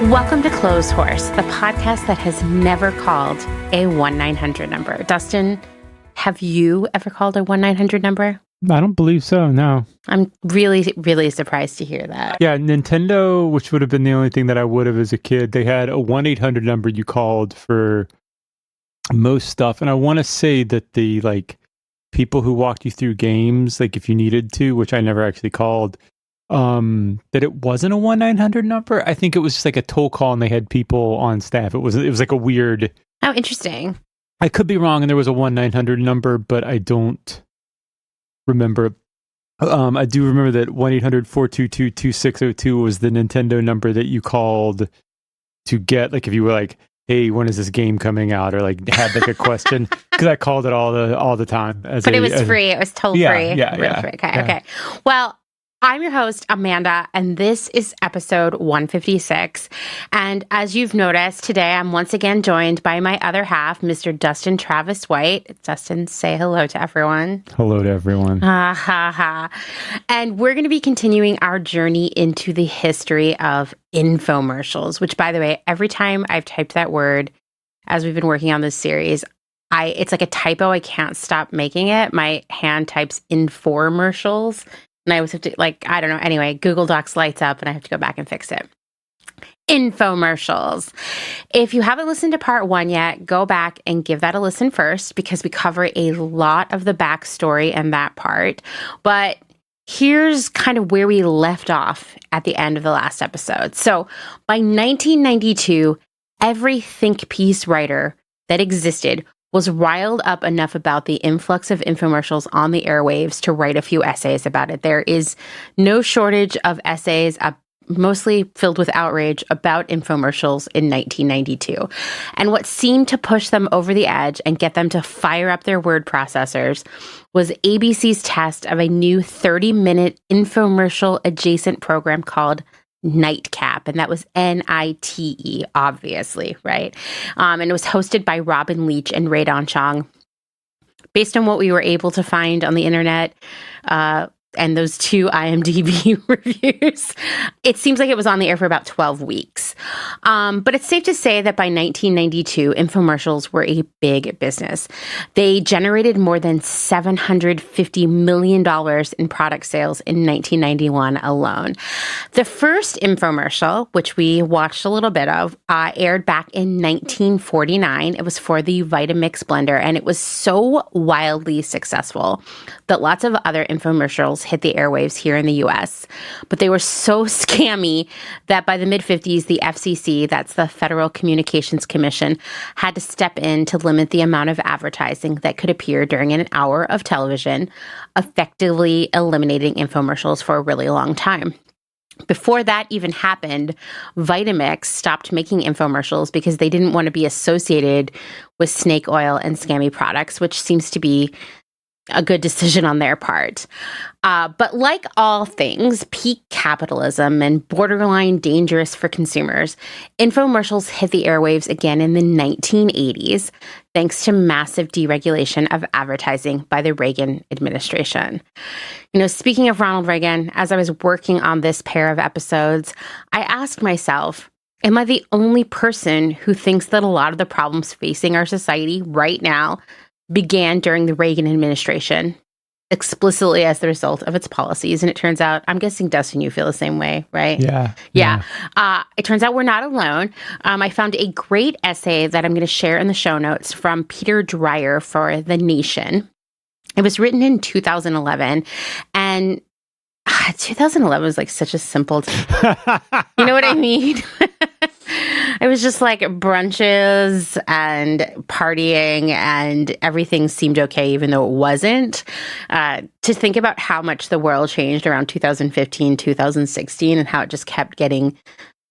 Welcome to Clotheshorse, the podcast that has never called a 1-900 number. Dustin, have you ever called a 1-900 number? I don't believe so, no. I'm really, really surprised to hear that. Yeah, Nintendo, which would have been the only thing that I would have as a kid, they had a 1-800 number you called for most stuff. And I want to say that the people who walked you through games, like if you needed to, which I never actually called, that it wasn't a 1-900 number. I think it was just like a toll call and they had people on staff. It was like a weird... Oh, interesting. I could be wrong and there was a 1-900 number, but I don't remember. I do remember that 1-800-422-2602 was the Nintendo number that you called to get, like, if you were like, hey, when is this game coming out? Or like had like a question, because I called it all the time. But it was free. It was toll free. Yeah. Okay. Well, I'm your host, Amanda, and this is episode 156. And as you've noticed, today I'm once again joined by my other half, Mr. Dustin Travis White. Dustin, say hello to everyone. Hello to everyone. And we're going to be continuing our journey into the history of infomercials, which, by the way, every time I've typed that word as we've been working on this series, it's like a typo. I can't stop making it. My hand types Infomercials. And I always have to, I don't know. Anyway, Google Docs lights up and I have to go back and fix it. Infomercials. If you haven't listened to part 1 yet, go back and give that a listen first, because we cover a lot of the backstory in that part. But here's kind of where we left off at the end of the last episode. So by 1992, every think piece writer that existed was riled up enough about the influx of infomercials on the airwaves to write a few essays about it. There is no shortage of essays, mostly filled with outrage, about infomercials in 1992. And what seemed to push them over the edge and get them to fire up their word processors was ABC's test of a new 30-minute infomercial adjacent program called Nightcap, and that was NITE, obviously, right? And it was hosted by Robin Leach and Ray Chong. Based on what we were able to find on the internet, and those 2 IMDb reviews, it seems like it was on the air for about 12 weeks. But it's safe to say that by 1992, infomercials were a big business. They generated more than $750 million in product sales in 1991 alone. The first infomercial, which we watched a little bit of, aired back in 1949. It was for the Vitamix blender, and it was so wildly successful that lots of other infomercials hit the airwaves here in the US. But they were so scammy that by the mid-50s, the FCC, that's the Federal Communications Commission, had to step in to limit the amount of advertising that could appear during an hour of television, effectively eliminating infomercials for a really long time. Before that even happened, Vitamix stopped making infomercials because they didn't want to be associated with snake oil and scammy products, which seems to be a good decision on their part. But like all things, peak capitalism and borderline dangerous for consumers, infomercials hit the airwaves again in the 1980s, thanks to massive deregulation of advertising by the Reagan administration. You know, speaking of Ronald Reagan, as I was working on this pair of episodes, I asked myself, am I the only person who thinks that a lot of the problems facing our society right now began during the Reagan administration, explicitly as the result of its policies? And it turns out, I'm guessing, Dustin, you feel the same way, right? Yeah. It turns out we're not alone. I found a great essay that I'm going to share in the show notes from Peter Dreier for The Nation. It was written in 2011, and 2011 was like such a simple you know what I mean? It was just like brunches and partying, and everything seemed okay, even though it wasn't. To think about how much the world changed around 2015, 2016, and how it just kept getting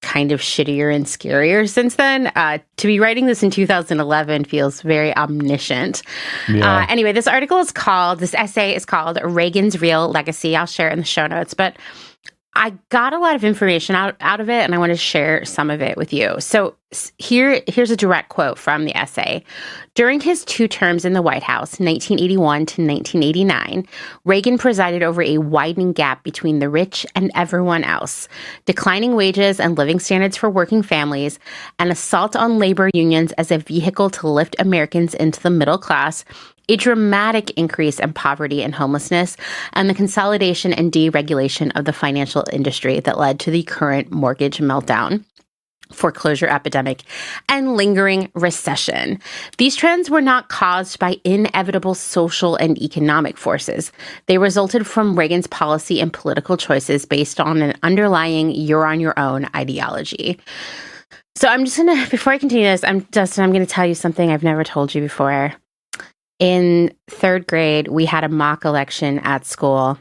kind of shittier and scarier since then. To be writing this in 2011 feels very omniscient. Yeah. Anyway, this essay is called Reagan's Real Legacy. I'll share it in the show notes, but I got a lot of information out of it, and I want to share some of it with you. So here's a direct quote from the essay. During his 2 terms in the White House, 1981 to 1989, Reagan presided over a widening gap between the rich and everyone else, declining wages and living standards for working families, an assault on labor unions as a vehicle to lift Americans into the middle class, a dramatic increase in poverty and homelessness, and the consolidation and deregulation of the financial industry that led to the current mortgage meltdown, foreclosure epidemic, and lingering recession. These trends were not caused by inevitable social and economic forces. They resulted from Reagan's policy and political choices based on an underlying you're-on-your-own ideology. So I'm just going to, before I continue this, Dustin, I'm going to tell you something I've never told you before. In 3rd grade, we had a mock election at school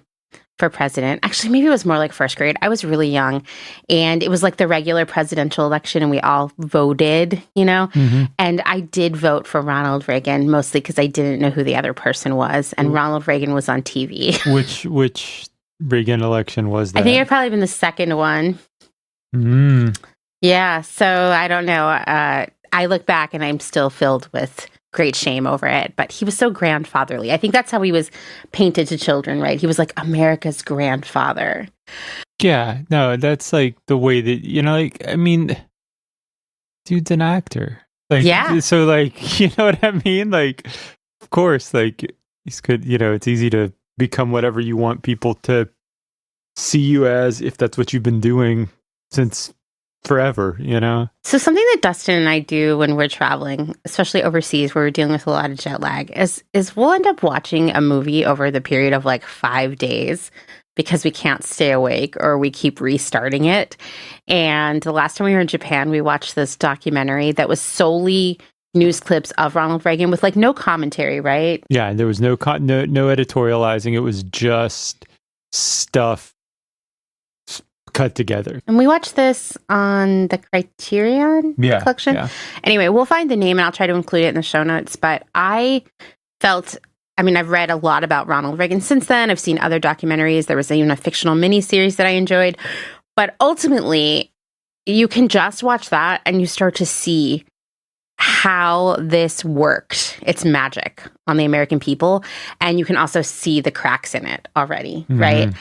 for president. Actually, maybe it was more like 1st grade. I was really young, and it was like the regular presidential election, and we all voted, Mm-hmm. And I did vote for Ronald Reagan, mostly because I didn't know who the other person was, and Ronald Reagan was on TV. Which Reagan election was that? I think it probably been the second one. Mm. Yeah, so I don't know. I look back, and I'm still filled with great shame over it, but he was so grandfatherly. I think that's how he was painted to children, right? He was like America's grandfather. Yeah, no, that's like the way that, I mean, dude's an actor. Like, yeah. So like, you know what I mean? Like, of course, like he's good, it's easy to become whatever you want people to see you as if that's what you've been doing since forever, So something that Dustin and I do when we're traveling, especially overseas where we're dealing with a lot of jet lag, is we'll end up watching a movie over the period of like 5 days because we can't stay awake or we keep restarting it. And the last time we were in Japan, we watched this documentary that was solely news clips of Ronald Reagan with like no commentary, right? Yeah, and there was no editorializing. It was just stuff cut together. And we watched this on the Criterion collection. Yeah. Anyway, we'll find the name and I'll try to include it in the show notes. But I've read a lot about Ronald Reagan since then. I've seen other documentaries. There was even a fictional miniseries that I enjoyed. But ultimately, you can just watch that and you start to see how this worked. It's magic on the American people. And you can also see the cracks in it already, right?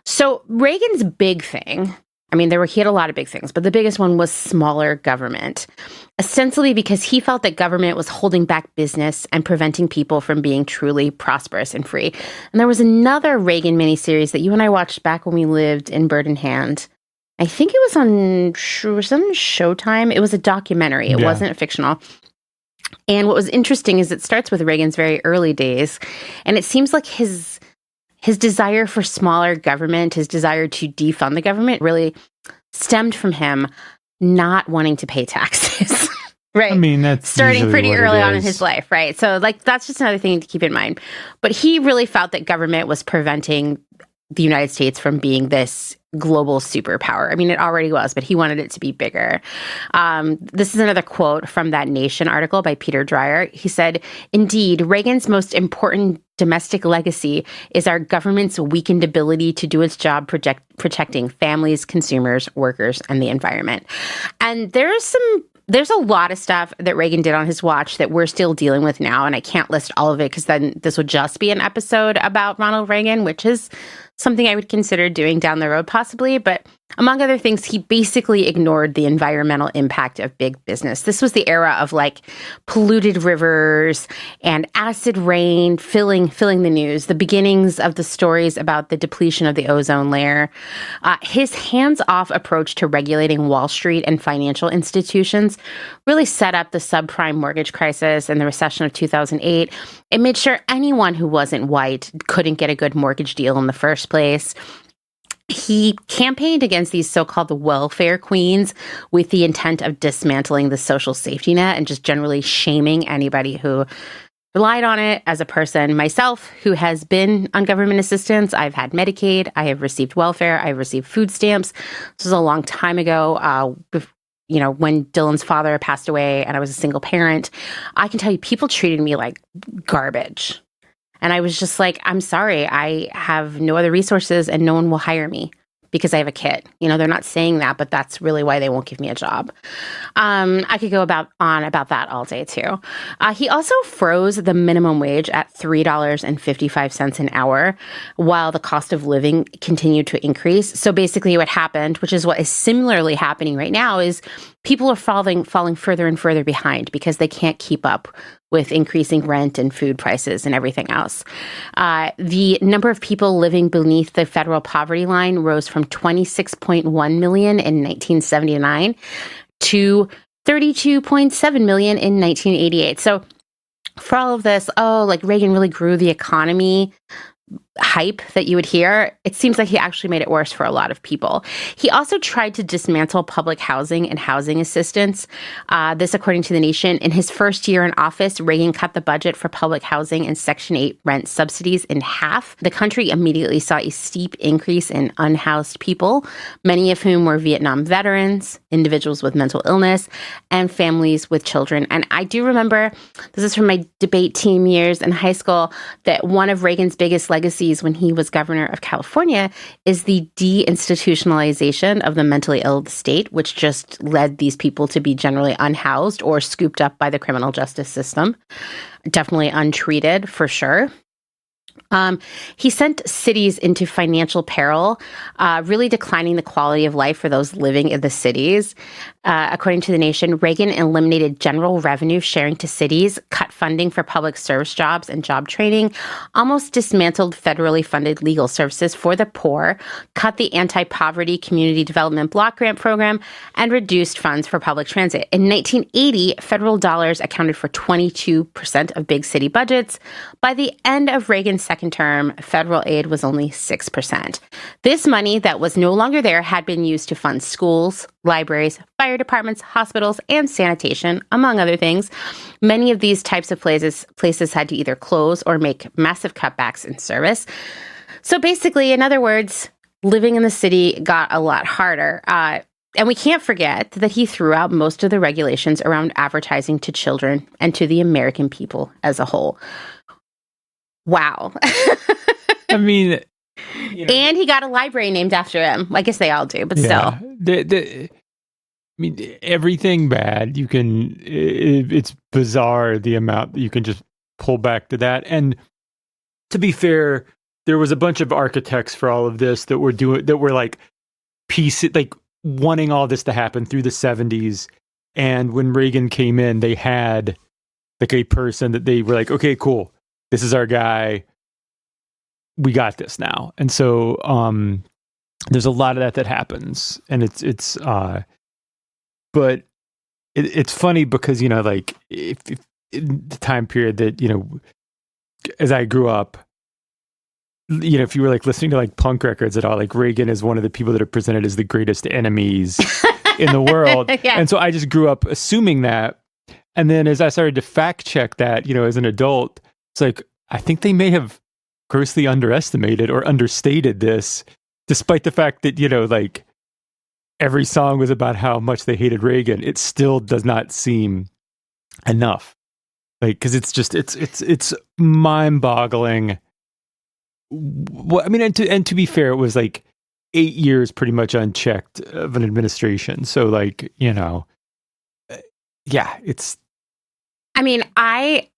So Reagan's big thing, he had a lot of big things, but the biggest one was smaller government, ostensibly because he felt that government was holding back business and preventing people from being truly prosperous and free. And there was another Reagan miniseries that you and I watched back when we lived in Bird in Hand. I think it was on Showtime. It was a documentary. It wasn't fictional. And what was interesting is it starts with Reagan's very early days. And it seems like his desire for smaller government, his desire to defund the government really stemmed from him not wanting to pay taxes. Right. That's starting pretty early on in his life. Right. So that's just another thing to keep in mind. But he really felt that government was preventing the United States from being this global superpower. It already was, but he wanted it to be bigger. This is another quote from that Nation article by Peter Dreier. He said, "Indeed, Reagan's most important domestic legacy is our government's weakened ability to do its job protecting families, consumers, workers, and the environment." And there's a lot of stuff that Reagan did on his watch that we're still dealing with now, and I can't list all of it because then this would just be an episode about Ronald Reagan, which is something I would consider doing down the road possibly. But among other things, he basically ignored the environmental impact of big business. This was the era of like polluted rivers and acid rain filling the news, the beginnings of the stories about the depletion of the ozone layer. His hands-off approach to regulating Wall Street and financial institutions really set up the subprime mortgage crisis and the recession of 2008. It made sure anyone who wasn't white couldn't get a good mortgage deal in the first place. He campaigned against these so-called welfare queens with the intent of dismantling the social safety net and just generally shaming anybody who relied on it. As a person myself who has been on government assistance, I've had Medicaid, I have received welfare, I've received food stamps. This was a long time ago, when Dylan's father passed away and I was a single parent. I can tell you, people treated me like garbage. And I was just like, I'm sorry, I have no other resources and no one will hire me. because I have a kid. They're not saying that, but that's really why they won't give me a job. I could go on about that all day too. He also froze the minimum wage at $3.55 an hour while the cost of living continued to increase. So basically what happened, which is what is similarly happening right now, is people are falling further and further behind because they can't keep up with increasing rent and food prices and everything else. The number of people living beneath the federal poverty line rose from 26.1 million in 1979 to 32.7 million in 1988. So for all of this, Reagan really grew the economy hype that you would hear, it seems like he actually made it worse for a lot of people. He also tried to dismantle public housing and housing assistance. This, according to The Nation, in his first year in office, Reagan cut the budget for public housing and Section 8 rent subsidies in half. The country immediately saw a steep increase in unhoused people, many of whom were Vietnam veterans, individuals with mental illness, and families with children. And I do remember, this is from my debate team years in high school, that one of Reagan's biggest legacies when he was governor of California is the deinstitutionalization of the mentally ill of the state, which just led these people to be generally unhoused or scooped up by the criminal justice system. Definitely untreated, for sure. He sent cities into financial peril, really declining the quality of life for those living in the cities. According to The Nation, Reagan eliminated general revenue sharing to cities, cut funding for public service jobs and job training, almost dismantled federally funded legal services for the poor, cut the anti-poverty community development block grant program, and reduced funds for public transit. In 1980, federal dollars accounted for 22% of big city budgets. By the end of Reagan's second term, federal aid was only 6%. This money that was no longer there had been used to fund schools, libraries, fire departments, hospitals, and sanitation, among other things. Many of these types of places had to either close or make massive cutbacks in service. So basically, in other words, living in the city got a lot harder. And we can't forget that he threw out most of the regulations around advertising to children and to the American people as a whole. Wow. I mean... And he got a library named after him. I guess they all do, but still. I mean, everything bad, it's bizarre the amount that you can just pull back to that. And to be fair, there was a bunch of architects for all of this that were wanting all this to happen through the 70s. And when Reagan came in, they had like a person that they were like, okay, cool. This is our guy. We got this now. And so there's a lot of that happens. And but it's funny because, if in the time period that, as I grew up, if you were listening to punk records at all, Reagan is one of the people that are presented as the greatest enemies in the world. Yeah. And so I just grew up assuming that. And then as I started to fact check that, as an adult, it's I think they may have grossly underestimated or understated this, despite the fact that, every song was about how much they hated Reagan. It still does not seem enough. Because it's mind-boggling. Well, I mean, and to be fair, it was 8 years pretty much unchecked of an administration. So it's... I mean,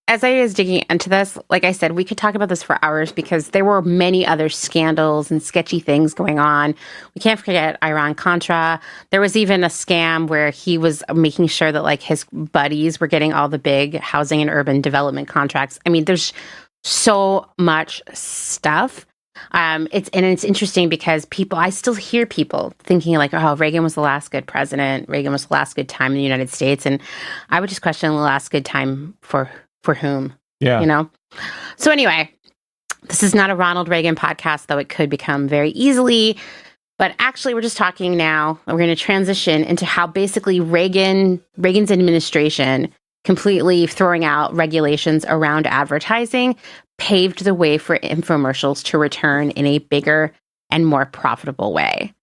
as I was digging into this, like I said, we could talk about this for hours because there were many other scandals and sketchy things going on. We can't forget Iran-Contra. There was even a scam where he was making sure that his buddies were getting all the big housing and urban development contracts. I mean, there's so much stuff. It's interesting because I still hear people thinking oh, Reagan was the last good president. Reagan was the last good time in the United States. And I would just question the last good time for whom? Yeah. So anyway, this is not a Ronald Reagan podcast, though it could become very easily. But actually, we're just talking now. We're going to transition into how basically Reagan's administration completely throwing out regulations around advertising paved the way for infomercials to return in a bigger and more profitable way.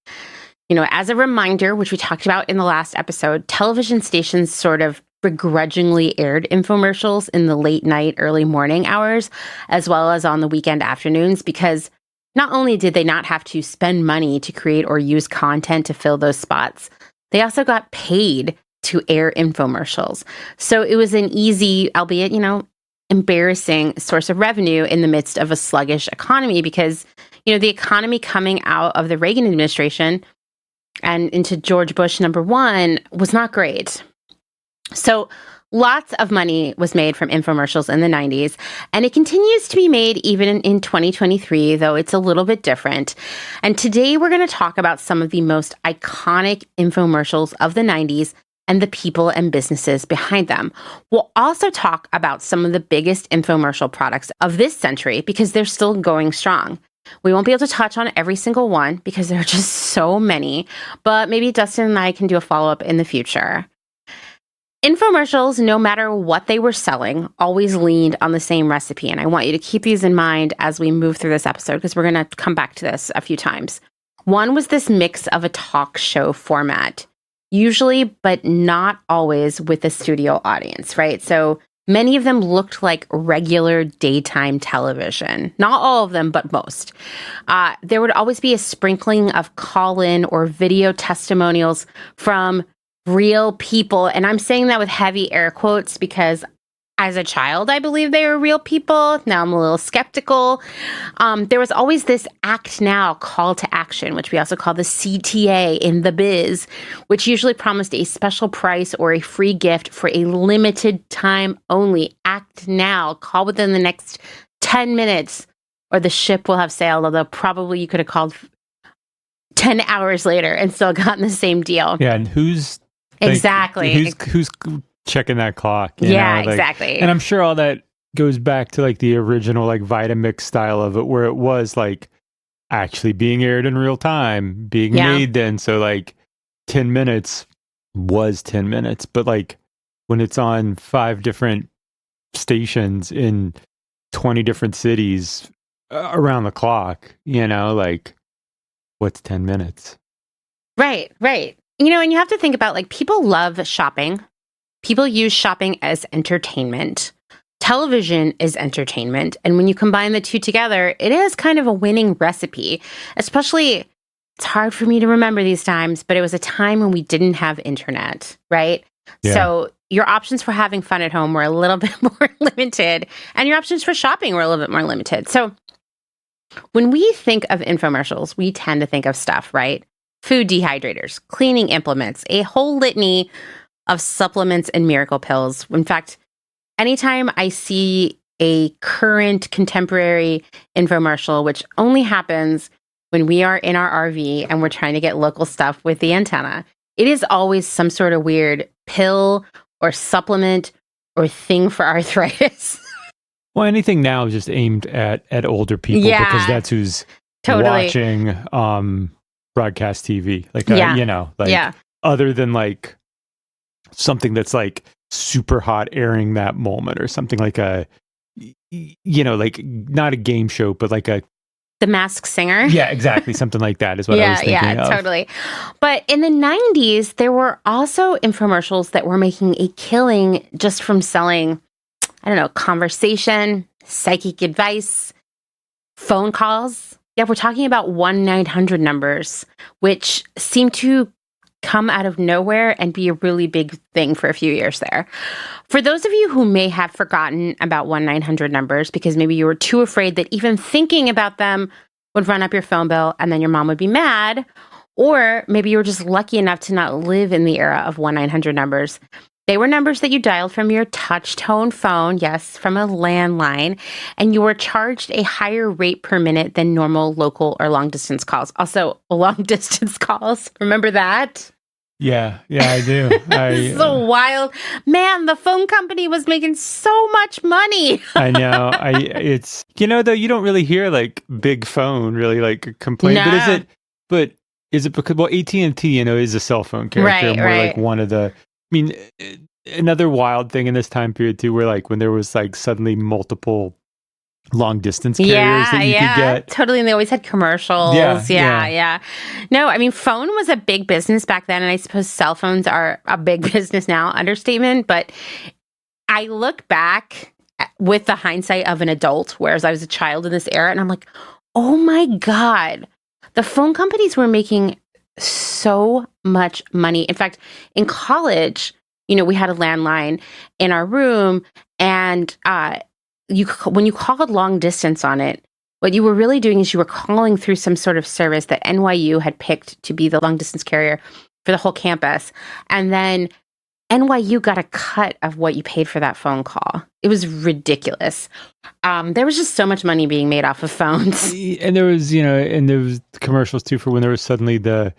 As a reminder, which we talked about in the last episode, television stations sort of begrudgingly aired infomercials in the late night, early morning hours, as well as on the weekend afternoons, because Not only did they not have to spend money to create or use content to fill those spots, they also got paid to air infomercials. So it was an easy, albeit, embarrassing source of revenue in the midst of a sluggish economy because, the economy coming out of the Reagan administration and into George Bush #1 was not great. So lots of money was made from infomercials in the 90s, and it continues to be made even in 2023, though it's a little bit different. And today we're going to talk about some of the most iconic infomercials of the 90s and the people and businesses behind them. We'll also talk about some of the biggest infomercial products of this century because they're still going strong. We won't be able to touch on every single one because there are just so many, but maybe Dustin and I can do a follow-up in the future. Infomercials, no matter what they were selling, always leaned on the same recipe. And I want you to keep these in mind as we move through this episode because we're going to come back to this a few times. One was this mix of a talk show format, usually, but not always with a studio audience, right? So many of them looked like regular daytime television. Not all of them, but most. There would always be a sprinkling of call-in or video testimonials from real people. And I'm saying that with heavy air quotes because as a child, I believe they were real people. Now I'm a little skeptical. There was always this act now call to action, which we also call the CTA in the biz, which usually promised a special price or a free gift for a limited time only. Act now, call within the next 10 minutes or the ship will have sailed, although probably you could have called 10 hours later and still gotten the same deal. Yeah, and who's checking that clock? Exactly. And I'm sure all that goes back to like the original like Vitamix style of it, where it was like actually being aired in real time, being made then. So like 10 minutes was 10 minutes, but like when it's on 5 different stations in 20 different cities around the clock, like what's 10 minutes? Right. And you have to think about like people love shopping. People use shopping as entertainment. Television is entertainment. And when you combine the two together, it is kind of a winning recipe. Especially, it's hard for me to remember these times, but it was a time when we didn't have internet, right? Yeah. So your options for having fun at home were a little bit more limited, and your options for shopping were a little bit more limited. So when we think of infomercials, we tend to think of stuff, right? Food dehydrators, cleaning implements, a whole litany of supplements and miracle pills. In fact, anytime I see a current contemporary infomercial, which only happens when we are in our RV and we're trying to get local stuff with the antenna, it is always some sort of weird pill or supplement or thing for arthritis. Well, anything now is just aimed at older people because that's who's watching broadcast TV. Other than like something that's like super hot airing that moment or something like like not a game show, but like The Masked Singer. Yeah, exactly. Something like that is what I was thinking of. Yeah, totally. But in the 90s, there were also infomercials that were making a killing just from selling, conversation, psychic advice, phone calls. Yeah, we're talking about 1-900 numbers, which seem to come out of nowhere and be a really big thing for a few years there. For those of you who may have forgotten about 1-900 numbers because maybe you were too afraid that even thinking about them would run up your phone bill and then your mom would be mad, or maybe you were just lucky enough to not live in the era of 1-900 numbers. They were numbers that you dialed from your touch tone phone, yes, from a landline, and you were charged a higher rate per minute than normal local or long distance calls. Also, long distance calls. Remember that? Yeah, I do. It's so wild. Man, the phone company was making so much money. I know. It's, though, you don't really hear like big phone really like complain. No. But is it because, AT&T, is a cell phone character. Right. Like one of the, another wild thing in this time period too, where like when there was like suddenly multiple long distance carriers that you could get. Totally. And they always had commercials. Yeah. No, phone was a big business back then. And I suppose cell phones are a big business now, understatement. But I look back with the hindsight of an adult, whereas I was a child in this era, and I'm like, Oh my God. The phone companies were making so much money. In fact, in college, we had a landline in our room, and when you called long distance on it, what you were really doing is you were calling through some sort of service that NYU had picked to be the long distance carrier for the whole campus. And then NYU got a cut of what you paid for that phone call. It was ridiculous. There was just so much money being made off of phones. And there was commercials too for when there was suddenly the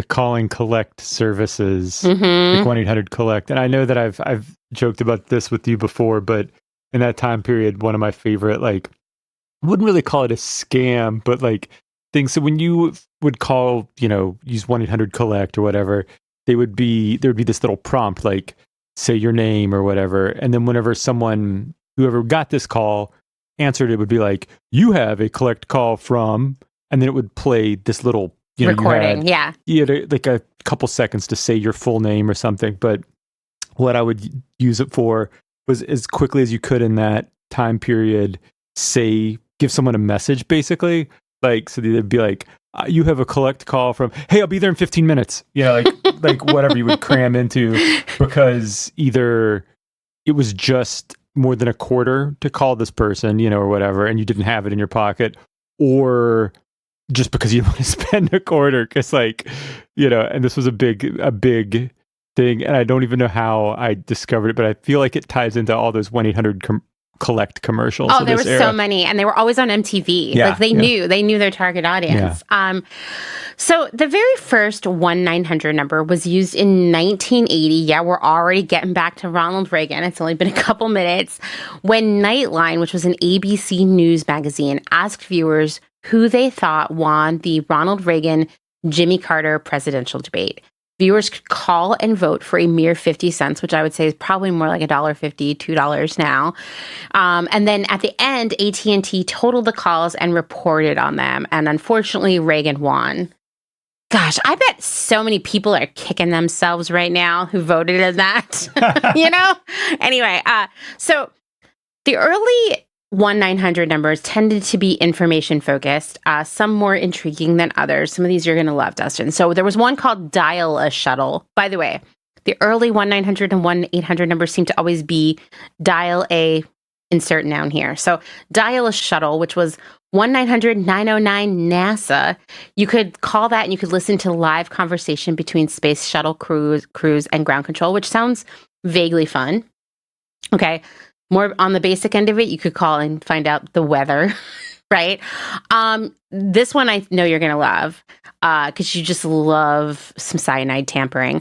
calling collect services, like 1-800-COLLECT. And I know that I've joked about this with you before, but in that time period, one of my favorite, like, I wouldn't really call it a scam, but like things. So when you would call, use 1-800-COLLECT or whatever, there would be this little prompt, like say your name or whatever. And then whenever whoever got this call answered, it would be like, you have a collect call from, and then it would play this little, recording. You had like a couple seconds to say your full name or something. But what I would use it for was, as quickly as you could in that time period, give someone a message, basically. Like, so they'd be like, you have a collect call from, hey, I'll be there in 15 minutes. Like whatever you would cram into, because either it was just more than a quarter to call this person, or whatever, and you didn't have it in your pocket, or just because you didn't want to spend a quarter, because and this was a big thing, and I don't even know how I discovered it, but I feel like it ties into all those 1-800-COLLECT commercials. Oh, there were so many, and they were always on MTV. Yeah, like they knew their target audience. Yeah. So the very first 1-900 number was used in 1980. Yeah, we're already getting back to Ronald Reagan. It's only been a couple minutes, when Nightline, which was an ABC News magazine, asked viewers who they thought won the Ronald Reagan Jimmy Carter presidential debate. Viewers could call and vote for a mere 50 cents, which I would say is probably more like $1.50, $2 now. And then at the end, AT&T totaled the calls and reported on them. And unfortunately, Reagan won. Gosh, I bet so many people are kicking themselves right now who voted in that. Anyway, so the early 1-900 numbers tended to be information focused, some more intriguing than others. Some of these you're going to love, Dustin. So there was one called Dial a Shuttle. By the way, the early 1-900 and 1-800 numbers seem to always be dial a insert noun here. So Dial a Shuttle, which was 1-900-909 NASA. You could call that and you could listen to live conversation between space shuttle crews and ground control, which sounds vaguely fun. Okay. More on the basic end of it, you could call and find out the weather, right? This one I know you're going to love because you just love some cyanide tampering.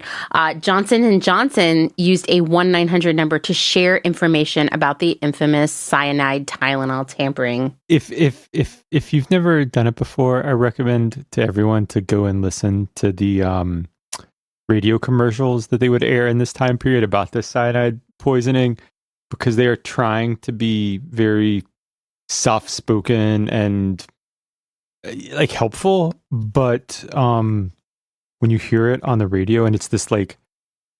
Johnson & Johnson used a 1-900 number to share information about the infamous cyanide Tylenol tampering. If you've never done it before, I recommend to everyone to go and listen to the radio commercials that they would air in this time period about this cyanide poisoning, because they are trying to be very soft-spoken and like helpful, but when you hear it on the radio and it's this like,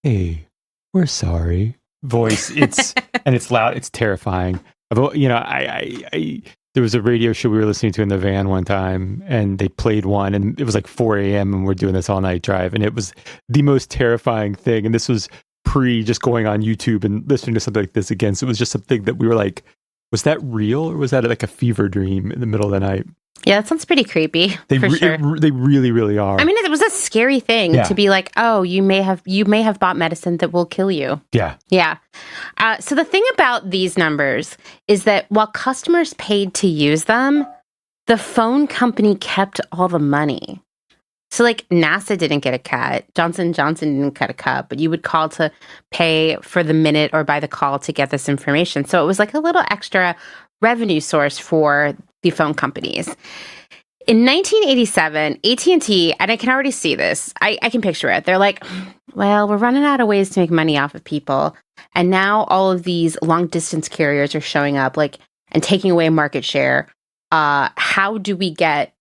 hey, we're sorry voice, it's and it's loud, it's terrifying. I there was a radio show we were listening to in the van one time, and they played one, and it was like 4 a.m. and we're doing this all night drive, and it was the most terrifying thing. And this was just going on YouTube and listening to something like this again. So it was just something that we were like, was that real, or was that like a fever dream in the middle of the night? Yeah, that sounds pretty creepy. They really, really are. I mean, it was a scary thing to be like, oh, you may have bought medicine that will kill you. Yeah. Yeah. So the thing about these numbers is that while customers paid to use them, the phone company kept all the money. So like NASA didn't get a cut, Johnson & Johnson didn't cut a cut, but you would call to pay for the minute or by the call to get this information. So it was like a little extra revenue source for the phone companies. In 1987, AT&T, and I can already see this, I can picture it. They're like, well, we're running out of ways to make money off of people. And now all of these long distance carriers are showing up and taking away market share. How do we get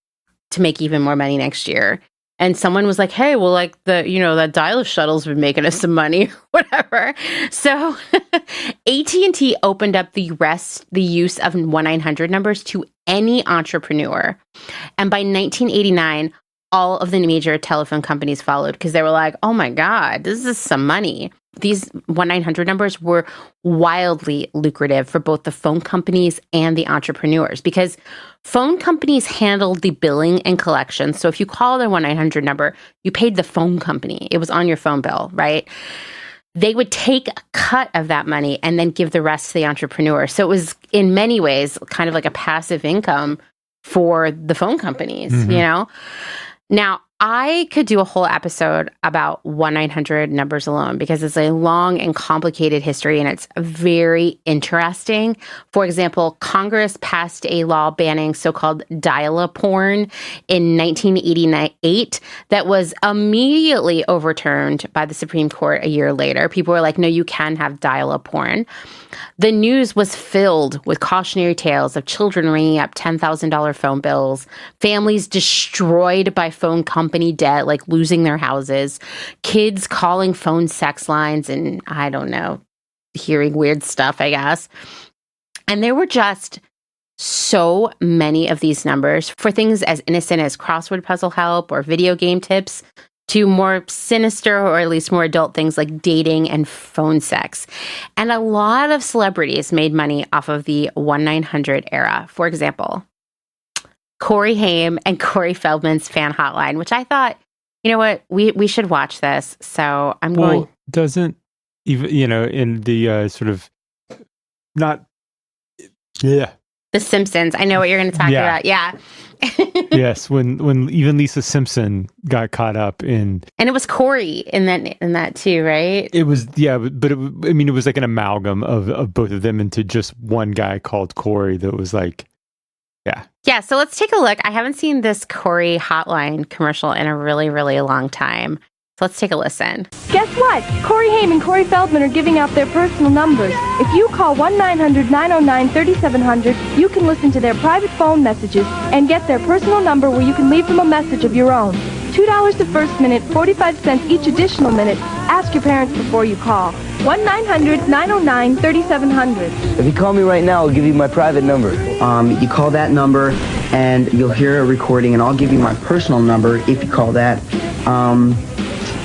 to make even more money next year? And someone was like, hey, well, like that dial shuttle's been making us some money, whatever. So AT&T opened up the use of 1-900 numbers to any entrepreneur. And by 1989, all of the major telephone companies followed because they were like, oh my God, this is some money. These 1-900 numbers were wildly lucrative for both the phone companies and the entrepreneurs because phone companies handled the billing and collection. So if you called a 1-900 number, you paid the phone company. It was on your phone bill, right? They would take a cut of that money and then give the rest to the entrepreneur. So it was in many ways kind of like a passive income for the phone companies, Now, I could do a whole episode about 1-900 numbers alone because it's a long and complicated history and it's very interesting. For example, Congress passed a law banning so-called dial-a-porn in 1988 that was immediately overturned by the Supreme Court a year later. People were like, no, you can have dial-a-porn. The news was filled with cautionary tales of children ringing up $10,000 phone bills, families destroyed by phone company debt, like losing their houses, kids calling phone sex lines, and I don't know, hearing weird stuff, I guess. And there were just so many of these numbers for things as innocent as crossword puzzle help or video game tips to more sinister or at least more adult things like dating and phone sex. And a lot of celebrities made money off of the 1-900 era. For example, Corey Haim and Corey Feldman's fan hotline, which I thought, you know what, we should watch this. So I'm going. Doesn't even, in the sort of not, yeah. The Simpsons. I know what you're going to talk about. Yeah. Yes, when even Lisa Simpson got caught up in, and it was Corey in that too, right? It was, yeah, but it was like an amalgam of both of them into just one guy called Corey that was like, yeah. Yeah, so let's take a look. I haven't seen this Corey hotline commercial in a really, really long time. So let's take a listen. Guess what? Corey Haim and Corey Feldman are giving out their personal numbers. If you call 1-900-909-3700, you can listen to their private phone messages and get their personal number where you can leave them a message of your own. $2 the first minute, 45 cents each additional minute. Ask your parents before you call. 1-900-909-3700. If you call me right now, I'll give you my private number. You call that number and you'll hear a recording, and I'll give you my personal number if you call that.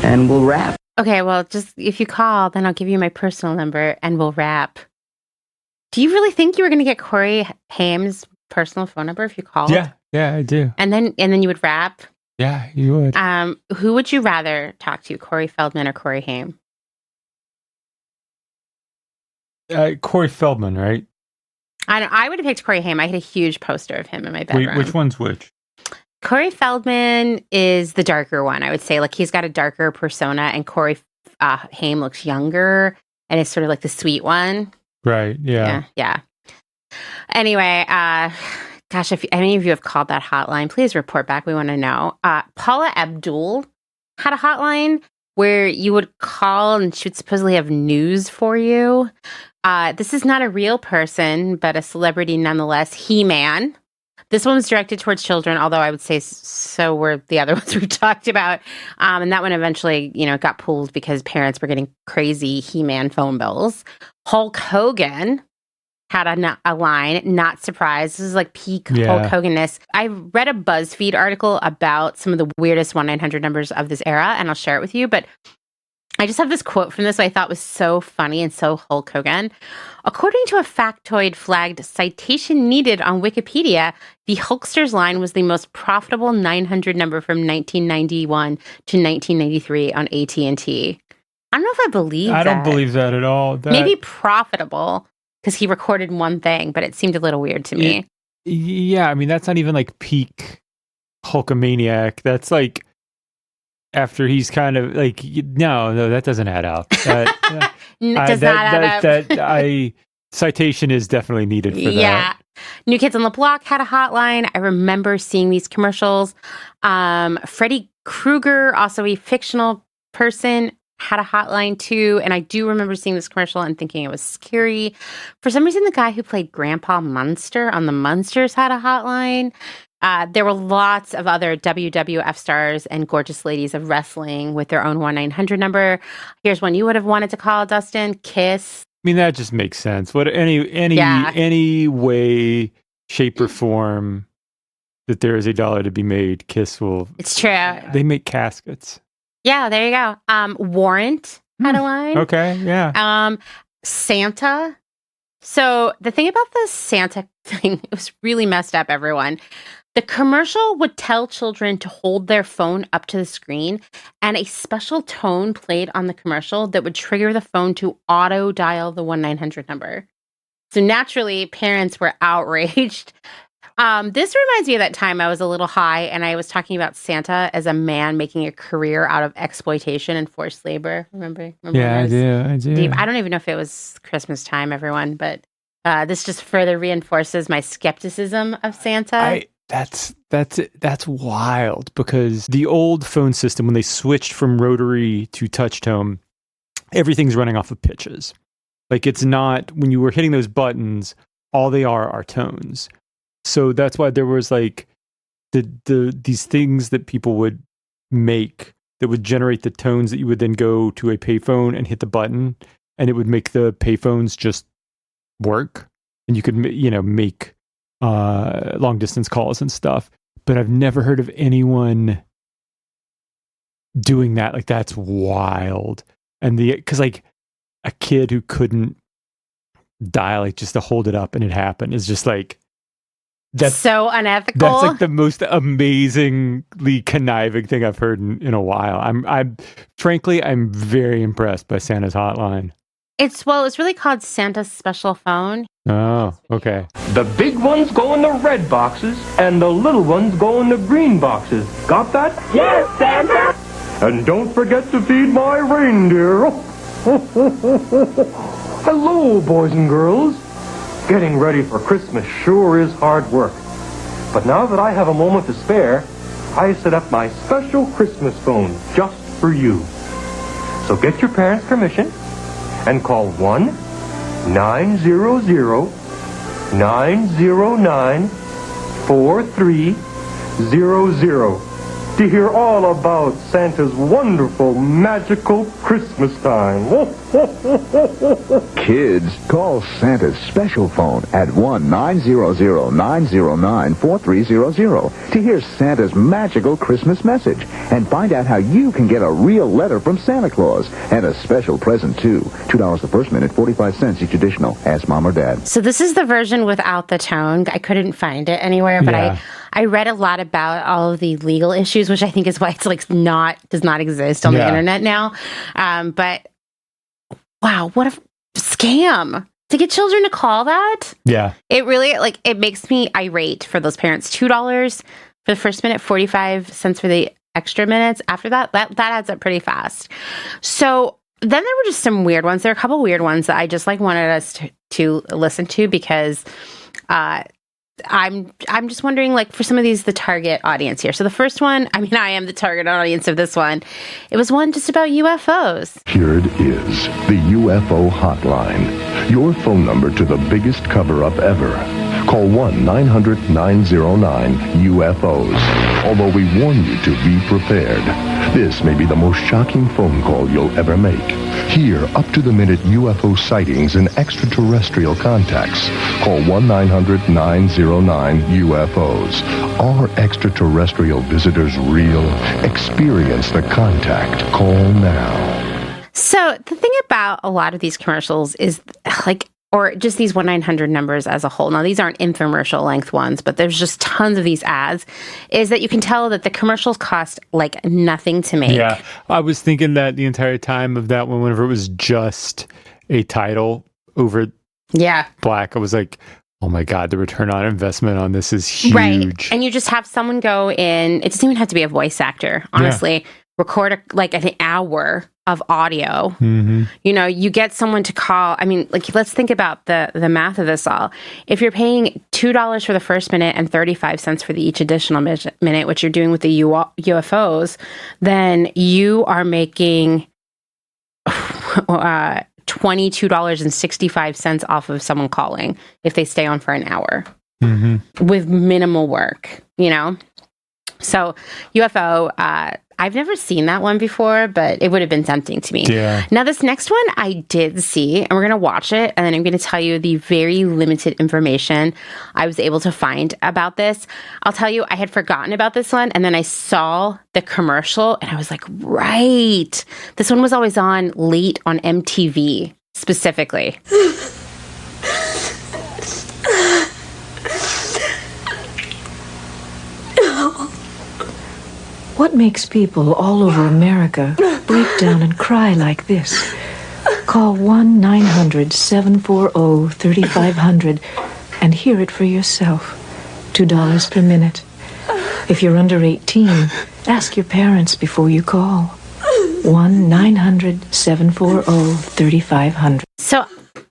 And we'll wrap. Okay, well, just if you call, then I'll give you my personal number and we'll wrap. Do you really think you were going to get Corey Haim's personal phone number if you called? Yeah, I do. And then you would wrap? Yeah, you would. Who would you rather talk to, Corey Feldman or Corey Haim? Corey Feldman, right? I would have picked Corey Haim. I had a huge poster of him in my bedroom. Wait, which one's which? Corey Feldman is the darker one, I would say. Like, he's got a darker persona, and Corey Haim looks younger, and is sort of like the sweet one. Right, yeah. Anyway, gosh, if any of you have called that hotline, please report back. We want to know. Paula Abdul had a hotline where you would call, and she would supposedly have news for you. This is not a real person, but a celebrity nonetheless, He-Man. This one was directed towards children, although I would say so were the other ones we talked about. And that one eventually, got pulled because parents were getting crazy He-Man phone bills. Hulk Hogan had a line, not surprised. This is like peak Hulk Hogan-ness. I read a BuzzFeed article about some of the weirdest 1-900 numbers of this era, and I'll share it with you. But I just have this quote from this I thought was so funny and so Hulk Hogan. According to a factoid flagged citation needed on Wikipedia, the Hulkster's line was the most profitable 900 number from 1991 to 1993 on AT&T. I don't know if I believe that. I don't believe that at all. Maybe profitable because he recorded one thing, but it seemed a little weird to me. Yeah, I mean, that's not even like peak Hulkamaniac. That's like after he's kind of like, no, that doesn't add up. Does not add up. Citation is definitely needed for that. Yeah. New Kids on the Block had a hotline. I remember seeing these commercials. Freddy Krueger, also a fictional person, had a hotline too. And I do remember seeing this commercial and thinking it was scary. For some reason, the guy who played Grandpa Munster on the Munsters had a hotline. There were lots of other WWF stars and gorgeous ladies of wrestling with their own 1-900 number. Here's one you would have wanted to call, Dustin. Kiss. I mean, that just makes sense. What any way, shape, or form that there is $1 to be made, Kiss will. It's true. They make caskets. Yeah, there you go. Warrant had a line. Okay, yeah. Santa. So the thing about the Santa thing, it was really messed up, everyone. The commercial would tell children to hold their phone up to the screen, and a special tone played on the commercial that would trigger the phone to auto dial the 1-900 number. So naturally, parents were outraged. This reminds me of that time I was a little high, and I was talking about Santa as a man making a career out of exploitation and forced labor. Remember Yeah, I do. Deep. I don't even know if it was Christmas time, everyone, but this just further reinforces my skepticism of Santa. That's wild, because the old phone system, when they switched from rotary to touch tone, everything's running off of pitches. Like, it's not, when you were hitting those buttons, all they are tones. So that's why there was like these things that people would make that would generate the tones that you would then go to a payphone and hit the button, and it would make the payphones just work, and you could make long distance calls and stuff. But I've never heard of anyone doing that. Like, that's wild. And because like a kid who couldn't dial, like, just to hold it up and it happened, is just like, that's so unethical. That's like the most amazingly conniving thing I've heard in a while. I'm frankly very impressed by Santa's hotline. It's really called Santa's special phone. Oh, okay. The big ones go in the red boxes, and the little ones go in the green boxes. Got that? Yes, Santa! And don't forget to feed my reindeer. Hello, boys and girls. Getting ready for Christmas sure is hard work. But now that I have a moment to spare, I set up my special Christmas phone just for you. So get your parents' permission and call 1-900-909-4300 to hear all about Santa's wonderful, magical Christmas time. Kids, call Santa's special phone at 1-900-909-4300 to hear Santa's magical Christmas message and find out how you can get a real letter from Santa Claus and a special present, too. $2 the first minute, 45 cents each additional. Ask Mom or Dad. So this is the version without the tone. I couldn't find it anywhere, but Yeah. I read a lot about all of the legal issues, which I think is why it's like does not exist on the internet now. But wow, what a scam to get children to call that. Yeah. It really, it makes me irate for those parents. $2 for the first minute, 45 cents for the extra minutes. After that adds up pretty fast. So then there were just some weird ones. There are a couple weird ones that I just wanted us to listen to, because I'm just wondering, for some of these, the target audience here. So the first one, I am the target audience of this one. It was one just about UFOs. Here it is, the UFO hotline. Your phone number to the biggest cover-up ever. Call 1-900-909-UFOs. Although we warn you to be prepared. This may be the most shocking phone call you'll ever make. Hear up-to-the-minute UFO sightings and extraterrestrial contacts. Call 1-900-909-UFOs. Are extraterrestrial visitors real? Experience the contact. Call now. So the thing about a lot of these commercials is or just these 1-900 numbers as a whole. Now, these aren't infomercial length ones, but there's just tons of these ads, is that you can tell that the commercials cost nothing to make. Yeah. I was thinking that the entire time of that one, whenever it was just a title over black, I was like, oh my God, the return on investment on this is huge. Right. And you just have someone go in, it doesn't even have to be a voice actor, honestly, record an hour of audio. Mm-hmm. You get someone to call. Let's think about the math of this all. If you're paying $2 for the first minute and 35 cents for the each additional minute, which you're doing with the UFOs, then you are making $22.65 off of someone calling if they stay on for an hour with minimal work. you know? So UFO, I've never seen that one before, but it would have been tempting to me. Yeah. Now, this next one I did see, and we're going to watch it, and then I'm going to tell you the very limited information I was able to find about this. I'll tell you, I had forgotten about this one, and then I saw the commercial, and I was like, right. This one was always on late on MTV, specifically. What makes people all over America break down and cry like this? Call 1-900-740-3500 and hear it for yourself. $2 per minute. If you're under 18, ask your parents before you call. 1-900-740-3500. So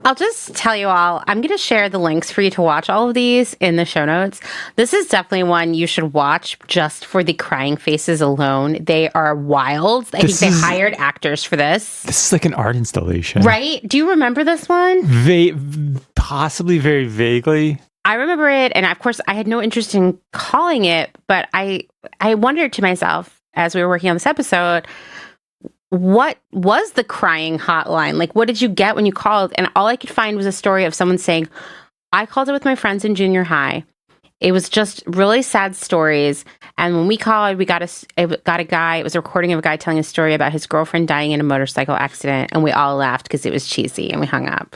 I'll just tell you all, I'm going to share the links for you to watch all of these in the show notes. This is definitely one you should watch just for the crying faces alone. They are wild. I think they hired actors for this. This is like an art installation. Right? Do you remember this one? Possibly very vaguely. I remember it, and of course, I had no interest in calling it, but I wondered to myself, as we were working on this episode, what was the crying hotline? Like, what did you get when you called? And all I could find was a story of someone saying, I called it with my friends in junior high. It was just really sad stories. And when we called, we got a guy, it was a recording of a guy telling a story about his girlfriend dying in a motorcycle accident. And we all laughed because it was cheesy, and we hung up.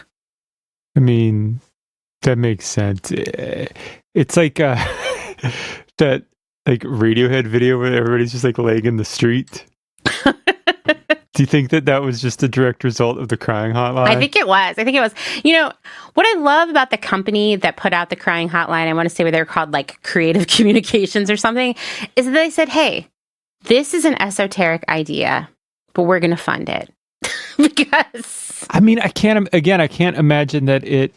I mean, that makes sense. It's like that like Radiohead video where everybody's just like laying in the street. Do you think that was just a direct result of the crying hotline? I think it was. You know, what I love about the company that put out the crying hotline, I want to say they're called like Creative Communications or something, is that they said, hey, this is an esoteric idea, but we're going to fund it. Because... I mean, I can't imagine that it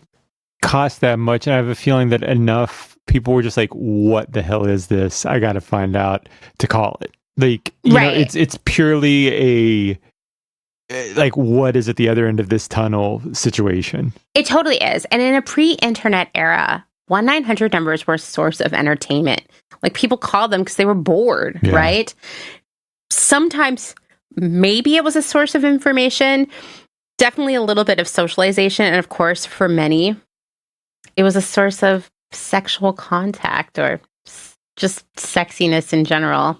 cost that much. And I have a feeling that enough people were just like, what the hell is this? I got to find out to call it. Like, you know, it's purely a, like, what is at the other end of this tunnel situation? It totally is. And in a pre-internet era, 1-900 numbers were a source of entertainment. Like, people called them because they were bored, right? Sometimes maybe it was a source of information, definitely a little bit of socialization. And of course, for many, it was a source of sexual contact or just sexiness in general.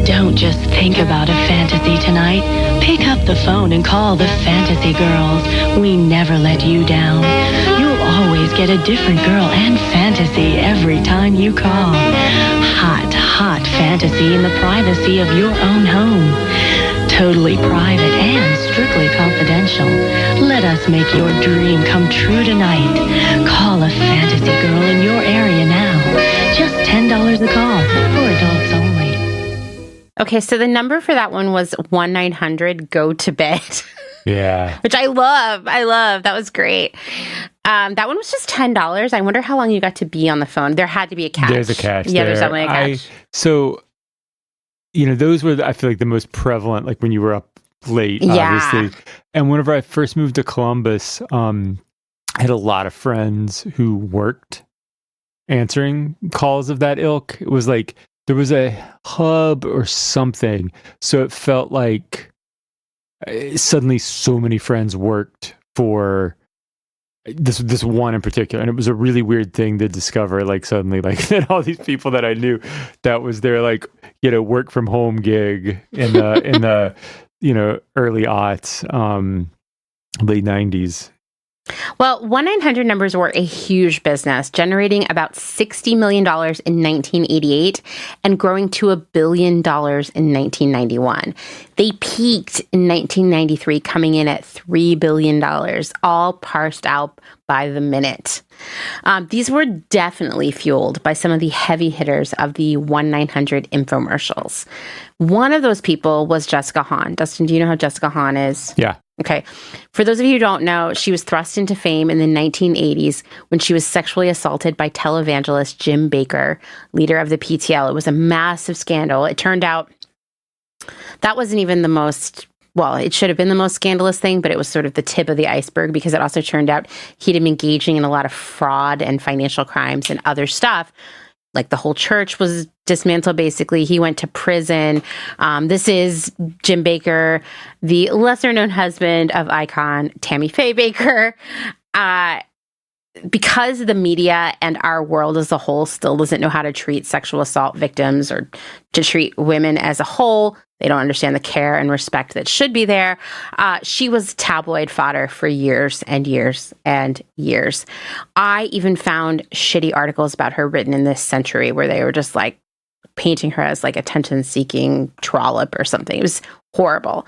Don't just think about a fantasy tonight. Pick up the phone and call the Fantasy Girls. We never let you down. You'll always get a different girl and fantasy every time you call. Hot, hot fantasy in the privacy of your own home. Totally private and strictly confidential. Let us make your dream come true tonight. Call a fantasy girl in your area now. Just $10 a call for adults only. Okay, so the number for that one was 1-900-GO-TO-BED. Yeah. Which I love. That was great. That one was just $10. I wonder how long you got to be on the phone. There had to be a catch. There's a catch. Yeah, there's definitely a catch. So, you know, those were, I feel like, the most prevalent, like when you were up late, obviously. And whenever I first moved to Columbus, I had a lot of friends who worked answering calls of that ilk. It was like there was a hub or something. So it felt like suddenly so many friends worked for this one in particular. And it was a really weird thing to discover, like suddenly, like that all these people that I knew, that was their like, you know, work from home gig in the you know, early aughts, late 90s. Well, 1-900 numbers were a huge business, generating about $60 million in 1988 and growing to $1 billion in 1991. They peaked in 1993, coming in at $3 billion, all parsed out by the minute. These were definitely fueled by some of the heavy hitters of the 1-900 infomercials. One of those people was Jessica Hahn. Dustin, do you know who Jessica Hahn is? Yeah. Okay. For those of you who don't know, she was thrust into fame in the 1980s when she was sexually assaulted by televangelist Jim Baker, leader of the PTL. It was a massive scandal. It turned out that wasn't even the most, well, it should have been the most scandalous thing, but it was sort of the tip of the iceberg because it also turned out he'd been engaging in a lot of fraud and financial crimes and other stuff. like the whole church was dismantled, basically. He went to prison. This is Jim Bakker, the lesser-known husband of icon Tammy Faye Bakker. Because the media and our world as a whole still doesn't know how to treat sexual assault victims or to treat women as a whole, they don't understand the care and respect that should be there. She was tabloid fodder for years and years and years. I even found shitty articles about her written in this century where they were just like painting her as like attention-seeking trollop or something. It was horrible.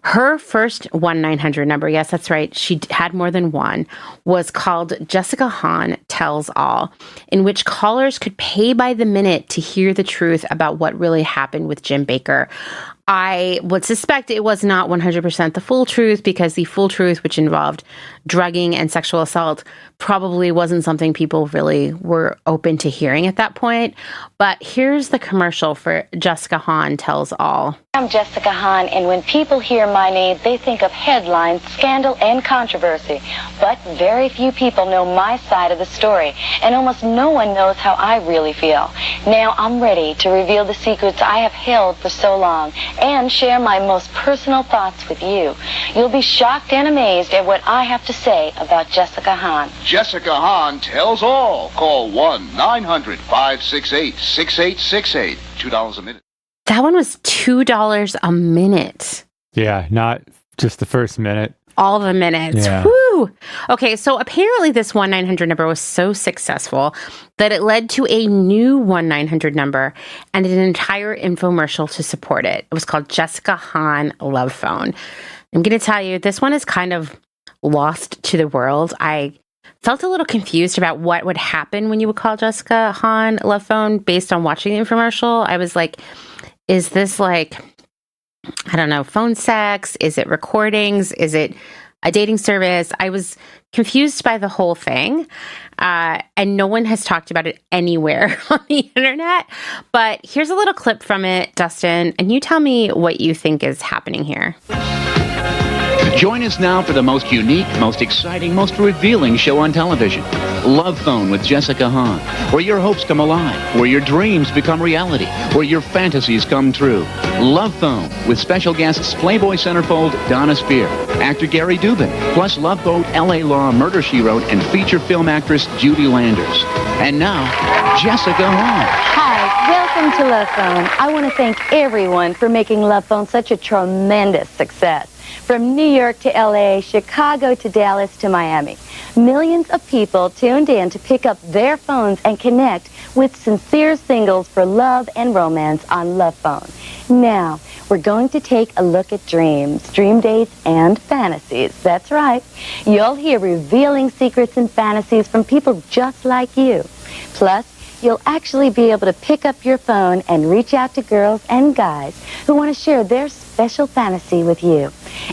Her first 1-900 number, yes, that's right, she had more than one, was called Jessica Hahn Tells All, in which callers could pay by the minute to hear the truth about what really happened with Jim Bakker. I would suspect it was not 100% the full truth, because the full truth, which involved drugging and sexual assault, probably wasn't something people really were open to hearing at that point. But here's the commercial for Jessica Hahn Tells All. I'm Jessica Hahn, and when people hear my name, they think of headlines, scandal, and controversy. But very few people know my side of the story, and almost no one knows how I really feel. Now I'm ready to reveal the secrets I have held for so long and share my most personal thoughts with you. You'll be shocked and amazed at what I have to say about Jessica Hahn. Jessica Hahn Tells All. Call 1-900-568-6868. $2 a minute. That one was $2 a minute. Yeah, not just the first minute. All the minutes. Yeah. Woo! Okay, so apparently this 1-900 number was so successful that it led to a new 1-900 number and an entire infomercial to support it. It was called Jessica Hahn Love Phone. I'm going to tell you, this one is kind of lost to the world. I felt a little confused about what would happen when you would call Jessica Hahn Love Phone based on watching the infomercial. I was like, is this like, I don't know, phone sex? Is it recordings? Is it a dating service? I was confused by the whole thing. And no one has talked about it anywhere on the internet. But here's a little clip from it, Dustin, and you tell me what you think is happening here. Join us now for the most unique, most exciting, most revealing show on television. Love Phone with Jessica Hahn, where your hopes come alive, where your dreams become reality, where your fantasies come true. Love Phone with special guests Playboy centerfold Donna Spear, actor Gary Dubin, plus Love Boat, L.A. Law, Murder, She Wrote, and feature film actress Judy Landers. And now, Jessica Hahn. Hi, welcome to Love Phone. I want to thank everyone for making Love Phone such a tremendous success. From New York to L.A., Chicago to Dallas to Miami, millions of people tuned in to pick up their phones and connect with sincere singles for love and romance on Love Phone. Now, we're going to take a look at dreams, dream dates, and fantasies. That's right. You'll hear revealing secrets and fantasies from people just like you. Plus, you'll actually be able to pick up your phone and reach out to girls and guys who want to share their special fantasy with you.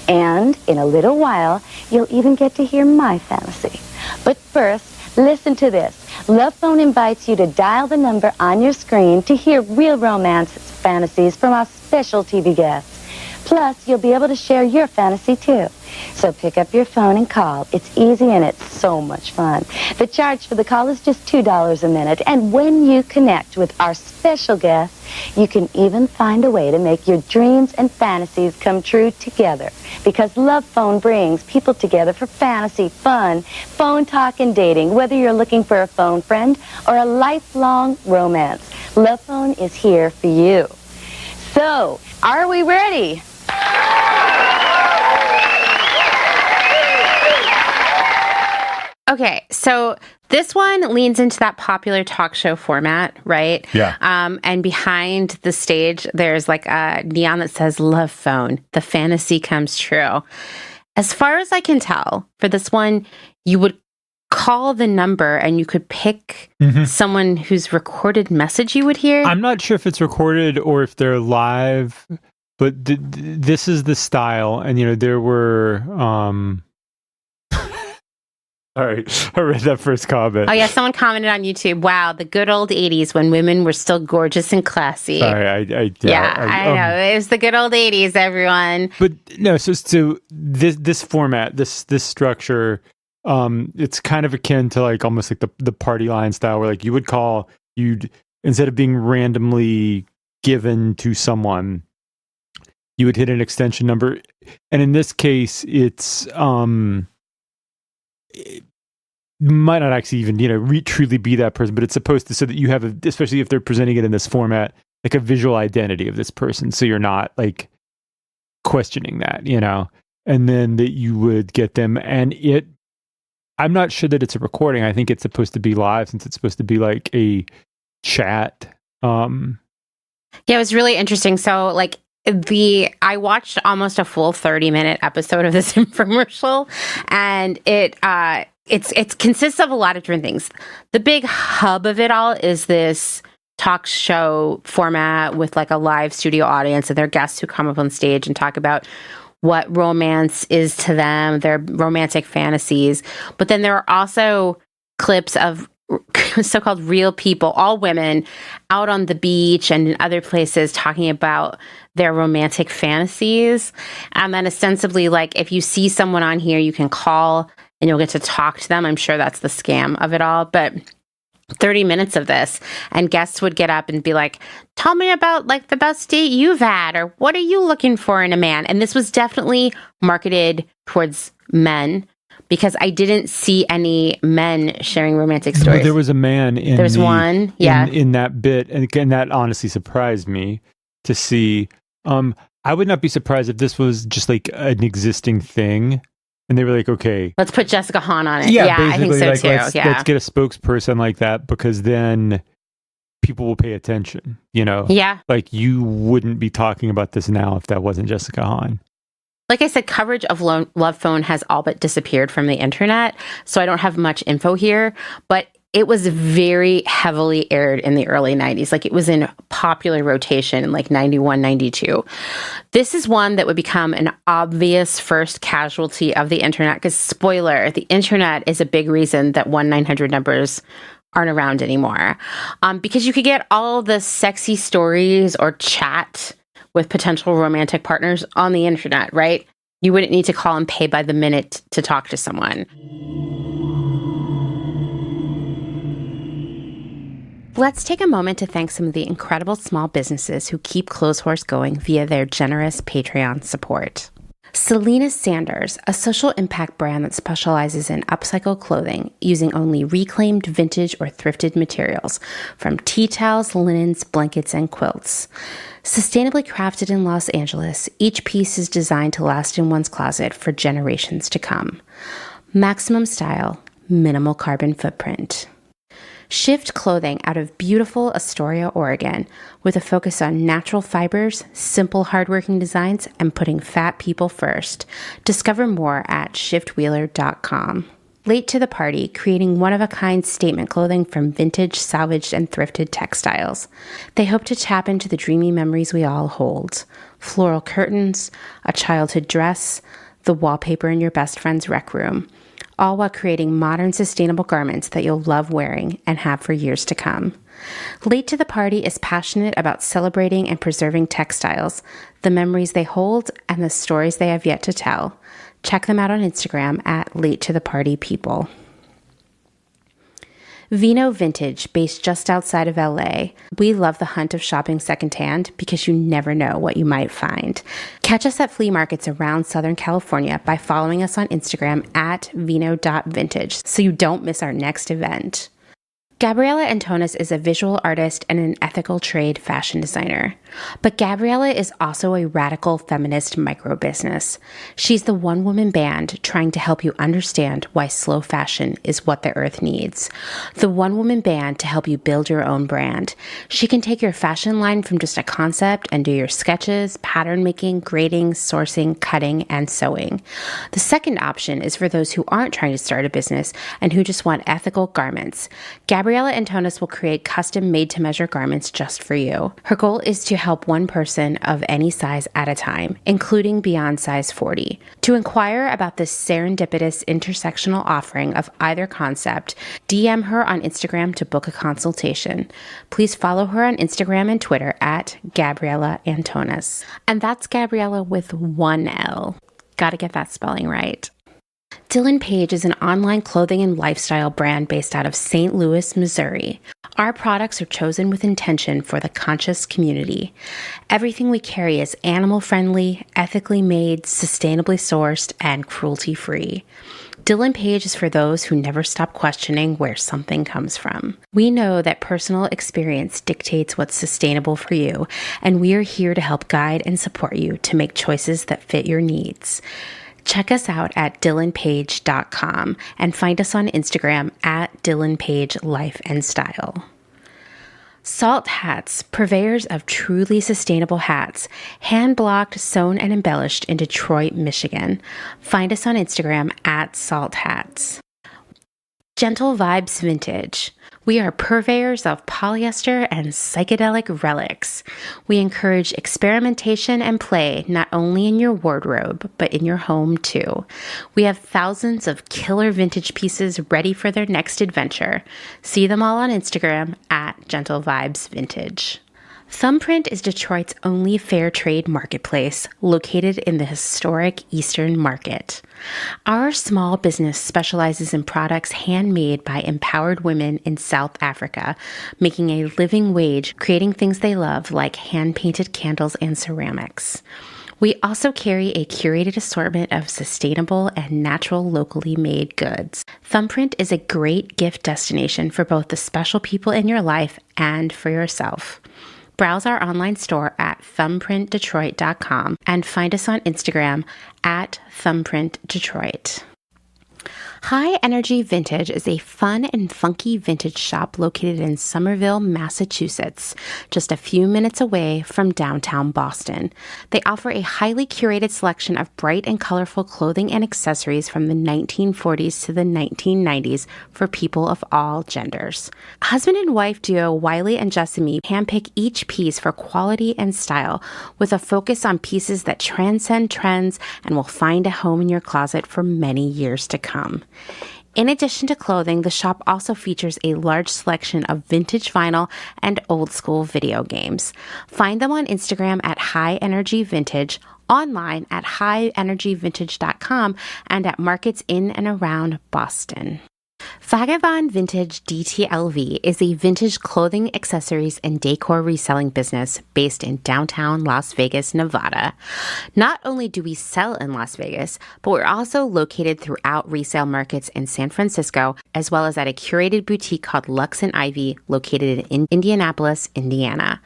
And in a little while, you'll even get to hear my fantasy. But first, listen to this. Love Phone invites you to dial the number on your screen to hear real romance fantasies from our special TV guests. Plus, you'll be able to share your fantasy too. So pick up your phone and call. It's easy and it's so much fun. The charge for the call is just $2 a minute. And when you connect with our special guests, you can even find a way to make your dreams and fantasies come true together. Because Love Phone brings people together for fantasy, fun, phone talk, and dating, whether you're looking for a phone friend or a lifelong romance. Love Phone is here for you. So, are we ready? Okay, so this one leans into that popular talk show format, right? Yeah. And behind the stage, there's like a neon that says Love Phone. The fantasy comes true. As far as I can tell, for this one, you would call the number and you could pick someone whose recorded message you would hear. I'm not sure if it's recorded or if they're live, but this is the style. And, you know, there were... All right, I read that first comment. Oh, yeah, someone commented on YouTube, wow, the good old 80s when women were still gorgeous and classy. Sorry, I know. It was the good old 80s, everyone. But no, so this format, this structure, it's kind of akin to like almost like the party line style where like you would call, you'd, instead of being randomly given to someone, you would hit an extension number. And in this case, it might not actually even, truly be that person, but it's supposed to, so that you have, especially if they're presenting it in this format, like a visual identity of this person. So you're not like questioning that, and then that you would get them. And I'm not sure that it's a recording. I think it's supposed to be live, since it's supposed to be like a chat. Yeah, it was really interesting. So like, I watched almost a full 30-minute episode of this infomercial, and it consists of a lot of different things. The big hub of it all is this talk show format with like a live studio audience, and their guests who come up on stage and talk about what romance is to them, their romantic fantasies. But then there are also clips of so-called real people, all women, out on the beach and in other places talking about their romantic fantasies. And then ostensibly, like, if you see someone on here, you can call and you'll get to talk to them. I'm sure that's the scam of it all. But 30 minutes of this, and guests would get up and be like, tell me about like the best date you've had, or what are you looking for in a man? And this was definitely marketed towards men, because I didn't see any men sharing romantic stories. There was a man in one, yeah, in that bit, and again, that honestly surprised me to see. I would not be surprised if this was just like an existing thing, and they were like, "Okay, let's put Jessica Hahn on it." Yeah, I think so like, too. Let's get a spokesperson like that, because then people will pay attention. Yeah, like you wouldn't be talking about this now if that wasn't Jessica Hahn. Like I said, coverage of Love Phone has all but disappeared from the internet, so I don't have much info here, but it was very heavily aired in the early 90s. Like, it was in popular rotation in like 91, 92. This is one that would become an obvious first casualty of the internet, because, spoiler, the internet is a big reason that 1-900 numbers aren't around anymore. Because you could get all the sexy stories or chat with potential romantic partners on the internet, right? You wouldn't need to call and pay by the minute to talk to someone. Let's take a moment to thank some of the incredible small businesses who keep Clotheshorse going via their generous Patreon support. Selena Sanders, a social impact brand that specializes in upcycled clothing using only reclaimed, vintage, or thrifted materials, from tea towels, linens, blankets, and quilts. Sustainably crafted in Los Angeles, each piece is designed to last in one's closet for generations to come. Maximum style, minimal carbon footprint. Shift Clothing out of beautiful Astoria, Oregon, with a focus on natural fibers, simple, hardworking designs, and putting fat people first. Discover more at shiftwheeler.com. Late to the Party, creating one-of-a-kind statement clothing from vintage, salvaged, and thrifted textiles. They hope to tap into the dreamy memories we all hold. Floral curtains, a childhood dress, the wallpaper in your best friend's rec room. All while creating modern, sustainable garments that you'll love wearing and have for years to come. Late to the Party is passionate about celebrating and preserving textiles, the memories they hold, and the stories they have yet to tell. Check them out on Instagram at Late to the Party People. Vino Vintage, based just outside of LA. We love the hunt of shopping secondhand because you never know what you might find. Catch us at flea markets around Southern California by following us on Instagram at vino.vintage so you don't miss our next event. Gabriella Antonis is a visual artist and an ethical trade fashion designer. But Gabriella is also a radical feminist micro-business. She's the one-woman band trying to help you understand why slow fashion is what the earth needs. The one-woman band to help you build your own brand. She can take your fashion line from just a concept and do your sketches, pattern making, grading, sourcing, cutting, and sewing. The second option is for those who aren't trying to start a business and who just want ethical garments. Gabriella Antonis will create custom made-to-measure garments just for you. Her goal is to help one person of any size at a time, including beyond size 40. To inquire about this serendipitous intersectional offering of either concept, DM her on Instagram to book a consultation. Please follow her on Instagram and Twitter at Gabriella Antonis. And that's Gabriella with one L. Gotta get that spelling right. Dylan Page is an online clothing and lifestyle brand based out of St. Louis, Missouri. Our products are chosen with intention for the conscious community. Everything we carry is animal-friendly, ethically made, sustainably sourced, and cruelty-free. Dylan Page is for those who never stop questioning where something comes from. We know that personal experience dictates what's sustainable for you, and we are here to help guide and support you to make choices that fit your needs. Check us out at dylanpage.com and find us on Instagram at dylanpagelife&style. Salt Hats, purveyors of truly sustainable hats, hand-blocked, sewn, and embellished in Detroit, Michigan. Find us on Instagram at Salt Hats. Gentle Vibes Vintage. We are purveyors of polyester and psychedelic relics. We encourage experimentation and play not only in your wardrobe, but in your home too. We have thousands of killer vintage pieces ready for their next adventure. See them all on Instagram at Gentle Vibes Vintage. Thumbprint is Detroit's only fair trade marketplace, located in the historic Eastern Market. Our small business specializes in products handmade by empowered women in South Africa, making a living wage, creating things they love like hand-painted candles and ceramics. We also carry a curated assortment of sustainable and natural locally made goods. Thumbprint is a great gift destination for both the special people in your life and for yourself. Browse our online store at thumbprintdetroit.com and find us on Instagram at thumbprintdetroit. High Energy Vintage is a fun and funky vintage shop located in Somerville, Massachusetts, just a few minutes away from downtown Boston. They offer a highly curated selection of bright and colorful clothing and accessories from the 1940s to the 1990s for people of all genders. Husband and wife duo Wiley and Jessamy handpick each piece for quality and style, with a focus on pieces that transcend trends and will find a home in your closet for many years to come. In addition to clothing, the shop also features a large selection of vintage vinyl and old school video games. Find them on Instagram at High Energy Vintage, online at highenergyvintage.com, and at markets in and around Boston. Vagabond Vintage DTLV is a vintage clothing, accessories, and decor reselling business based in downtown Las Vegas, Nevada. Not only do we sell in Las Vegas, but we're also located throughout resale markets in San Francisco, as well as at a curated boutique called Lux and Ivy, located in Indianapolis, Indiana.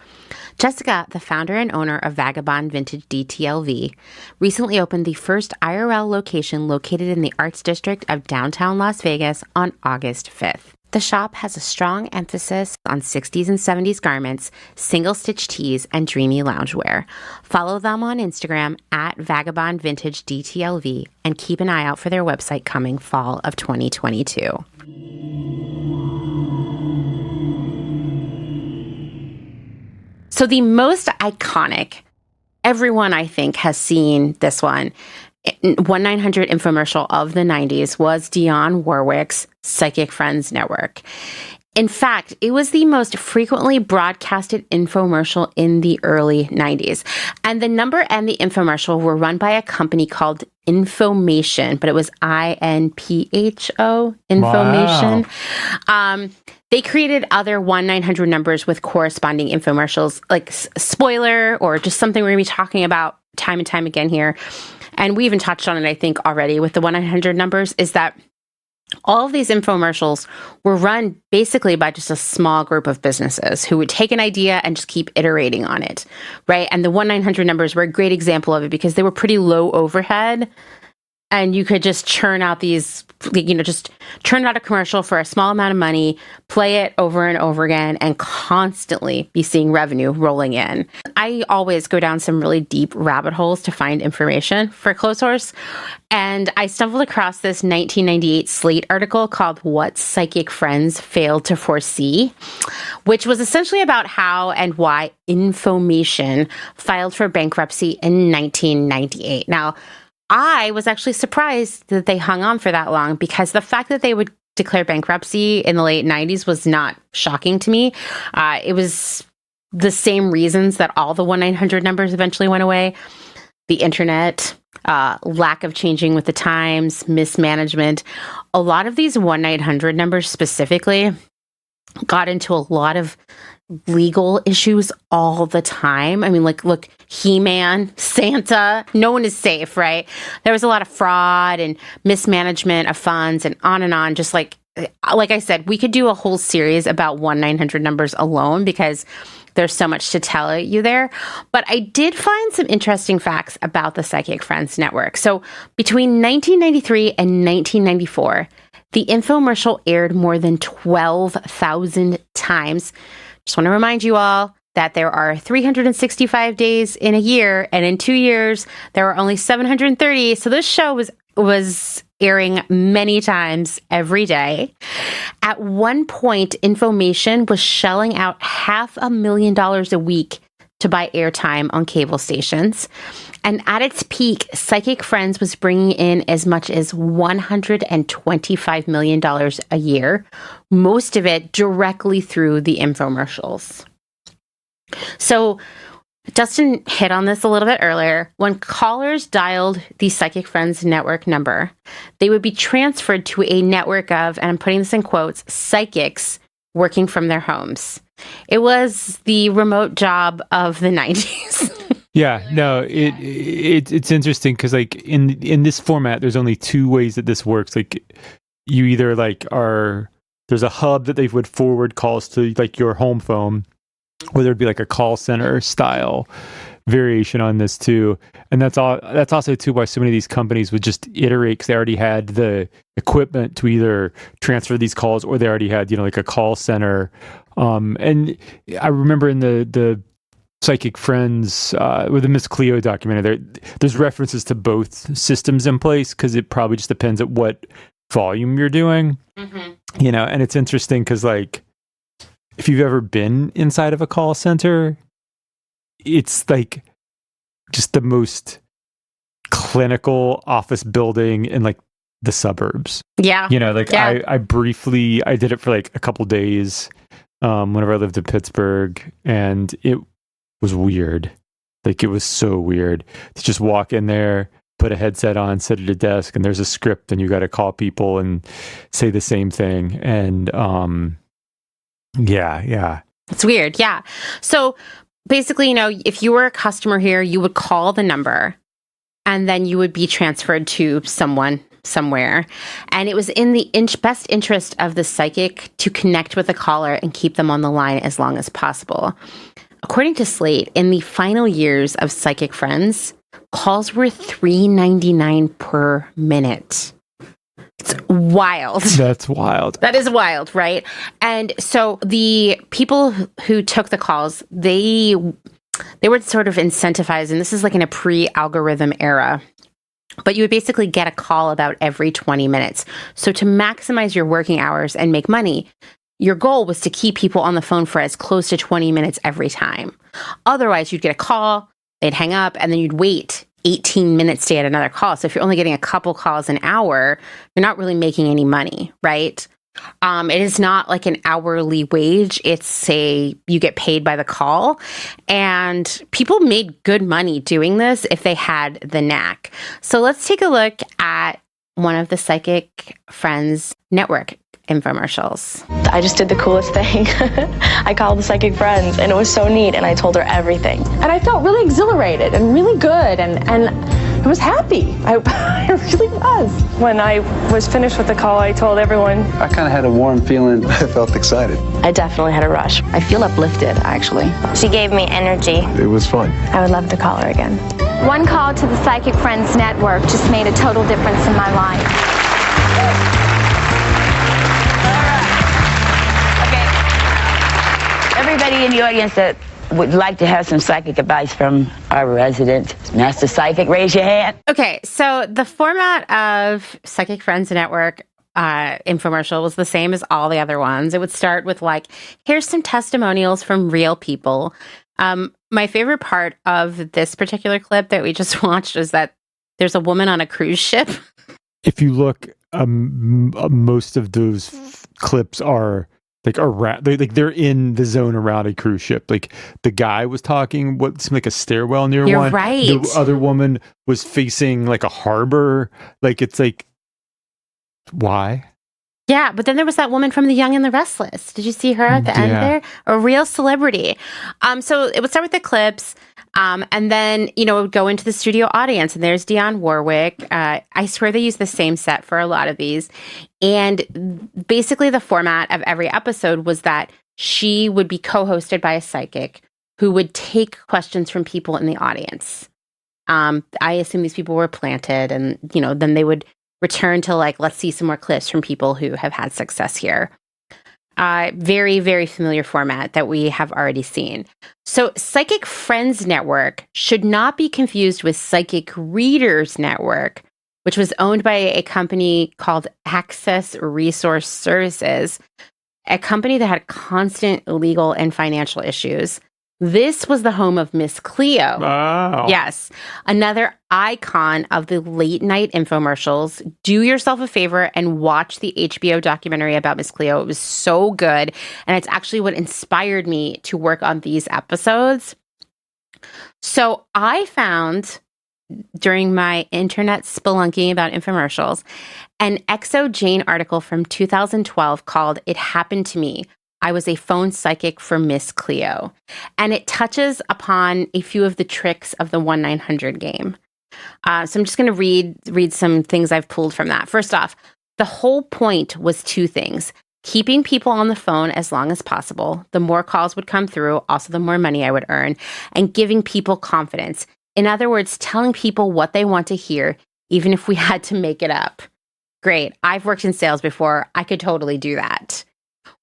Jessica, the founder and owner of Vagabond Vintage DTLV, recently opened the first IRL location located in the Arts District of downtown Las Vegas on August 5th. The shop has a strong emphasis on 60s and 70s garments, single-stitch tees, and dreamy loungewear. Follow them on Instagram at Vagabond Vintage DTLV and keep an eye out for their website coming fall of 2022. So the most iconic, everyone I think has seen this one, 1-900 infomercial of the 90s was Dionne Warwick's Psychic Friends Network. In fact, it was the most frequently broadcasted infomercial in the early 90s. And the number and the infomercial were run by a company called Infomation, but it was INPHO, Infomation. Wow. They created other 1-900 numbers with corresponding infomercials, like spoiler or just something we're going to be talking about time and time again here. And we even touched on it, I think, already with the 1-900 numbers, is that all of these infomercials were run basically by just a small group of businesses who would take an idea and just keep iterating on it, right? And the 1-900 numbers were a great example of it because they were pretty low overhead. And you could just churn out these, just churn out a commercial for a small amount of money, play it over and over again, and constantly be seeing revenue rolling in. I always go down some really deep rabbit holes to find information for Clotheshorse. And I stumbled across this 1998 Slate article called What Psychic Friends Failed to Foresee, which was essentially about how and why Infomation filed for bankruptcy in 1998. Now, I was actually surprised that they hung on for that long because the fact that they would declare bankruptcy in the late 90s was not shocking to me. It was the same reasons that all the 1-900 numbers eventually went away. The internet, lack of changing with the times, mismanagement. A lot of these 1-800 numbers specifically got into a lot of legal issues all the time. I mean, like, look, He-Man, Santa, no one is safe, right? There was a lot of fraud and mismanagement of funds and on, just like I said, we could do a whole series about 1-900 numbers alone because there's so much to tell you there. But I did find some interesting facts about the Psychic Friends Network. So between 1993 and 1994, the infomercial aired more than 12,000 times. Just want to remind you all that there are 365 days in a year, and in 2 years, there are only 730. So this show was airing many times every day. At one point, Infomation was shelling out $500,000 a week to buy airtime on cable stations. And at its peak, Psychic Friends was bringing in as much as $125 million a year, most of it directly through the infomercials. So Dustin hit on this a little bit earlier. When callers dialed the Psychic Friends Network number, they would be transferred to a network of, and I'm putting this in quotes, psychics working from their homes. It was the remote job of the 90s. Yeah, no, it's interesting because like in this format, there's only two ways that this works. Like you either there's a hub that they would forward calls to like your home phone, or there'd be like a call center style variation on this too. And that's also too why so many of these companies would just iterate because they already had the equipment to either transfer these calls or they already had, like a call center. And I remember in the Psychic Friends with the Miss Cleo documentary, there's references to both systems in place because it probably just depends at what volume you're doing. Mm-hmm. And it's interesting because like if you've ever been inside of a call center, it's like just the most clinical office building in like the suburbs. Yeah. Yeah. I did it for like a couple days whenever I lived in Pittsburgh, and it was weird. Like it was so weird to just walk in there, put a headset on, sit at a desk, and there's a script and you got to call people and say the same thing. And yeah. It's weird. Yeah. So basically, if you were a customer here, you would call the number and then you would be transferred to someone somewhere. And it was in the best interest of the psychic to connect with the caller and keep them on the line as long as possible. According to Slate, in the final years of Psychic Friends, calls were $3.99 per minute. It's wild. That's wild. That is wild, right? And so the people who took the calls, they were sort of incentivized, and this is like in a pre-algorithm era, but you would basically get a call about every 20 minutes. So to maximize your working hours and make money, your goal was to keep people on the phone for as close to 20 minutes every time. Otherwise, you'd get a call, they'd hang up, and then you'd wait 18 minutes to get another call. So if you're only getting a couple calls an hour, you're not really making any money, right? It is not like an hourly wage. It's you get paid by the call. And people made good money doing this if they had the knack. So let's take a look at one of the Psychic Friends Network infomercials. I just did the coolest thing. I called the Psychic Friends and it was so neat, and I told her everything. And I felt really exhilarated and really good, and I was happy. I really was. When I was finished with the call, I told everyone. I kind of had a warm feeling. I felt excited. I definitely had a rush. I feel uplifted, actually. She gave me energy. It was fun. I would love to call her again. One call to the Psychic Friends Network just made a total difference in my life. Everybody in the audience that would like to have some psychic advice from our resident master psychic, raise your hand. Okay, so the format of Psychic Friends Network infomercial was the same as all the other ones. It would start with like, here's some testimonials from real people. My favorite part of this particular clip that we just watched is that there's a woman on a cruise ship. If you look, most of those clips are like around, they're in the zone around a cruise ship. Like the guy was talking what seemed like a stairwell near You're one. right. The other woman was facing like a harbor. Like it's like, why? Yeah, but then there was that woman from The Young and the Restless. Did you see her at the end there? A real celebrity. So it would start with the clips, and then, it would go into the studio audience, and there's Dionne Warwick. I swear they use the same set for a lot of these. And basically the format of every episode was that she would be co-hosted by a psychic who would take questions from people in the audience. I assume these people were planted, and, then they would return to let's see some more clips from people who have had success here. Very, very familiar format that we have already seen. So Psychic Friends Network should not be confused with Psychic Readers Network, which was owned by a company called Access Resource Services, a company that had constant legal and financial issues. This was the home of Miss Cleo. Wow. Yes. Another icon of the late night infomercials. Do yourself a favor and watch the HBO documentary about Miss Cleo. It was so good. And it's actually what inspired me to work on these episodes. So I found, during my internet spelunking about infomercials, an XO Jane article from 2012 called "It Happened to Me. I was a phone psychic for Miss Cleo." And it touches upon a few of the tricks of the 1-900 game. So I'm just going to read some things I've pulled from that. First off, the whole point was two things: keeping people on the phone as long as possible. The more calls would come through, also the more money I would earn, and giving people confidence. In other words, telling people what they want to hear, even if we had to make it up. Great. I've worked in sales before. I could totally do that.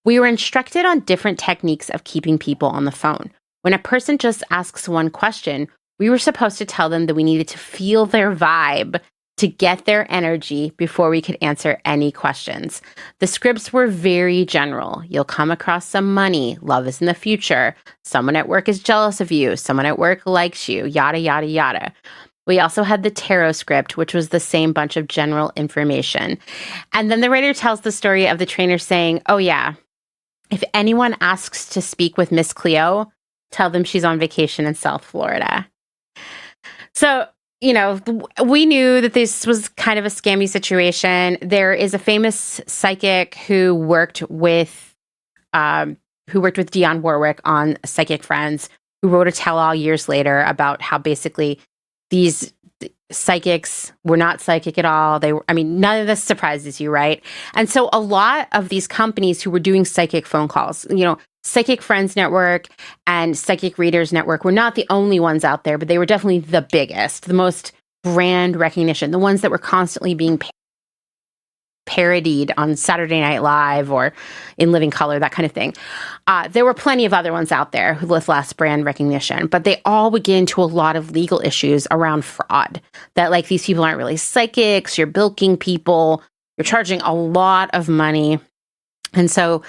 We were instructed on different techniques of keeping people on the phone. When a person just asks one question, we were supposed to tell them that we needed to feel their vibe to get their energy before we could answer any questions. The scripts were very general. You'll come across some money. Love is in the future. Someone at work is jealous of you. Someone at work likes you. Yada, yada, yada. We also had the tarot script, which was the same bunch of general information. And then the writer tells the story of the trainer saying, "Oh yeah, if anyone asks to speak with Miss Cleo, tell them she's on vacation in South Florida." So, we knew that this was kind of a scammy situation. There is a famous psychic who worked with Dionne Warwick on Psychic Friends, who wrote a tell-all years later about how basically these psychics were not psychic at all. None of this surprises you, right? And so a lot of these companies who were doing psychic phone calls, Psychic Friends Network and Psychic Readers Network were not the only ones out there, but they were definitely the biggest, the most brand recognition, the ones that were constantly being parodied on Saturday Night Live or in Living Color, that kind of thing. There were plenty of other ones out there with less brand recognition, but they all would get into a lot of legal issues around fraud. That these people aren't really psychics, you're bilking people, you're charging a lot of money. And so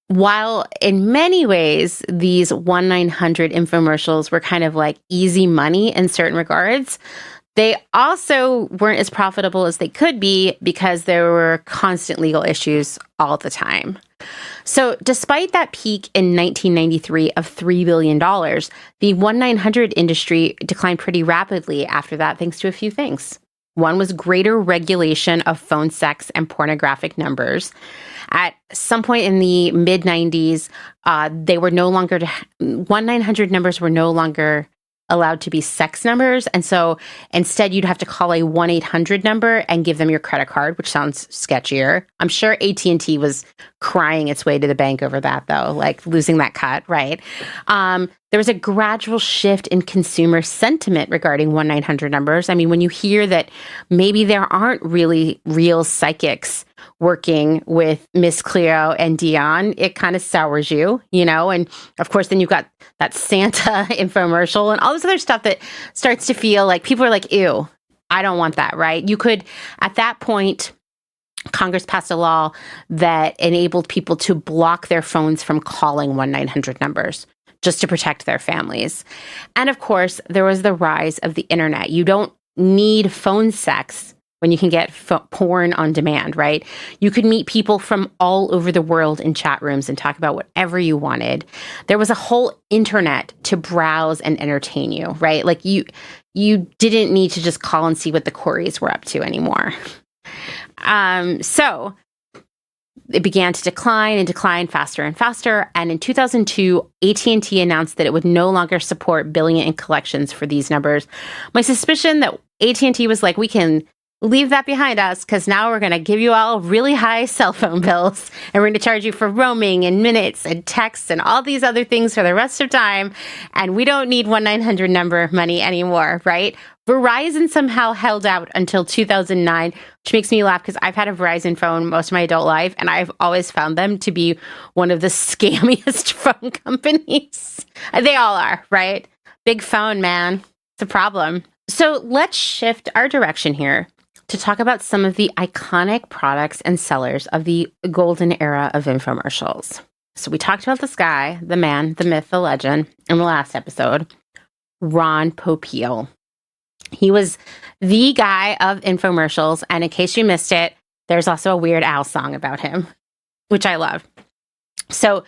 while in many ways these 1-900 infomercials were kind of easy money in certain regards, they also weren't as profitable as they could be because there were constant legal issues all the time. So despite that peak in 1993 of $3 billion, the 1-900 industry declined pretty rapidly after that, thanks to a few things. One was greater regulation of phone sex and pornographic numbers. At some point in the mid-90s, 1-900 numbers were no longer allowed to be sex numbers. And so instead, you'd have to call a 1-800 number and give them your credit card, which sounds sketchier. I'm sure AT&T was crying its way to the bank over that, though, losing that cut, right? There was a gradual shift in consumer sentiment regarding 1-900 numbers. When you hear that maybe there aren't really real psychics working with Miss Cleo and Dionne, it kind of sours you, and of course, then you've got that Santa infomercial and all this other stuff that starts to feel like people are like, ew, I don't want that, right? You could, at that point, Congress passed a law that enabled people to block their phones from calling 1-900 numbers just to protect their families. And of course, there was the rise of the internet. You don't need phone sex when you can get porn on demand, right? You could meet people from all over the world in chat rooms and talk about whatever you wanted. There was a whole internet to browse and entertain you, right? Like you didn't need to just call and see what the Coreys were up to anymore. So it began to decline faster and faster. And in 2002, AT&T announced that it would no longer support billing and collections for these numbers. My suspicion that AT&T was like, we can leave that behind us because now we're going to give you all really high cell phone bills and we're going to charge you for roaming and minutes and texts and all these other things for the rest of time. And we don't need 1-900 number money anymore, right? Verizon somehow held out until 2009, which makes me laugh because I've had a Verizon phone most of my adult life and I've always found them to be one of the scammiest phone companies. They all are, right? Big phone, man. It's a problem. So let's shift our direction here to talk about some of the iconic products and sellers of the golden era of infomercials. So we talked about this guy, the man, the myth, the legend, in the last episode, Ron Popiel. He was the guy of infomercials, and in case you missed it, there's also a Weird Al song about him, which I love. So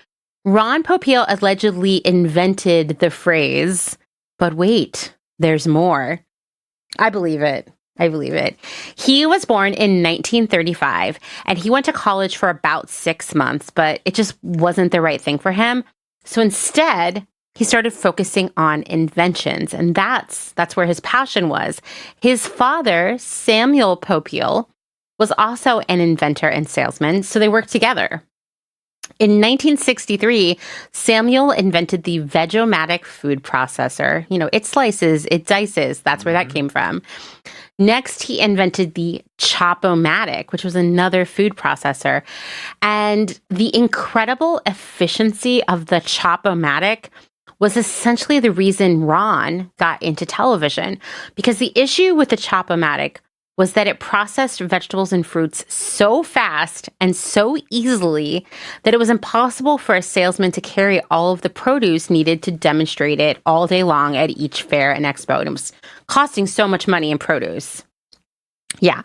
Ron Popiel allegedly invented the phrase, but wait, there's more. I believe it. He was born in 1935, and he went to college for about 6 months, but it just wasn't the right thing for him. So instead, he started focusing on inventions, and that's where his passion was. His father, Samuel Popiel, was also an inventor and salesman, so they worked together. In 1963, Samuel invented the Veg-O-Matic food processor. You know, it slices, it dices. That's where that came from. Next, he invented the Chop-O-Matic, which was another food processor. And the incredible efficiency of the Chop-O-Matic was essentially the reason Ron got into television. Because the issue with the Chop-O-Matic was that it processed vegetables and fruits so fast and so easily that it was impossible for a salesman to carry all of the produce needed to demonstrate it all day long at each fair and expo. And it was costing so much money in produce. Yeah.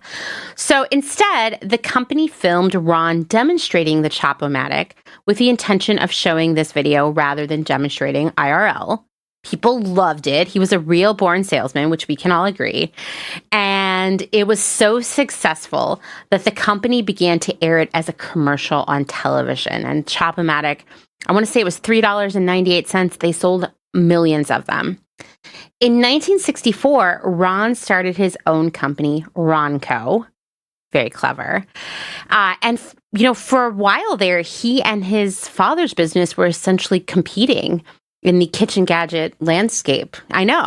So instead, the company filmed Ron demonstrating the Chop-O-Matic with the intention of showing this video rather than demonstrating IRL. People loved it. He was a real born salesman, which we can all agree. And it was so successful that the company began to air it as a commercial on television. And Chop-O-Matic, I want to say it was $3.98. They sold millions of them. In 1964, Ron started his own company, Ronco. Very clever. And, for a while there, he and his father's business were essentially competing in the kitchen gadget landscape. I know.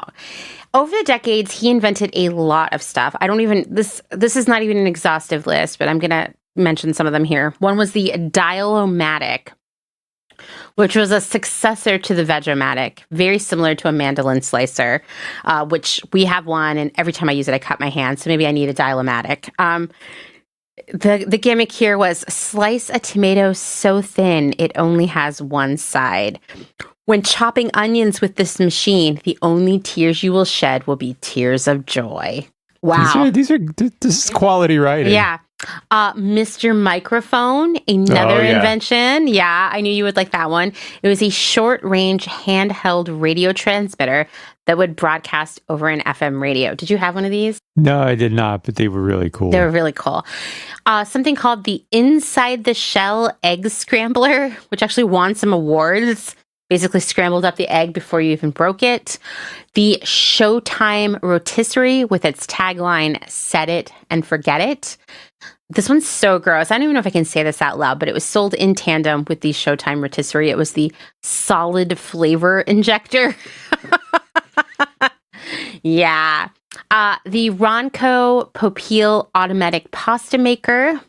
Over the decades, he invented a lot of stuff. This is not even an exhaustive list, but I'm going to mention some of them here. One was the Dial-O-Matic, which was a successor to the Veg-O-Matic, very similar to a mandolin slicer, which we have one, and every time I use it, I cut my hand, so maybe I need a Dial-O-Matic. The gimmick here was slice a tomato so thin it only has one side. When chopping onions with this machine, the only tears you will shed will be tears of joy. Wow. This is quality writing. Yeah. Mr. Microphone, another invention. Yeah, I knew you would like that one. It was a short-range handheld radio transmitter that would broadcast over an FM radio. Did you have one of these? No, I did not, but they were really cool. They were really cool. Something called the Inside the Shell Egg Scrambler, which actually won some awards. Basically scrambled up the egg before you even broke it. The Showtime rotisserie with its tagline, set it and forget it. This one's so gross. I don't even know if I can say this out loud, but it was sold in tandem with the Showtime rotisserie. It was the solid flavor injector. Yeah. The Ronco Popiel automatic pasta maker.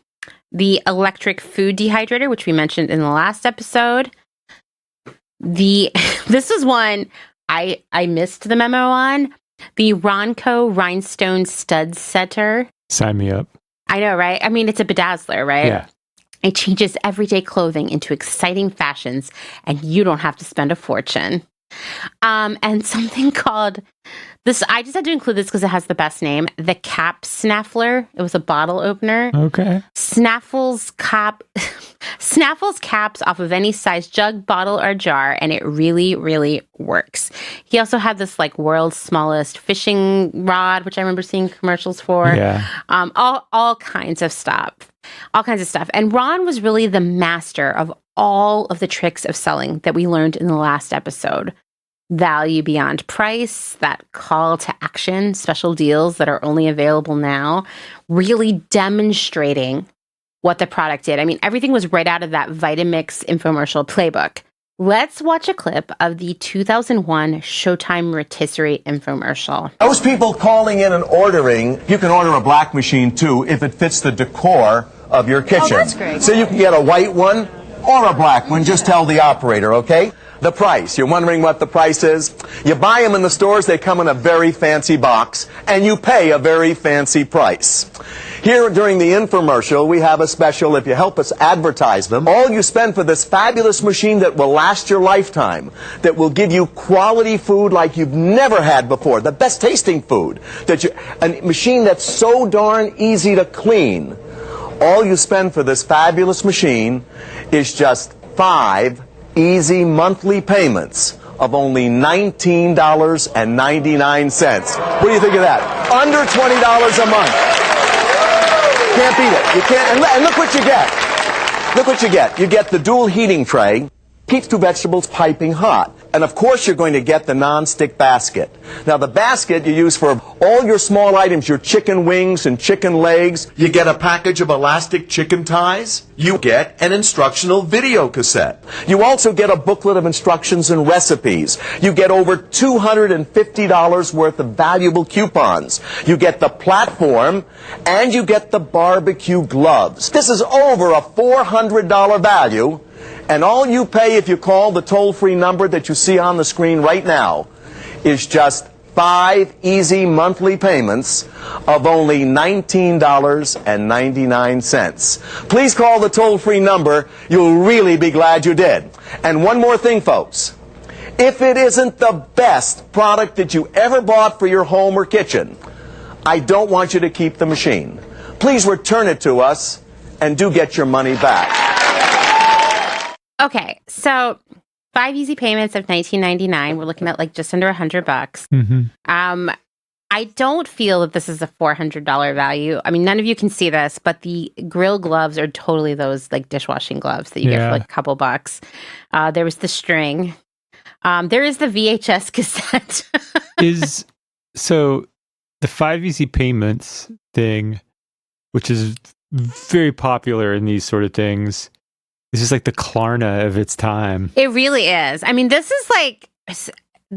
The electric food dehydrator, which we mentioned in the last episode. This is one I missed the memo on. The Ronco Rhinestone Stud Setter. Sign me up. I know, right? I mean, it's a bedazzler, right? Yeah. It changes everyday clothing into exciting fashions, and you don't have to spend a fortune. And something called I just had to include this because it has the best name. The Cap Snaffler. It was a bottle opener. Okay. Snaffles caps off of any size jug, bottle, or jar, and it really, really works. He also had this like world's smallest fishing rod, which I remember seeing commercials for. Yeah. All kinds of stuff. All kinds of stuff. And Ron was really the master of all of the tricks of selling that we learned in the last episode. Value beyond price, that call to action, special deals that are only available now, really demonstrating what the product did. I mean, everything was right out of that Vitamix infomercial playbook. Let's watch a clip of the 2001 Showtime rotisserie infomercial. Those people calling in and ordering, you can order a black machine too if it fits the decor of your kitchen. Oh, that's great. So you can get a white one or a black one. Just tell the operator, okay? The price. You're wondering what the price is? You buy them in the stores, they come in a very fancy box, and you pay a very fancy price. Here during the infomercial, we have a special if you help us advertise them. All you spend for this fabulous machine that will last your lifetime, that will give you quality food like you've never had before, the best tasting food, a machine that's so darn easy to clean. All you spend for this fabulous machine is just 5 easy monthly payments of only $19.99. What do you think of that? Under $20 a month. Can't beat it. You can't. And look what you get. Look what you get. You get the dual heating tray. Keeps 2 vegetables piping hot. And of course you're going to get the non-stick basket. Now the basket you use for all your small items, your chicken wings and chicken legs. You get a package of elastic chicken ties. You get an instructional video cassette. You also get a booklet of instructions and recipes. You get over $250 worth of valuable coupons. You get the platform and you get the barbecue gloves. This is over a $400 value. And all you pay if you call the toll-free number that you see on the screen right now is just 5 easy monthly payments of only $19.99. Please call the toll-free number. You'll really be glad you did. And one more thing, folks. If it isn't the best product that you ever bought for your home or kitchen, I don't want you to keep the machine. Please return it to us and do get your money back. Okay, so 5 easy payments of $19.99. We're looking at like just under $100. Mm-hmm. I don't feel that this is a $400 value. I mean, none of you can see this, but the grill gloves are totally those like dishwashing gloves that you get for like a couple bucks. There was the string. There is the VHS cassette. So the 5 easy payments thing, which is very popular in these sort of things, it's just like the Klarna of its time. It really is. I mean, this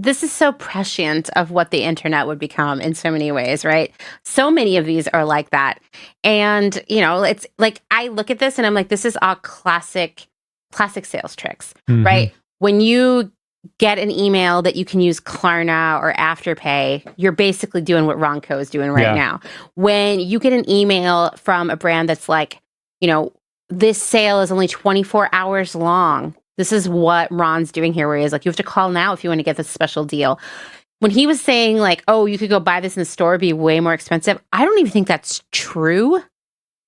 is so prescient of what the internet would become in so many ways, right? So many of these are like that. And, you know, it's like, I look at this and I'm like, this is all classic sales tricks, right? When you get an email that you can use Klarna or Afterpay, you're basically doing what Ronco is doing right now. When you get an email from a brand that's like, you know, this sale is only 24 hours long. This is what Ron's doing here, where he is like, you have to call now if you want to get this special deal. When he was saying like, oh, you could go buy this in the store, it'd be way more expensive. I don't even think that's true,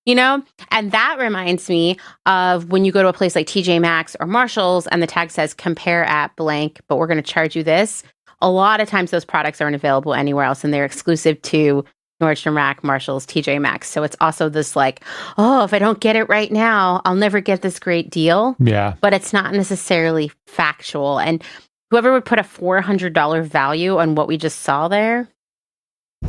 you know? And that reminds me of when you go to a place like TJ Maxx or Marshalls and the tag says compare at blank, but we're going to charge you this. A lot of times those products aren't available anywhere else and they're exclusive to Nordstrom Rack, Marshalls, TJ Maxx. So it's also this like, oh, if I don't get it right now, I'll never get this great deal. Yeah. But it's not necessarily factual. And whoever would put a $400 value on what we just saw there.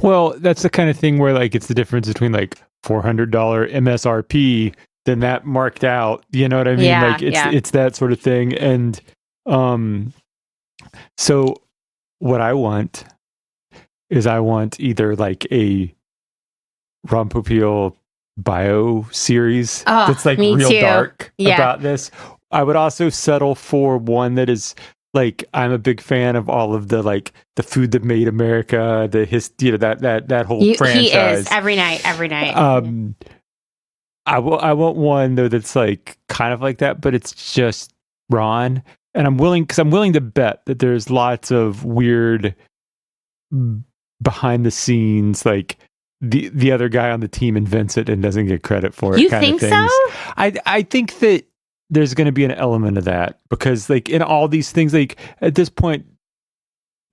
Well, that's the kind of thing where like it's the difference between like $400 MSRP than that marked out. You know what I mean? Yeah, like it's that sort of thing. And so what I want is I want either like a Ron Popiel bio series that's like real dark about this. I would also settle for one that is like, I'm a big fan of all of the like the food that made America, the that whole franchise. He is every night. I want one though that's like kind of like that, but it's just Ron. And I'm willing to bet that there's lots of weird behind the scenes, like the other guy on the team invents it and doesn't get credit for it. You kind think of things. so? I think that there's going to be an element of that because, like, in all these things, like at this point,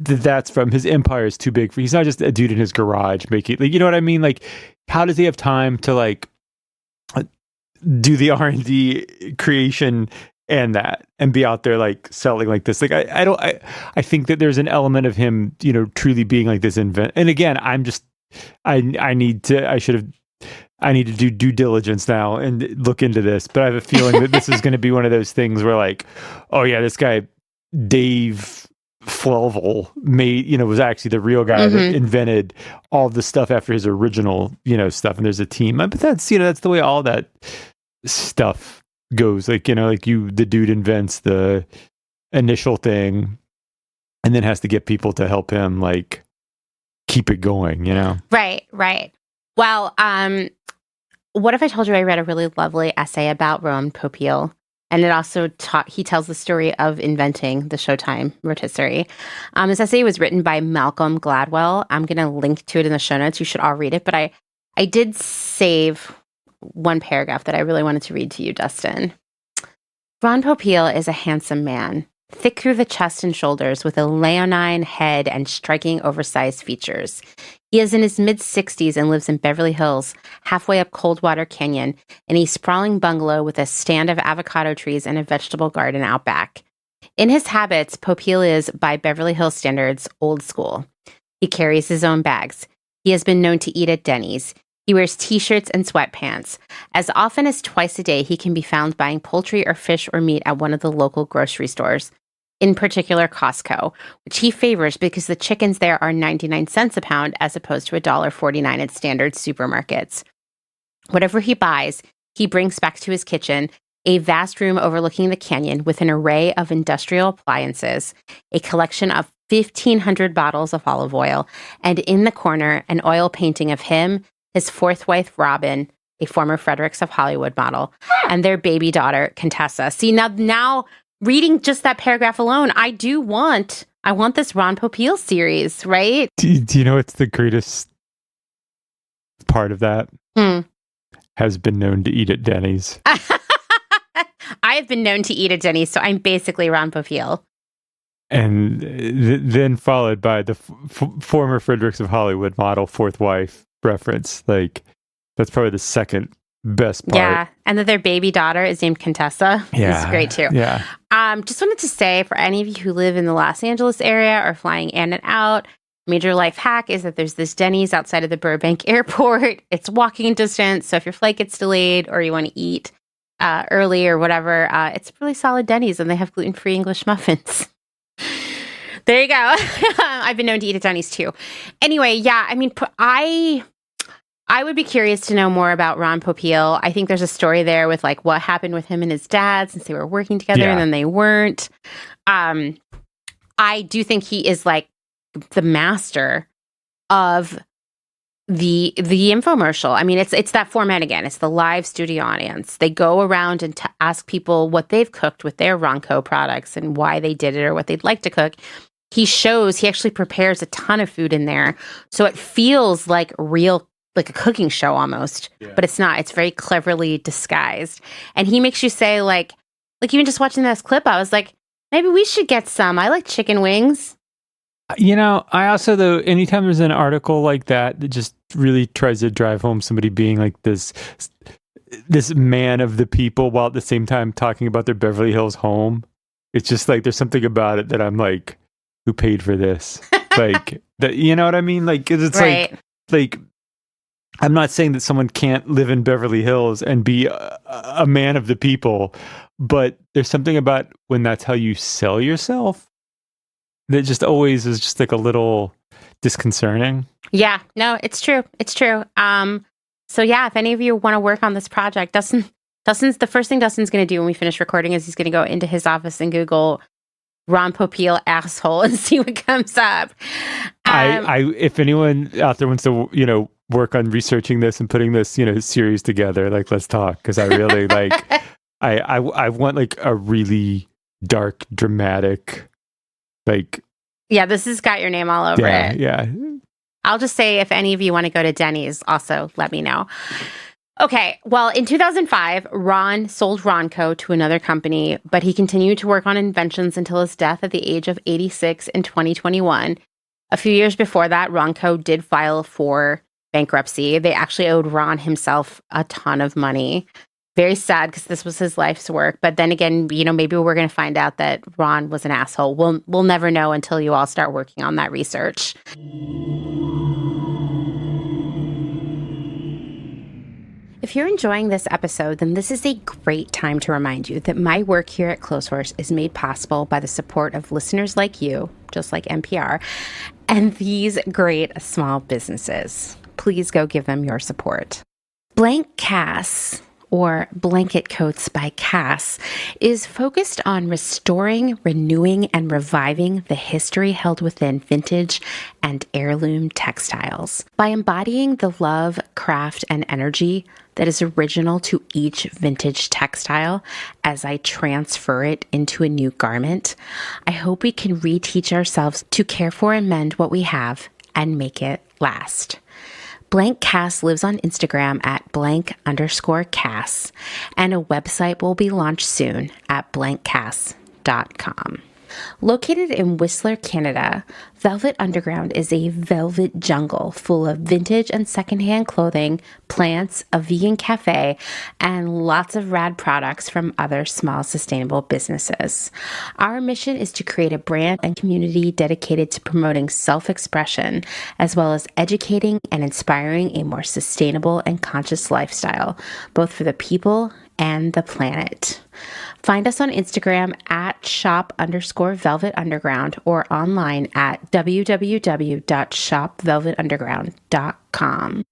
that's from his empire is too big for. He's not just a dude in his garage making, like, you know what I mean? Like, how does he have time to like do the R&D creation and be out there like selling like this? Like, I think that there's an element of him, you know, truly being like this invent. And again, I need to do due diligence now and look into this, but I have a feeling that this is going to be one of those things where like, oh yeah, this guy, Dave Flevel was actually the real guy that invented all the stuff after his original, stuff. And there's a team, but that's the way all that stuff goes. Like, the dude invents the initial thing and then has to get people to help him like keep it going, Right. Well, what if I told you I read a really lovely essay about Ron Popiel? And it also he tells the story of inventing the Showtime rotisserie. This essay was written by Malcolm Gladwell. I'm going to link to it in the show notes. You should all read it. But I did save one paragraph that I really wanted to read to you, Dustin. Ron Popiel is a handsome man, thick through the chest and shoulders with a leonine head and striking oversized features. He is in his mid-60s and lives in Beverly Hills, halfway up Coldwater Canyon, in a sprawling bungalow with a stand of avocado trees and a vegetable garden out back. In his habits, Popiel is, by Beverly Hills standards, old school. He carries his own bags. He has been known to eat at Denny's. He wears T-shirts and sweatpants. As often as twice a day, he can be found buying poultry or fish or meat at one of the local grocery stores, in particular Costco, which he favors because the chickens there are 99 cents a pound as opposed to $1.49 at standard supermarkets. Whatever he buys, he brings back to his kitchen, a vast room overlooking the canyon with an array of industrial appliances, a collection of 1,500 bottles of olive oil, and in the corner, an oil painting of him, his fourth wife, Robin, a former Fredericks of Hollywood model, and their baby daughter, Contessa. See, now reading just that paragraph alone, I want this Ron Popiel series, right? Do you know what's the greatest part of that? Has been known to eat at Denny's. I have been known to eat at Denny's, so I'm basically Ron Popiel. And then followed by the former Fredericks of Hollywood model, fourth wife reference. Like, that's probably the second best part. Yeah, and that their baby daughter is named Contessa. Yeah, it's great too. Yeah. Just wanted to say, for any of you who live in the Los Angeles area or flying in and out, major life hack is that there's this Denny's outside of the Burbank airport. It's walking distance, so if your flight gets delayed or you want to eat early or whatever, it's really solid Denny's, and they have gluten-free English muffins. There you go. I've been known to eat at Denny's too. Anyway, yeah, I mean, I would be curious to know more about Ron Popiel. I think there's a story there with like what happened with him and his dad since they were working together and then they weren't. I do think he is like the master of the infomercial. I mean, it's that format again. It's the live studio audience. They go around and ask people what they've cooked with their Ronco products and why they did it or what they'd like to cook. He actually prepares a ton of food in there. So it feels like like a cooking show almost, but it's not. It's very cleverly disguised. And he makes you say like even just watching this clip, I was like, maybe we should get some. I like chicken wings. I also, though, anytime there's an article like that just really tries to drive home somebody being like this man of the people while at the same time talking about their Beverly Hills home, it's just like there's something about it that I'm like, who paid for this? Like, that, you know what I mean? Like, it's right. like I'm not saying that someone can't live in Beverly Hills and be a man of the people, but there's something about when that's how you sell yourself that just always is just like a little disconcerting. Yeah, no, it's true. It's true. So yeah, if any of you want to work on this project, Dustin's the first thing Dustin's going to do when we finish recording is he's going to go into his office and Google Ron Popiel asshole and see what comes up. If anyone out there wants to, work on researching this and putting this, series together, like, let's talk. Cause I really I want like a really dark, dramatic, like, yeah, this has got your name all over it. Yeah. I'll just say if any of you want to go to Denny's, also let me know. Okay, well, in 2005, Ron sold Ronco to another company, but he continued to work on inventions until his death at the age of 86 in 2021. A few years before that, Ronco did file for bankruptcy. They actually owed Ron himself a ton of money. Very sad because this was his life's work. But then again, maybe we're going to find out that Ron was an asshole. We'll never know until you all start working on that research. If you're enjoying this episode, then this is a great time to remind you that my work here at Clotheshorse is made possible by the support of listeners like you, just like NPR, and these great small businesses. Please go give them your support. Blank Cass, or Blanket Coats by Cass, is focused on restoring, renewing, and reviving the history held within vintage and heirloom textiles. By embodying the love, craft, and energy that is original to each vintage textile as I transfer it into a new garment, I hope we can reteach ourselves to care for and mend what we have and make it last. Blank Cass lives on Instagram at _Cass, and a website will be launched soon at blankcass.com. Located in Whistler, Canada, Velvet Underground is a velvet jungle full of vintage and secondhand clothing, plants, a vegan cafe, and lots of rad products from other small sustainable businesses. Our mission is to create a brand and community dedicated to promoting self-expression, as well as educating and inspiring a more sustainable and conscious lifestyle, both for the people and the planet. Find us on Instagram at shop_velvetunderground or online at www.shopvelvetunderground.com.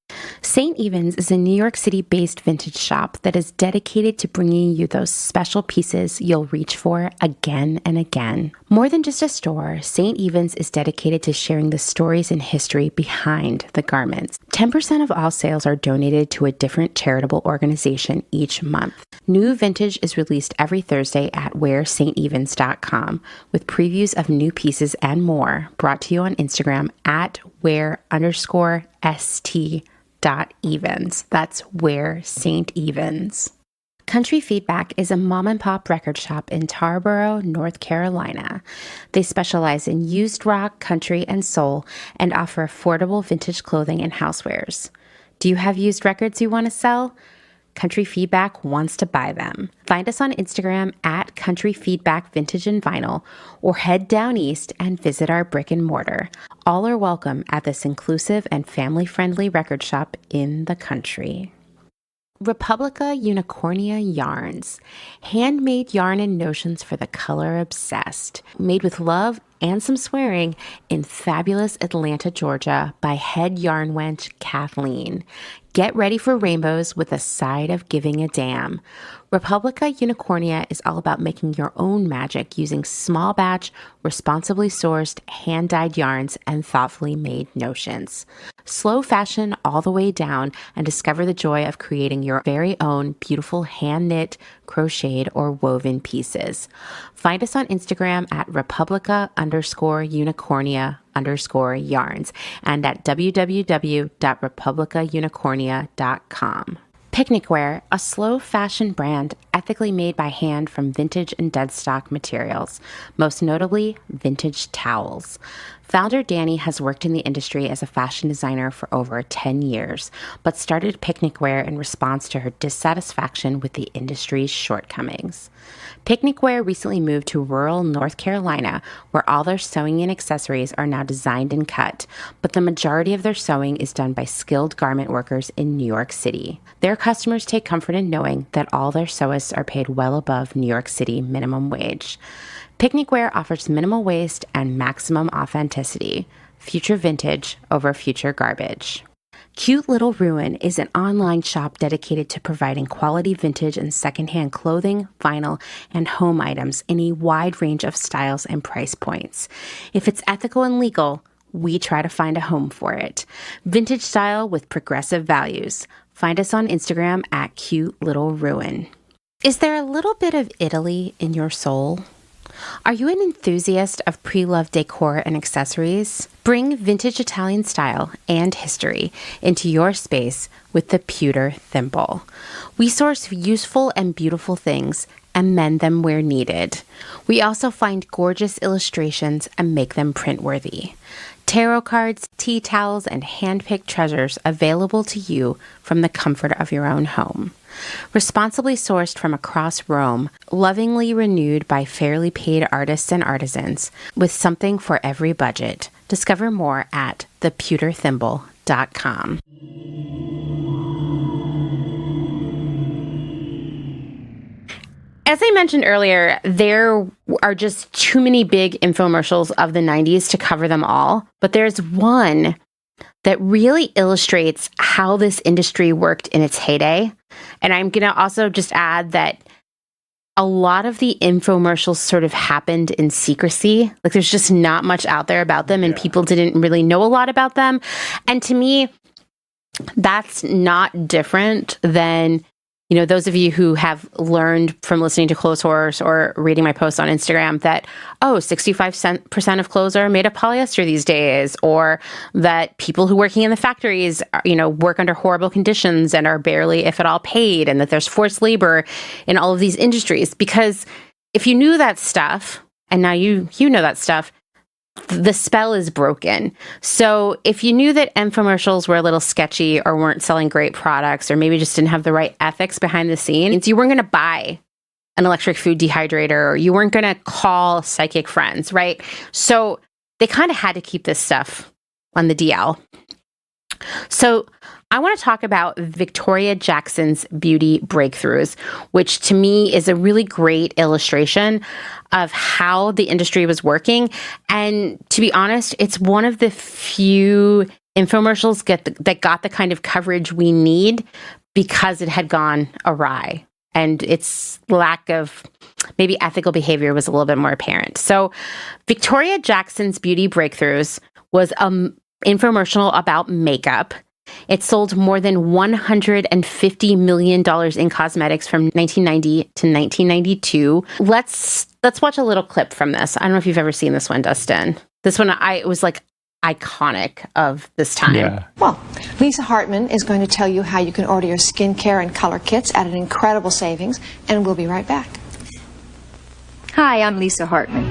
St. Evens is a New York City-based vintage shop that is dedicated to bringing you those special pieces you'll reach for again and again. More than just a store, St. Evens is dedicated to sharing the stories and history behind the garments. 10% of all sales are donated to a different charitable organization each month. New vintage is released every Thursday at wearstevens.com with previews of new pieces and more, brought to you on Instagram at wear_st.evens. That's Where St. Evens. Country Feedback is a mom-and-pop record shop in Tarboro, North Carolina. They specialize in used rock, country, and soul, and offer affordable vintage clothing and housewares. Do you have used records you want to sell? Country Feedback wants to buy them. Find us on Instagram at Country Feedback Vintage and Vinyl, or head down east and visit our brick and mortar. All are welcome at this inclusive and family-friendly record shop in the country. Republica Unicornia Yarns. Handmade yarn and notions for the color obsessed. Made with love and some swearing in fabulous Atlanta, Georgia by head yarn wench Kathleen. Get ready for rainbows with a side of giving a damn. Republica Unicornia is all about making your own magic using small batch, responsibly sourced, hand-dyed yarns and thoughtfully made notions. Slow fashion all the way down and discover the joy of creating your very own beautiful hand-knit, crocheted, or woven pieces. Find us on Instagram at Republica_Unicornia_yarns and at www.republicaunicornia.com. Picnic Wear, a slow fashion brand ethically made by hand from vintage and dead stock materials, most notably vintage towels. Founder Danny has worked in the industry as a fashion designer for over 10 years, but started Picnic Wear in response to her dissatisfaction with the industry's shortcomings. Picnic Wear recently moved to rural North Carolina, where all their sewing and accessories are now designed and cut, but the majority of their sewing is done by skilled garment workers in New York City. Their customers take comfort in knowing that all their sewists are paid well above New York City minimum wage. Picnic Wear offers minimal waste and maximum authenticity. Future vintage over future garbage. Cute Little Ruin is an online shop dedicated to providing quality vintage and secondhand clothing, vinyl, and home items in a wide range of styles and price points. If it's ethical and legal, we try to find a home for it. Vintage style with progressive values. Find us on Instagram at Cute Little Ruin. Is there a little bit of Italy in your soul? Are you an enthusiast of pre-loved decor and accessories? Bring vintage Italian style and history into your space with the Pewter Thimble. We source useful and beautiful things and mend them where needed. We also find gorgeous illustrations and make them print-worthy. Tarot cards, tea towels, and hand-picked treasures available to you from the comfort of your own home. Responsibly sourced from across Rome, lovingly renewed by fairly paid artists and artisans, with something for every budget. Discover more at thepewterthimble.com. As I mentioned earlier, there are just too many big infomercials of the 90s to cover them all, but there's one that really illustrates how this industry worked in its heyday. And I'm going to also just add that a lot of the infomercials sort of happened in secrecy. Like, there's just not much out there about them, and people didn't really know a lot about them. And to me, that's not different than, you know, those of you who have learned from listening to Clotheshorse or reading my posts on Instagram that, 65% of clothes are made of polyester these days, or that people who working in the factories, work under horrible conditions and are barely, if at all, paid, and that there's forced labor in all of these industries. Because if you knew that stuff, and now you know that stuff, the spell is broken. So if you knew that infomercials were a little sketchy or weren't selling great products, or maybe just didn't have the right ethics behind the scenes, you weren't going to buy an electric food dehydrator, or you weren't going to call psychic friends, right? So they kind of had to keep this stuff on the DL. So I want to talk about Victoria Jackson's beauty breakthroughs, which to me is a really great illustration of how the industry was working. And to be honest, it's one of the few infomercials that got the kind of coverage we need because it had gone awry. And its lack of maybe ethical behavior was a little bit more apparent. So Victoria Jackson's beauty breakthroughs was an infomercial about makeup. It sold more than $150 million in cosmetics from 1990 to 1992. Let's watch a little clip from this. I don't know if you've ever seen this one, Dustin. This one, it was like iconic of this time. Yeah. Well, Lisa Hartman is going to tell you how you can order your skincare and color kits at an incredible savings, and we'll be right back. Hi, I'm Lisa Hartman.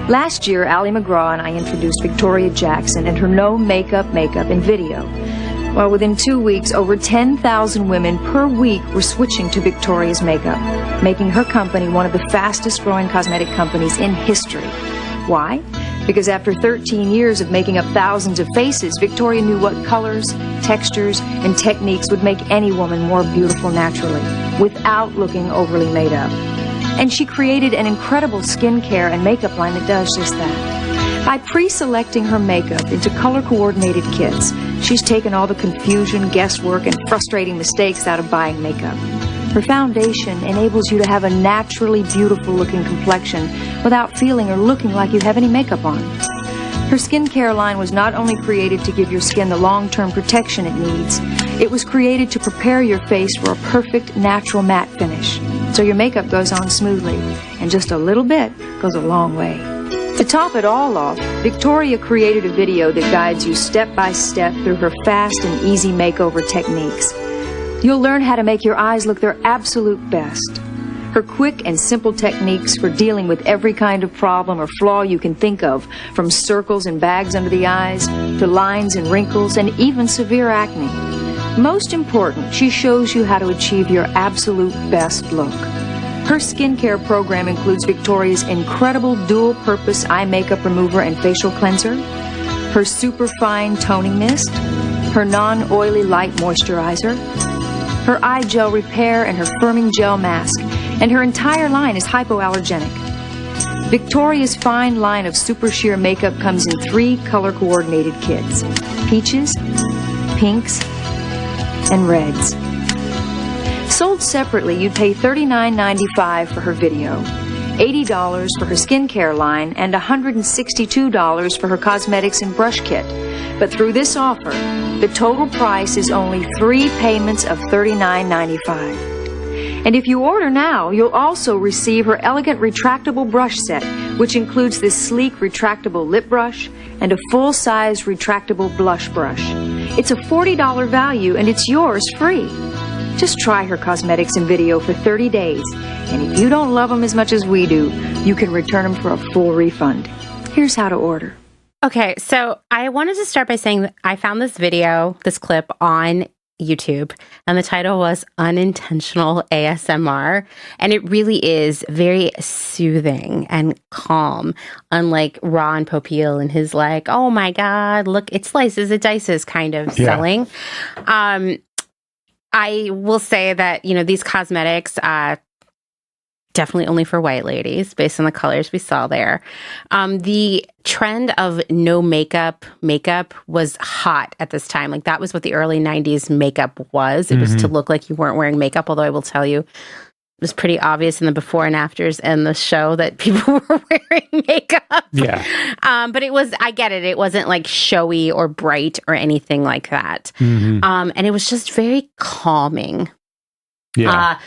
Last year, Ally McGraw and I introduced Victoria Jackson and her no makeup in video. Well, within 2 weeks, over 10,000 women per week were switching to Victoria's makeup, making her company one of the fastest growing cosmetic companies in history. Why? Because after 13 years of making up thousands of faces, Victoria knew what colors, textures, and techniques would make any woman more beautiful naturally, without looking overly made up. And she created an incredible skincare and makeup line that does just that. By pre-selecting her makeup into color-coordinated kits, she's taken all the confusion, guesswork, and frustrating mistakes out of buying makeup. Her foundation enables you to have a naturally beautiful-looking complexion without feeling or looking like you have any makeup on. Her skincare line was not only created to give your skin the long-term protection it needs, it was created to prepare your face for a perfect, natural matte finish. So your makeup goes on smoothly, and just a little bit goes a long way. To top it all off, Victoria created a video that guides you step by step through her fast and easy makeover techniques. You'll learn how to make your eyes look their absolute best. Her quick and simple techniques for dealing with every kind of problem or flaw you can think of, from circles and bags under the eyes, to lines and wrinkles, and even severe acne. Most important, she shows you how to achieve your absolute best look. Her skincare program includes Victoria's incredible dual-purpose eye makeup remover and facial cleanser, her super-fine toning mist, her non-oily light moisturizer, her eye gel repair and her firming gel mask, and her entire line is hypoallergenic. Victoria's fine line of super sheer makeup comes in 3 color-coordinated kits: peaches, pinks, and reds. Sold separately, you'd pay $39.95 for her video, $80 for her skincare line, and $162 for her cosmetics and brush kit. But through this offer, the total price is only 3 payments of $39.95. And if you order now, you'll also receive her elegant retractable brush set which includes this sleek retractable lip brush and a full-size retractable blush brush. It's a $40 value and it's yours free. Just try her cosmetics and video for 30 days. And if you don't love them as much as we do, you can return them for a full refund. Here's how to order. Okay, so I wanted to start by saying that I found this video, this clip on YouTube, and the title was Unintentional ASMR, and it really is very soothing and calm, unlike Ron Popiel and his like, oh my God, look, it slices, it dices kind of selling. I will say that, these cosmetics, definitely only for white ladies based on the colors we saw there. The trend of no makeup was hot at this time. Like that was what the early 90s makeup was. It was to look like you weren't wearing makeup, although I will tell you, it was pretty obvious in the before and afters in the show that people were wearing makeup. Yeah. But I get it. It wasn't like showy or bright or anything like that. And it was just very calming. Yeah.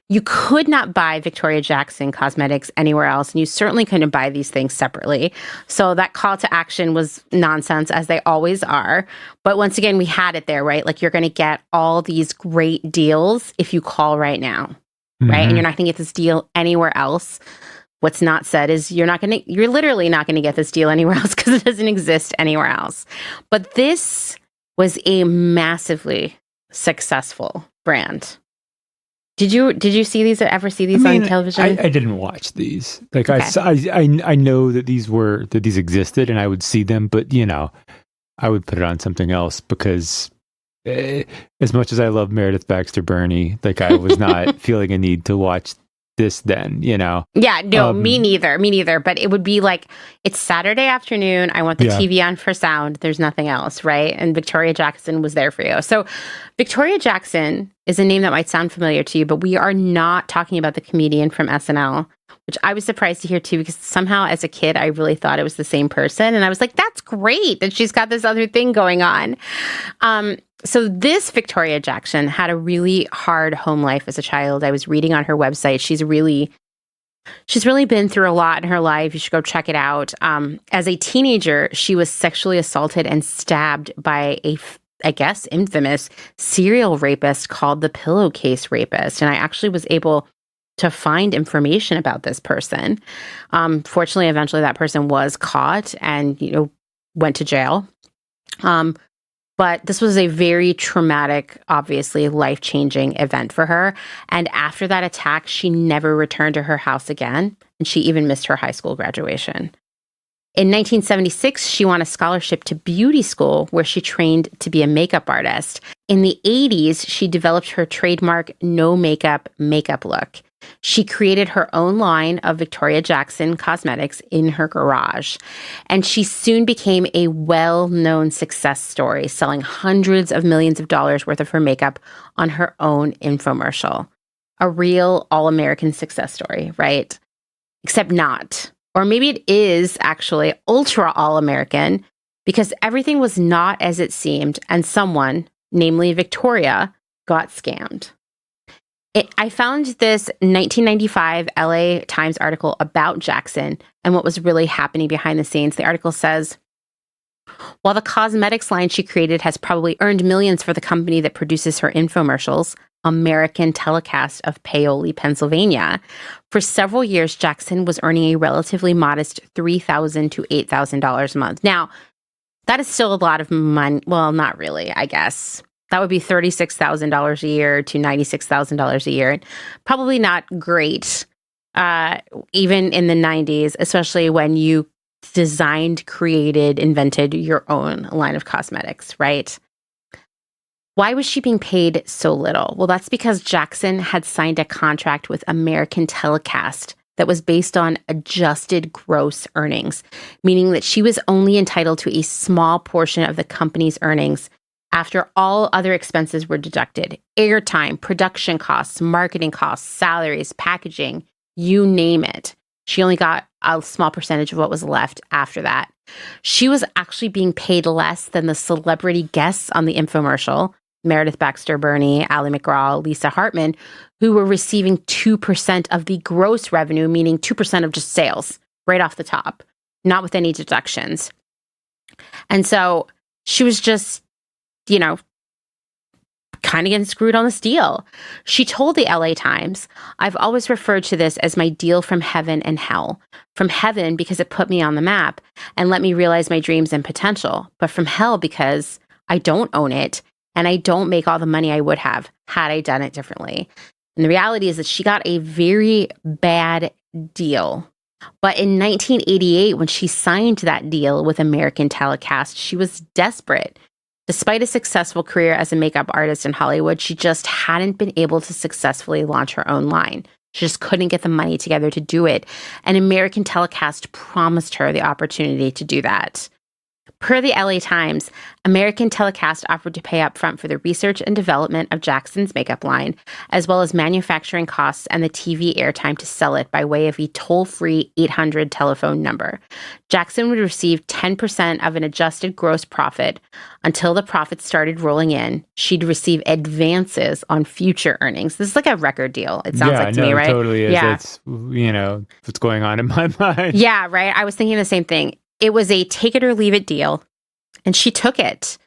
You could not buy Victoria Jackson cosmetics anywhere else, and you certainly couldn't buy these things separately. So that call to action was nonsense, as they always are. But once again, we had it there, right? Like you're going to get all these great deals if you call right now, right? And you're not going to get this deal anywhere else. What's not said is you're literally not going to get this deal anywhere else because it doesn't exist anywhere else. But this was a massively successful brand. Did you ever see these on television? I didn't watch these. Like Okay. I know that these existed and I would see them, but I would put it on something else because as much as I love Meredith Baxter Burney, like I was not feeling a need to watch this then, Yeah, no, me neither. But it would be like, it's Saturday afternoon. I want the TV on for sound. There's nothing else, right? And Victoria Jackson was there for you. So Victoria Jackson is a name that might sound familiar to you, but we are not talking about the comedian from SNL, which I was surprised to hear too, because somehow as a kid, I really thought it was the same person. And I was like, that's great that she's got this other thing going on. So this Victoria Jackson had a really hard home life as a child. I was reading on her website. She's really been through a lot in her life. You should go check it out. As a teenager, she was sexually assaulted and stabbed by I guess, infamous serial rapist called the Pillowcase Rapist. And I actually was able to find information about this person. Fortunately, eventually that person was caught and, went to jail. But this was a very traumatic, obviously life-changing event for her. And after that attack, she never returned to her house again. And she even missed her high school graduation. In 1976, she won a scholarship to beauty school where she trained to be a makeup artist. In the 80s, she developed her trademark no makeup look. She created her own line of Victoria Jackson cosmetics in her garage. And she soon became a well-known success story, selling hundreds of millions of dollars worth of her makeup on her own infomercial. A real all-American success story, right? Except not. Or maybe it is actually ultra all-American because everything was not as it seemed and someone, namely Victoria, got scammed. I found this 1995 LA Times article about Jackson and what was really happening behind the scenes. The article says, while the cosmetics line she created has probably earned millions for the company that produces her infomercials, American Telecast of Paoli, Pennsylvania, for several years, Jackson was earning a relatively modest $3,000 to $8,000 a month. Now, that is still a lot of money. Well, not really, I guess. That would be $36,000 a year to $96,000 a year. Probably not great, even in the 90s, especially when you designed, created, invented your own line of cosmetics, right? Why was she being paid so little? Well, that's because Jackson had signed a contract with American Telecast that was based on adjusted gross earnings, meaning that she was only entitled to a small portion of the company's earnings after all other expenses were deducted. Airtime, production costs, marketing costs, salaries, packaging, you name it. She only got a small percentage of what was left after that. She was actually being paid less than the celebrity guests on the infomercial, Meredith Baxter Burney, Ally McGraw, Lisa Hartman, who were receiving 2% of the gross revenue, meaning 2% of just sales, right off the top, not with any deductions. And so she was just, you know, kind of getting screwed on this deal. She told the LA Times, "I've always referred to this as my deal from heaven and hell. From heaven because it put me on the map and let me realize my dreams and potential, but from hell because I don't own it and I don't make all the money I would have had I done it differently." And the reality is that she got a very bad deal. But in 1988, when she signed that deal with American Telecast, she was desperate. Despite a successful career as a makeup artist in Hollywood, she just hadn't been able to successfully launch her own line. She just couldn't get the money together to do it. And American Telecast promised her the opportunity to do that. Per the LA Times, American Telecast offered to pay up front for the research and development of Jackson's makeup line, as well as manufacturing costs and the TV airtime to sell it by way of a toll-free 800 telephone number. Jackson would receive 10% of an adjusted gross profit. Until the profits started rolling in, she'd receive advances on future earnings. This is like a record deal, it sounds like to me, right? It totally is. Yeah. That's, you know, what's going on in my mind. Yeah, right? I was thinking the same thing. It was a take it or leave it deal, and she took it.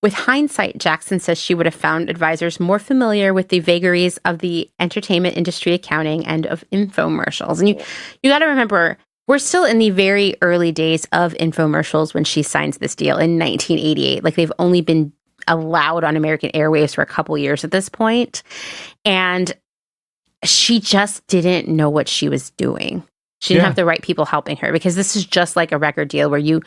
With hindsight, Jackson says she would have found advisors more familiar with the vagaries of the entertainment industry accounting and of infomercials. And you got to remember, we're still in the very early days of infomercials when she signs this deal in 1988. Like, they've only been allowed on American airwaves for a couple years at this point. And she just didn't know what she was doing. She didn't have the right people helping her, because this is just like a record deal where you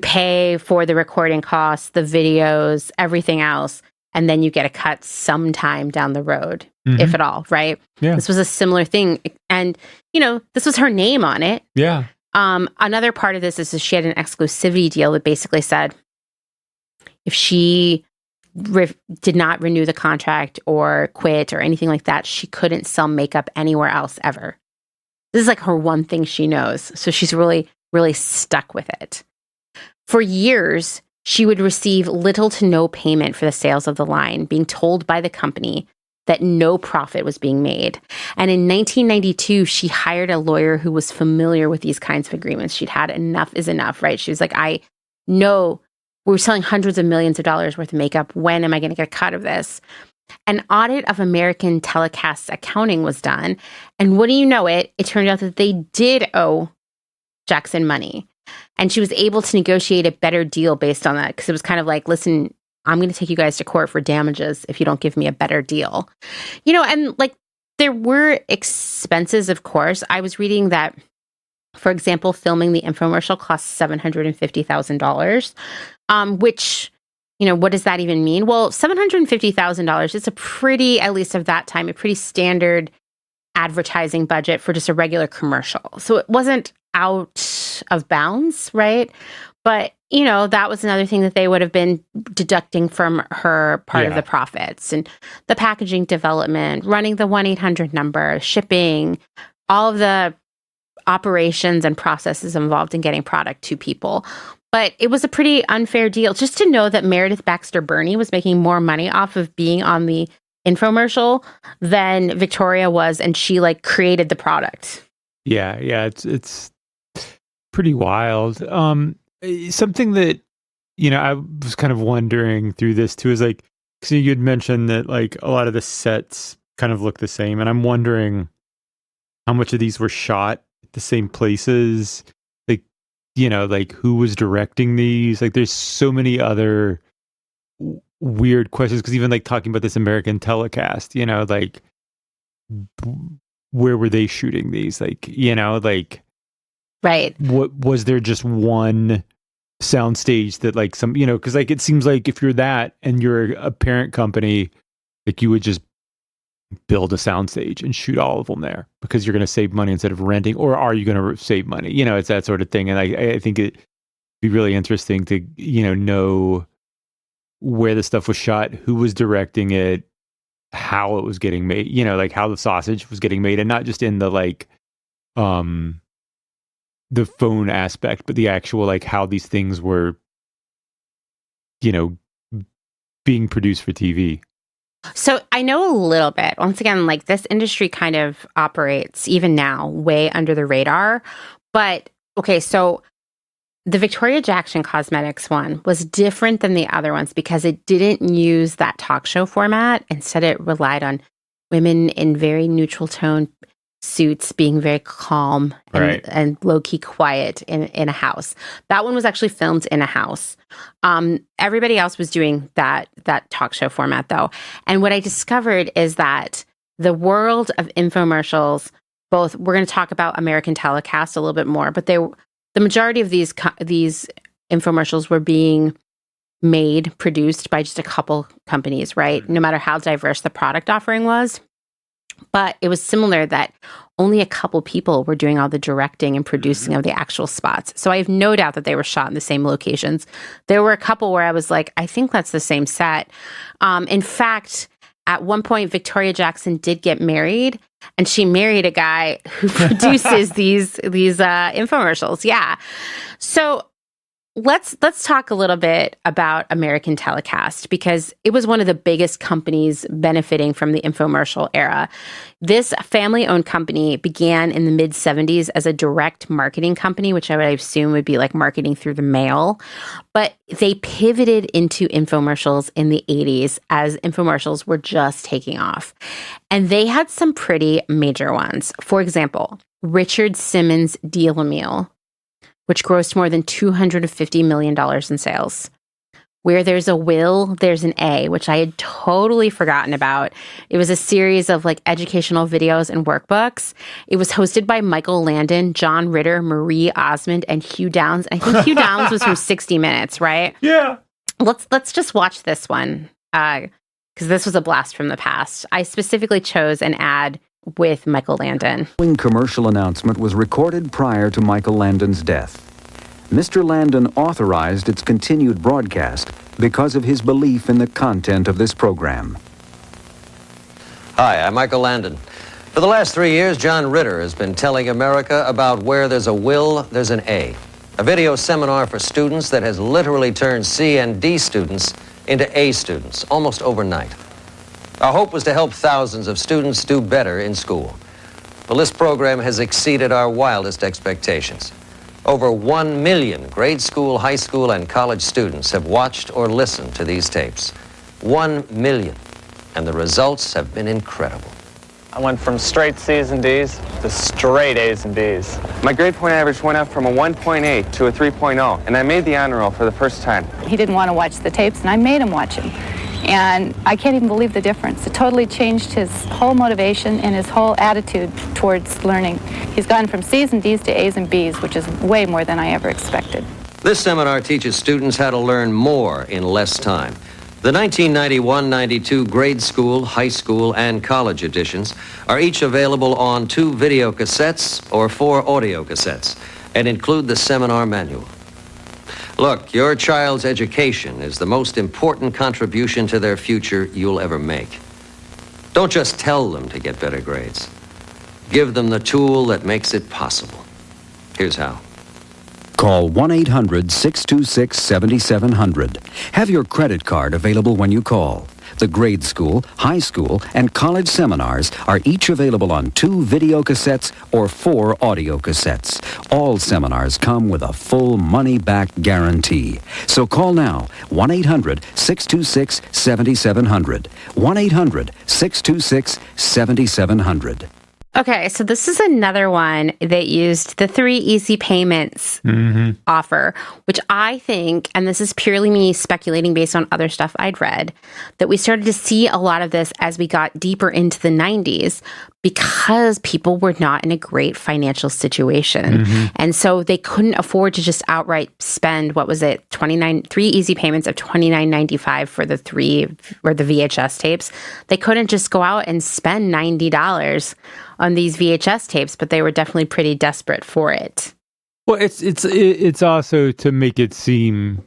pay for the recording costs, the videos, everything else, and then you get a cut sometime down the road, if at all, right? Yeah. This was a similar thing. And, you know, this was her name on it. Yeah. Another part of this is that she had an exclusivity deal that basically said if she did not renew the contract or quit or anything like that, she couldn't sell makeup anywhere else ever. This is like her one thing she knows. So she's really, really stuck with it. For years, she would receive little to no payment for the sales of the line, being told by the company that no profit was being made. And in 1992, she hired a lawyer who was familiar with these kinds of agreements. She'd had enough is enough, right? She was like, I know we're selling hundreds of millions of dollars worth of makeup. When am I going to get a cut of this? An audit of American Telecast's accounting was done. And wouldn't you know it, it turned out that they did owe Jackson money. And she was able to negotiate a better deal based on that, because it was kind of like, listen, I'm going to take you guys to court for damages if you don't give me a better deal. You know, and like, there were expenses, of course. I was reading that, for example, filming the infomercial cost $750,000, which, you know, what does that even mean? Well, $750,000 is a pretty, at least of that time, a pretty standard advertising budget for just a regular commercial. So it wasn't out of bounds, right? But, you know, that was another thing that they would have been deducting from her part of the profits. And the packaging development, running the 1-800 number, shipping, all of the operations and processes involved in getting product to people. But it was a pretty unfair deal. Just to know that Meredith Baxter Birney was making more money off of being on the infomercial than Victoria was, and she like created the product. Yeah, it's pretty wild. Something that, you know, I was kind of wondering through this too is like, so you'd mentioned that like a lot of the sets kind of look the same, and I'm wondering how much of these were shot at the same places. Like, you know, like who was directing these? Like, there's so many other weird questions, because even like talking about this American Telecast, you know, like where were they shooting these? Like, you know, like, right, what was there just one soundstage that like some, you know, because like it seems like if you're that and you're a parent company, like you would just build a soundstage and shoot all of them there because you're going to save money instead of renting. Or are you going to save money? You know, it's that sort of thing. And I think it'd be really interesting to, you know where the stuff was shot, who was directing it, how it was getting made, you know, like how the sausage was getting made, and not just in the like the phone aspect, but the actual like how these things were, you know, being produced for TV. So I know a little bit. Once again, like this industry kind of operates even now way under the radar. But, okay, so the Victoria Jackson Cosmetics one was different than the other ones because it didn't use that talk show format. Instead, it relied on women in very neutral tone suits being very calm and low-key quiet in a house. That one was actually filmed in a house. Everybody else was doing that talk show format, though. And what I discovered is that the world of infomercials, both, we're going to talk about American Telecast a little bit more, but the majority of these infomercials were being made, produced by just a couple companies, right? No matter how diverse the product offering was. But it was similar that only a couple people were doing all the directing and producing of the actual spots. So I have no doubt that they were shot in the same locations. There were a couple where I was like, I think that's the same set. In fact, at one point, Victoria Jackson did get married, and she married a guy who produces these infomercials. Yeah. So let's talk a little bit about American Telecast, because it was one of the biggest companies benefiting from the infomercial era. This family-owned company began in the mid-'70s as a direct marketing company, which I would assume would be like marketing through the mail. But they pivoted into infomercials in the 80s as infomercials were just taking off. And they had some pretty major ones. For example, Richard Simmons' Deal-A-Meal, which grossed more than $250 million in sales. Where there's a will, there's an A, which I had totally forgotten about. It was a series of like educational videos and workbooks. It was hosted by Michael Landon, John Ritter, Marie Osmond, and Hugh Downs. I think Hugh Downs was from 60 Minutes, right? Yeah. Let's just watch this one, because this was a blast from the past. I specifically chose an ad with Michael Landon. The commercial announcement was recorded prior to Michael Landon's death. Mr. Landon authorized its continued broadcast because of his belief in the content of this program. Hi, I'm Michael Landon. For the last 3 years, John Ritter has been telling America about where there's a will, there's an A. A video seminar for students that has literally turned C and D students into A students almost overnight. Our hope was to help thousands of students do better in school. Well, this program has exceeded our wildest expectations. Over 1 million grade school, high school, and college students have watched or listened to these tapes. 1 million. And the results have been incredible. I went from straight C's and D's to straight A's and B's. My grade point average went up from a 1.8 to a 3.0, and I made the honor roll for the first time. He didn't want to watch the tapes, and I made him watch them. And I can't even believe the difference. It totally changed his whole motivation and his whole attitude towards learning. He's gone from C's and D's to A's and B's, which is way more than I ever expected. This seminar teaches students how to learn more in less time. The 1991-92 grade school, high school, and college editions are each available on 2 video cassettes or 4 audio cassettes and include the seminar manual. Look, your child's education is the most important contribution to their future you'll ever make. Don't just tell them to get better grades. Give them the tool that makes it possible. Here's how. Call 1-800-626-7700. Have your credit card available when you call. The grade school, high school, and college seminars are each available on 2 video cassettes or 4 audio cassettes. All seminars come with a full money-back guarantee. So call now, 1-800-626-7700. 1-800-626-7700. Okay, so this is another one that used the 3 easy payments offer, which I think, and this is purely me speculating based on other stuff I'd read, that we started to see a lot of this as we got deeper into the 90s because people were not in a great financial situation. And so they couldn't afford to just outright spend, what was it, 3 easy payments of $29.95 for the 3 or the VHS tapes. They couldn't just go out and spend $90 on these VHS tapes, but they were definitely pretty desperate for it. Well, it's also to make it seem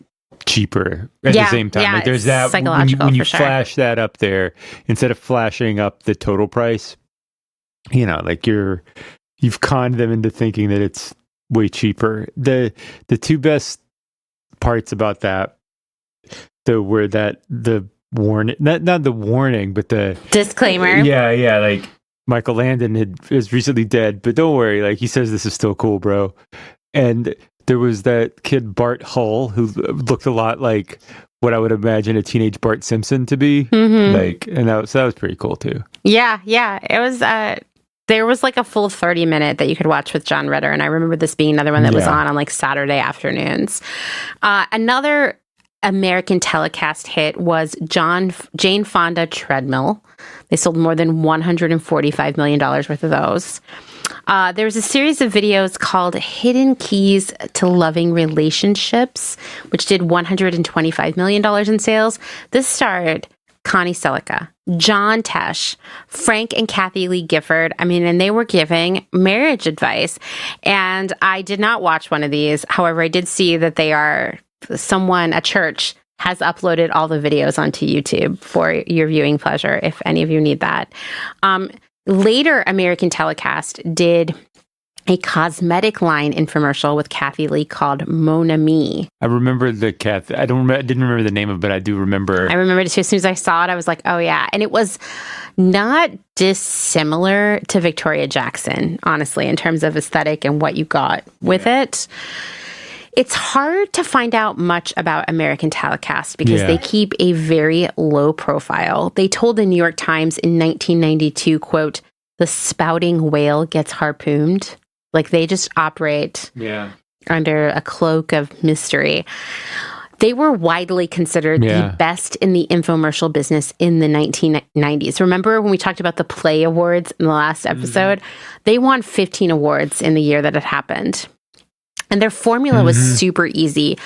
cheaper at the same time. Yeah, like there's that when you flash that up there instead of flashing up the total price. You know, like you've conned them into thinking that it's way cheaper. The 2 best parts about that, though, were that the warning, not the warning, but the disclaimer. Yeah, like Michael Landon is recently dead, but don't worry. Like, he says this is still cool, bro. And there was that kid Bart Hull who looked a lot like what I would imagine a teenage Bart Simpson to be. Like, and that was pretty cool too. Yeah. It was. There was like a full 30-minute that you could watch with John Ritter, and I remember this being another one that was on like Saturday afternoons. Another American telecast hit was Jane Fonda Treadmill. They sold more than $145 million worth of those. There was a series of videos called Hidden Keys to Loving Relationships, which did $125 million in sales. This starred Connie Selica, John Tesh, Frank and Kathy Lee Gifford. I mean, and they were giving marriage advice. And I did not watch one of these. However, I did see that a church has uploaded all the videos onto YouTube for your viewing pleasure, if any of you need that. Later, American Telecast did a cosmetic line infomercial with Kathy Lee called Mon Ami. I remember the Kathy. I didn't remember the name of it, but I do remember. I remember it too. As soon as I saw it, I was like, oh yeah. And it was not dissimilar to Victoria Jackson, honestly, in terms of aesthetic and what you got with it. It's hard to find out much about American Telecast because they keep a very low profile. They told the New York Times in 1992, quote, "The spouting whale gets harpooned." Like, they just operate under a cloak of mystery. They were widely considered the best in the infomercial business in the 1990s. Remember when we talked about the Play Awards in the last episode? They won 15 awards in the year that it happened. And their formula was super easy.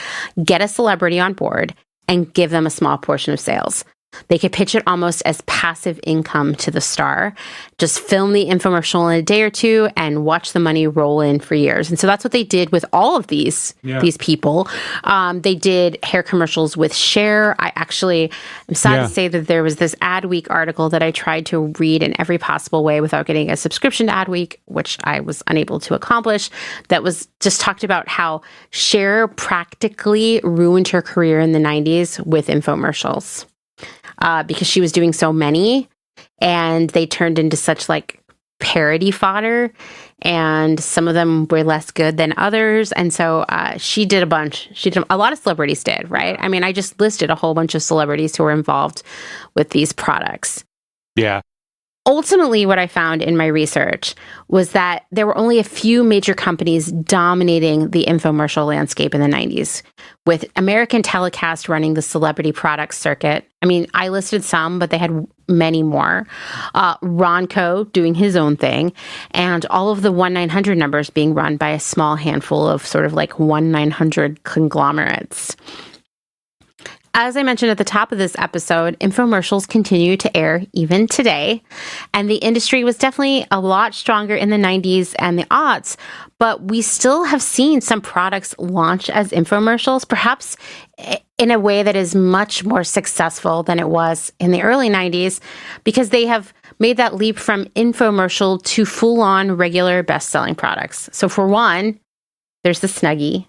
Get a celebrity on board and give them a small portion of sales. They could pitch it almost as passive income to the star. Just film the infomercial in a day or two and watch the money roll in for years. And so that's what they did with all of these people. They did hair commercials with Cher. I actually am sad to say that there was this Adweek article that I tried to read in every possible way without getting a subscription to Adweek, which I was unable to accomplish, that was just talked about how Cher practically ruined her career in the 90s with infomercials. Because she was doing so many, and they turned into such like parody fodder, and some of them were less good than others. And so she did a bunch. A lot of celebrities did, right? I mean, I just listed a whole bunch of celebrities who were involved with these products. Yeah. Ultimately, what I found in my research was that there were only a few major companies dominating the infomercial landscape in the 90s, with American Telecast running the celebrity products circuit. I mean, I listed some, but they had many more. Ronco doing his own thing, and all of the 1-900 numbers being run by a small handful of sort of like 1-900 conglomerates. As I mentioned at the top of this episode, infomercials continue to air even today, and the industry was definitely a lot stronger in the 90s and the aughts, but we still have seen some products launch as infomercials, perhaps in a way that is much more successful than it was in the early 90s, because they have made that leap from infomercial to full-on regular best-selling products. So for one, there's the Snuggie,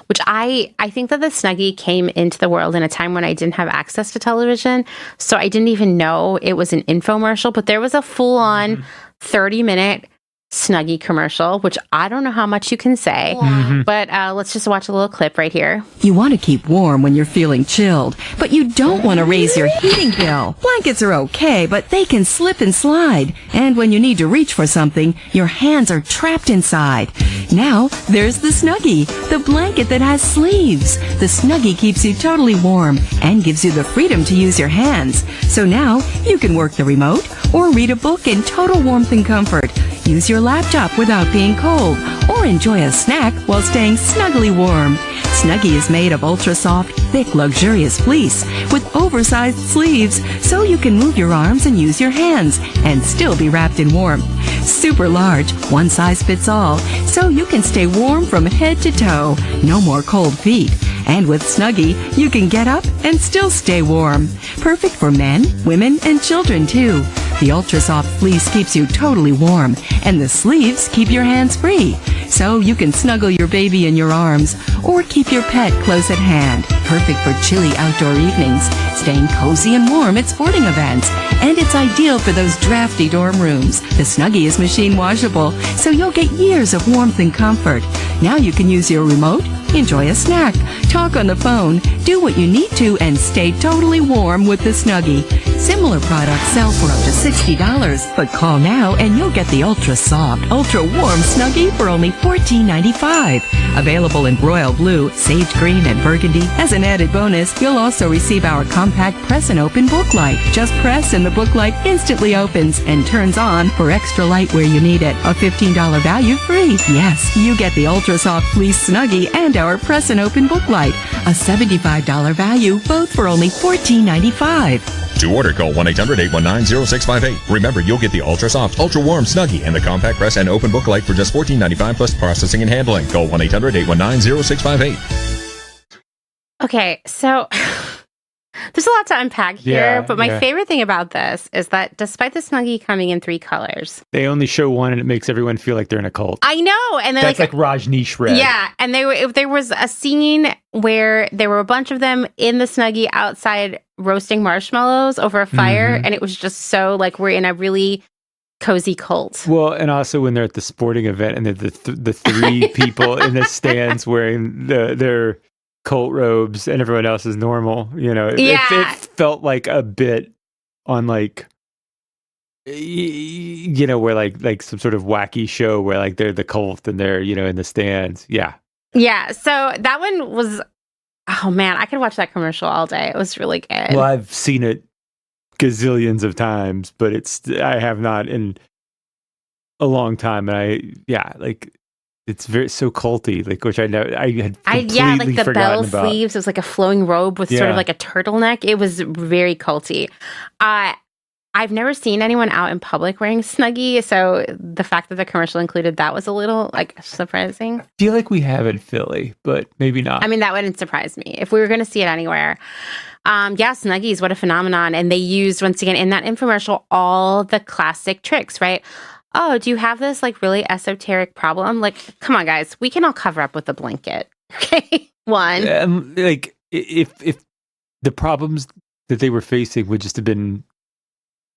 which I think that the Snuggie came into the world in a time when I didn't have access to television. So I didn't even know it was an infomercial, but there was a full-on 30-minute Snuggie commercial, which I don't know how much you can say, but let's just watch a little clip right here. You want to keep warm when you're feeling chilled, but you don't want to raise your heating bill. Blankets are okay, but they can slip and slide. And when you need to reach for something, your hands are trapped inside. Now, there's the Snuggie, the blanket that has sleeves. The Snuggie keeps you totally warm and gives you the freedom to use your hands. So now, you can work the remote or read a book in total warmth and comfort. Use your laptop without being cold, or enjoy a snack while staying snugly warm. Snuggie is made of ultra-soft, thick, luxurious fleece with oversized sleeves, so you can move your arms and use your hands and still be wrapped in warmth. Super large, one size fits all, so you can stay warm from head to toe. No more cold feet. And with Snuggie, you can get up and still stay warm. Perfect for men, women, and children, too. The ultra-soft fleece keeps you totally warm, and the sleeves keep your hands free. so you can snuggle your baby in your arms or keep your pet close at hand. Perfect for chilly outdoor evenings, staying cozy and warm at sporting events, and it's ideal for those drafty dorm rooms. The Snuggie is machine washable, so you'll get years of warmth and comfort. Now you can use your remote, enjoy a snack, talk on the phone, do what you need to, and stay totally warm with the Snuggie. Similar products sell for up to $60, but call now and you'll get the ultra soft, ultra warm Snuggie for only $14.95. Available in royal blue, sage green, and burgundy. As an added bonus, you'll also receive our compact press and open book light. Just press and the book light instantly opens and turns on for extra light where you need it. A $15 value free. Yes, you get the ultra soft fleece Snuggie and our press and open book light. A $75 value, both for only $14.95. To order, call 1-800-819-0658. Remember, you'll get the Ultra Soft, Ultra Warm Snuggie and the Compact Press and Open Book Light for just $14.95 plus processing and handling. Call 1-800-819-0658. Okay, so there's a lot to unpack here, but my favorite thing about this is that despite the Snuggie coming in 3 colors, they only show one and it makes everyone feel like they're in a cult. I know. And that's like Rajneesh red. Yeah. And there was a scene where there were a bunch of them in the Snuggie outside roasting marshmallows over a fire. And it was just so like we're in a really cozy cult. Well, and also when they're at the sporting event and the 3 people in the stands wearing their cult robes and everyone else is normal, it felt like a bit on like, where like some sort of wacky show where like they're the cult and they're, in the stands. Yeah. Yeah. So that one was, oh man, I could watch that commercial all day. It was really good. Well, I've seen it gazillions of times, but I have not in a long time. And it's so culty, like, which I had completely like the forgotten bell about. sleeves. It was like a flowing robe with sort of like a turtleneck. It was very culty. I've never seen anyone out in public wearing Snuggie, so the fact that the commercial included that was a little like surprising. I feel like we have in Philly, but maybe not. I mean, that wouldn't surprise me if we were going to see it anywhere. Snuggies, what a phenomenon. And they used, once again, in that infomercial, all the classic tricks, right? Oh, do you have this like really esoteric problem? Like, come on, guys, we can all cover up with a blanket. Okay, one. Like, if the problems that they were facing would just have been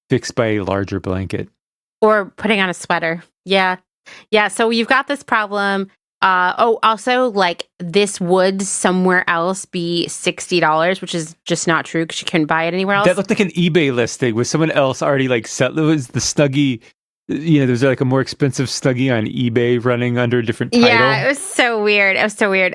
fixed by a larger blanket. Or putting on a sweater. Yeah. Yeah, so you've got this problem. Also, like, this would somewhere else be $60, which is just not true because you couldn't buy it anywhere else. That looked like an eBay listing with someone else already like set. It was the Snuggie. There's like a more expensive Snuggie on eBay running under a different title. Yeah, it was so weird.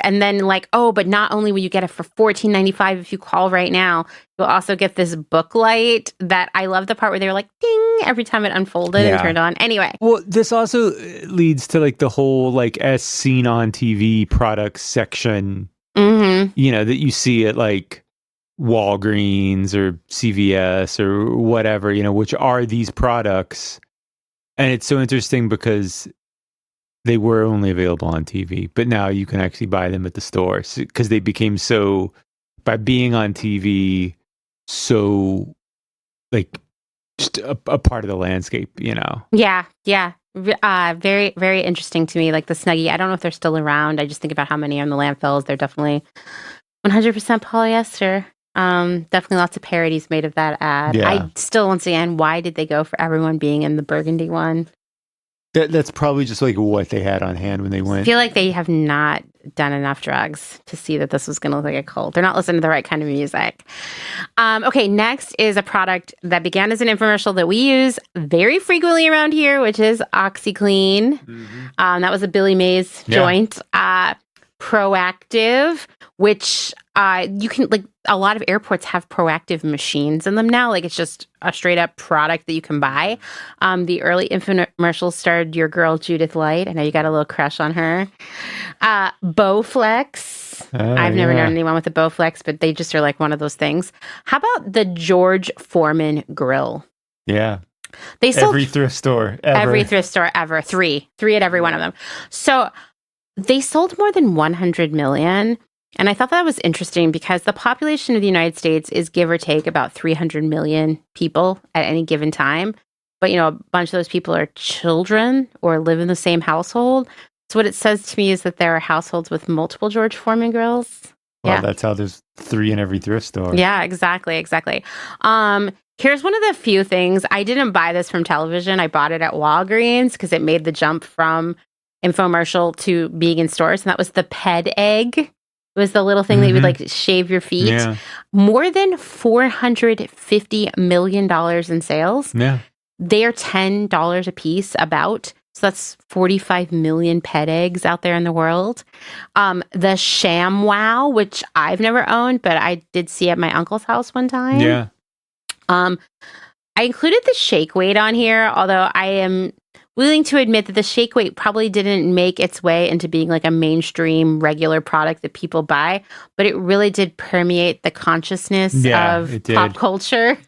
And then like, but not only will you get it for $14.95 if you call right now, you'll also get this book light that I love the part where they were like, ding, every time it unfolded and turned on. Anyway. Well, this also leads to like the whole like as seen on TV products section, that you see at like Walgreens or CVS or whatever, which are these products. And it's so interesting because they were only available on TV, but now you can actually buy them at the store because they became so, by being on TV, so like just a part of the landscape, Yeah. Very, very interesting to me. Like the Snuggie, I don't know if they're still around. I just think about how many are in the landfills. They're definitely 100% polyester. Definitely lots of parodies made of that ad. Yeah. I still, once again, why did they go for everyone being in the burgundy one? That's probably just like what they had on hand when they went. I feel like they have not done enough drugs to see that this was going to look like a cult. They're not listening to the right kind of music. Okay, next is a product that began as an infomercial that we use very frequently around here, which is OxyClean. That was a Billy Mays joint. Proactive, which you can, like, a lot of airports have Proactive machines in them now. Like, it's just a straight up product that you can buy. The early infomercials starred your girl Judith Light. I know you got a little crush on her. Bowflex. I've never known anyone with a Bowflex, but they just are like one of those things. How about the George Foreman grill? Yeah. They sold every thrift store ever. Every thrift store ever. Three at every one of them. So they sold more than 100 million. And I thought that was interesting because the population of the United States is give or take about 300 million people at any given time. But, a bunch of those people are children or live in the same household. So what it says to me is that there are households with multiple George Foreman grills. Well, that's how there's 3 in every thrift store. Yeah, exactly. Here's one of the few things. I didn't buy this from television. I bought it at Walgreens because it made the jump from infomercial to being in stores. And that was the Ped Egg. It was the little thing that you would like shave your feet. Yeah. More than $450 million in sales. Yeah. They are $10 a piece about. So that's 45 million pet eggs out there in the world. The ShamWow, which I've never owned, but I did see at my uncle's house one time. Yeah. I included the shake weight on here, although I am willing to admit that the shake weight probably didn't make its way into being like a mainstream regular product that people buy, but it really did permeate the consciousness of pop culture.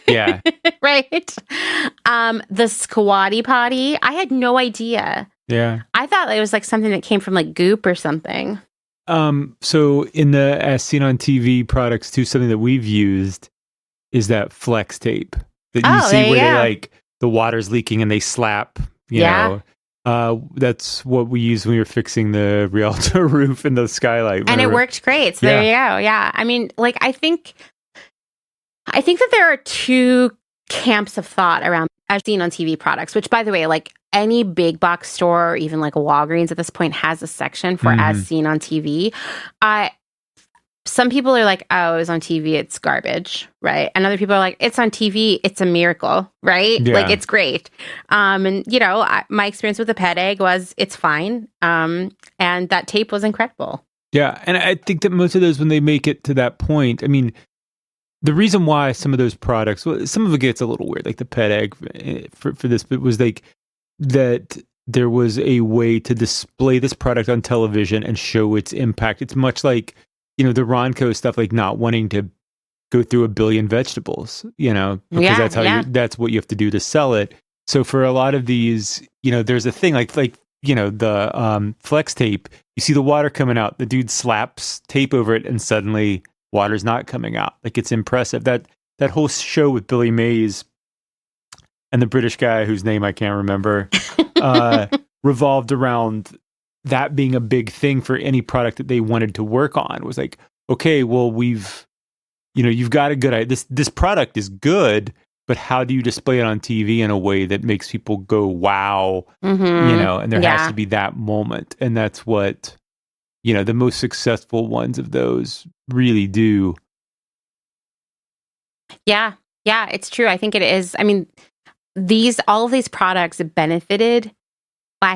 Yeah. Right? The Squatty Potty, I had no idea. Yeah. I thought it was like something that came from like Goop or something. So in the As Seen on TV products too, something that we've used is that flex tape that you see where they like the water's leaking and they slap, you know. That's what we used when we were fixing the Rialto roof and the skylight. And it worked great. So there you go. Yeah. I mean, like I think that there are two camps of thought around As Seen on TV products, which by the way, like any big box store or even like a Walgreens at this point has a section for As Seen on TV. Some people are like, oh, it was on TV, it's garbage, right? And other people are like, it's on TV, it's a miracle, right? Yeah. Like, it's great. And, you know, my experience with the Pet Egg was it's fine. And that tape was incredible. Yeah, and I think that most of those, when they make it to that point, I mean, the reason why some of those products, well, some of it gets a little weird, like the Pet Egg for this, but was like that there was a way to display this product on television and show its impact. It's much like, you know, the Ronco stuff, like not wanting to go through 1 billion vegetables, you know, because that's how that's what you have to do to sell it. So for a lot of these, you know, there's a thing like, you know, the flex tape, you see the water coming out, the dude slaps tape over it and suddenly water's not coming out. Like, it's impressive. That whole show with Billy Mays and the British guy whose name I can't remember revolved around that being a big thing for any product that they wanted to work on. It was like, okay, well, you've got a good idea. This product is good, but how do you display it on TV in a way that makes people go, wow, you know, and there has to be that moment. And that's what, you know, the most successful ones of those really do. Yeah, it's true. I think it is. I mean, all of these products benefited by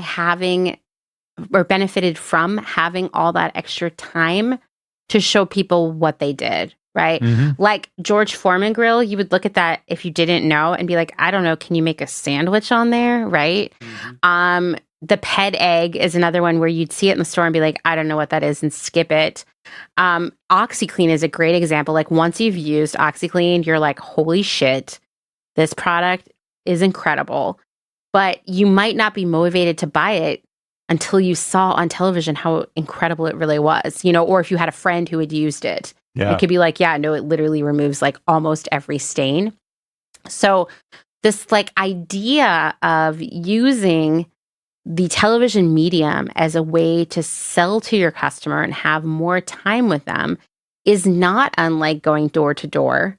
benefited from having all that extra time to show people what they did, right? Like George Foreman grill, you would look at that if you didn't know and be like, I don't know, can you make a sandwich on there, right? The Ped Egg is another one where you'd see it in the store and be like, I don't know what that is, and skip it. OxyClean is a great example. Like, once you've used OxyClean, you're like, holy shit, this product is incredible. But you might not be motivated to buy it until you saw on television how incredible it really was, you know, or if you had a friend who had used it. It could be like, yeah, no, it literally removes like almost every stain. So this like idea of using the television medium as a way to sell to your customer and have more time with them is not unlike going door to door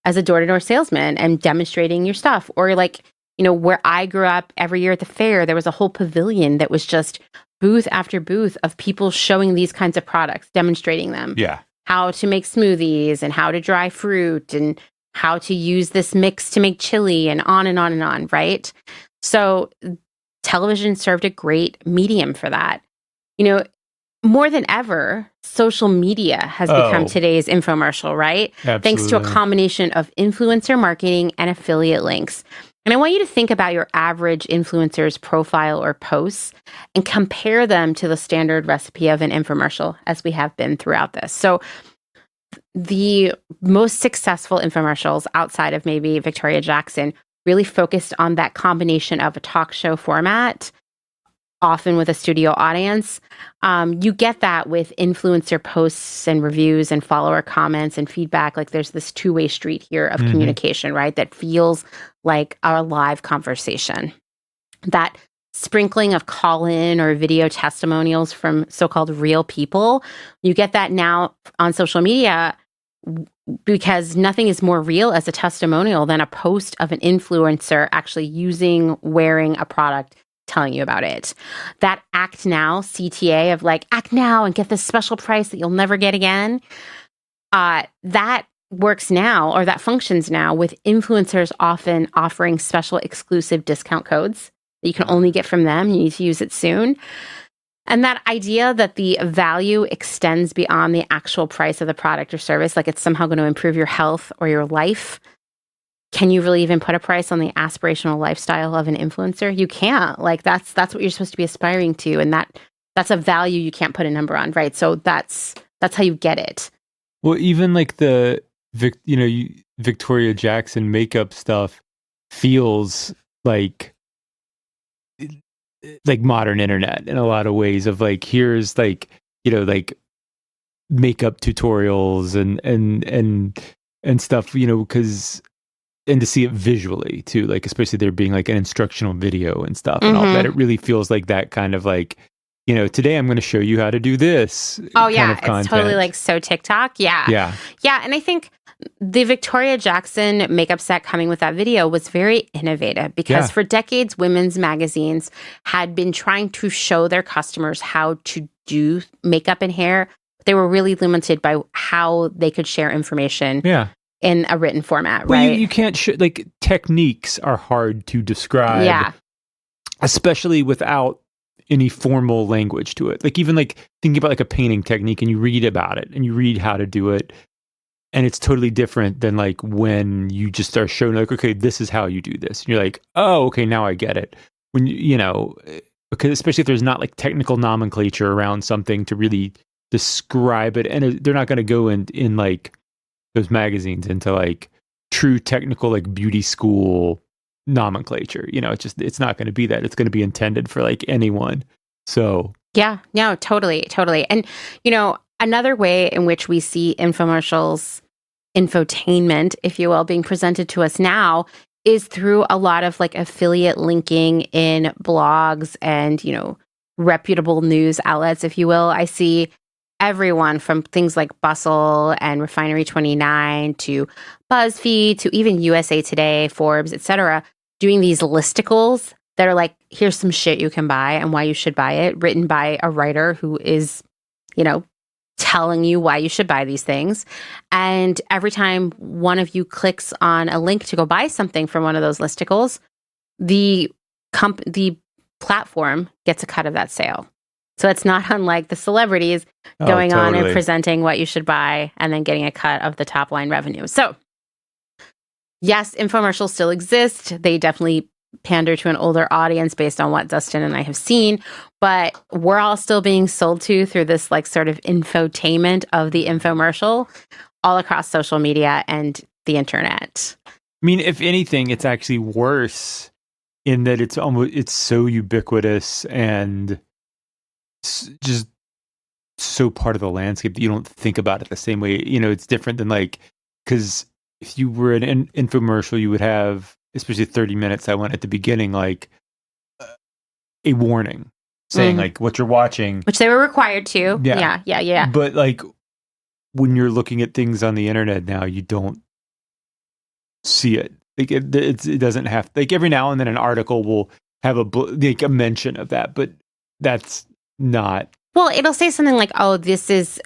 as a door-to-door salesman and demonstrating your stuff. Or like, you know, where I grew up, every year at the fair, there was a whole pavilion that was just booth after booth of people showing these kinds of products, demonstrating them. Yeah. How to make smoothies and how to dry fruit and how to use this mix to make chili and on and on and on, right? So television served a great medium for that. You know, more than ever, social media has become today's infomercial, right? Absolutely. Thanks to a combination of influencer marketing and affiliate links. And I want you to think about your average influencer's profile or posts and compare them to the standard recipe of an infomercial, as we have been throughout this. So the most successful infomercials outside of maybe Victoria Jackson really focused on that combination of a talk show format, often with a studio audience. You get that with influencer posts and reviews and follower comments and feedback. Like, there's this two-way street here of communication, right? That feels like a live conversation. That sprinkling of call-in or video testimonials from so-called real people. You get that now on social media because nothing is more real as a testimonial than a post of an influencer actually wearing a product, telling you about it. That act now, CTA of like, act now and get this special price that you'll never get again, that works now, or that functions now with influencers often offering special exclusive discount codes that you can only get from them. You need to use it soon. And that idea that the value extends beyond the actual price of the product or service, like it's somehow going to improve your health or your life. Can you really even put a price on the aspirational lifestyle of an influencer? You can't. Like that's what you're supposed to be aspiring to, and that's a value you can't put a number on, right? So that's how you get it. Well, even like the Victoria Jackson makeup stuff feels like modern internet in a lot of ways of like, here's like, like makeup tutorials and stuff, because, and to see it visually too, like, especially there being like an instructional video and stuff and all that, it really feels like that kind of like, today I'm going to show you how to do this. Oh yeah. Kind of content. It's totally like so TikTok. Yeah. Yeah. Yeah. And I think the Victoria Jackson makeup set coming with that video was very innovative because for decades, women's magazines had been trying to show their customers how to do makeup and hair. They were really limited by how they could share information in a written format, right? Well, you can't, like, techniques are hard to describe. Yeah. Especially without any formal language to it. Like, even like thinking about like a painting technique and you read about it and you read how to do it. And it's totally different than like when you just start showing like, okay, this is how you do this. And you're like, oh, okay, now I get it. When because especially if there's not like technical nomenclature around something to really describe it. And they're not going to go in like those magazines into like true technical, like beauty school nomenclature. It's not going to be that. It's going to be intended for like anyone. So yeah, no, totally. And, another way in which we see infomercials, infotainment, if you will, being presented to us now is through a lot of like affiliate linking in blogs and, reputable news outlets, if you will. I see everyone from things like Bustle and Refinery 29 to BuzzFeed to even USA Today, Forbes, etc., doing these listicles that are like, here's some shit you can buy and why you should buy it, written by a writer who is, telling you why you should buy these things. And every time one of you clicks on a link to go buy something from one of those listicles, the platform gets a cut of that sale. So it's not unlike the celebrities going on and presenting what you should buy and then getting a cut of the top line revenue. So yes, infomercials still exist. They definitely pander to an older audience based on what Dustin and I have seen, but we're all still being sold to through this like sort of infotainment of the infomercial all across social media and the internet. I mean, if anything, it's actually worse in that it's so ubiquitous and just so part of the landscape that you don't think about it the same way. It's different than like, because if you were an infomercial, you would have, especially 30 minutes I went at the beginning, like a warning saying like what you're watching. Which they were required to. Yeah. But like when you're looking at things on the internet now, you don't see it. Like it doesn't have, like every now and then an article will have a mention of that, but that's not. Well, it'll say something like, oh, this is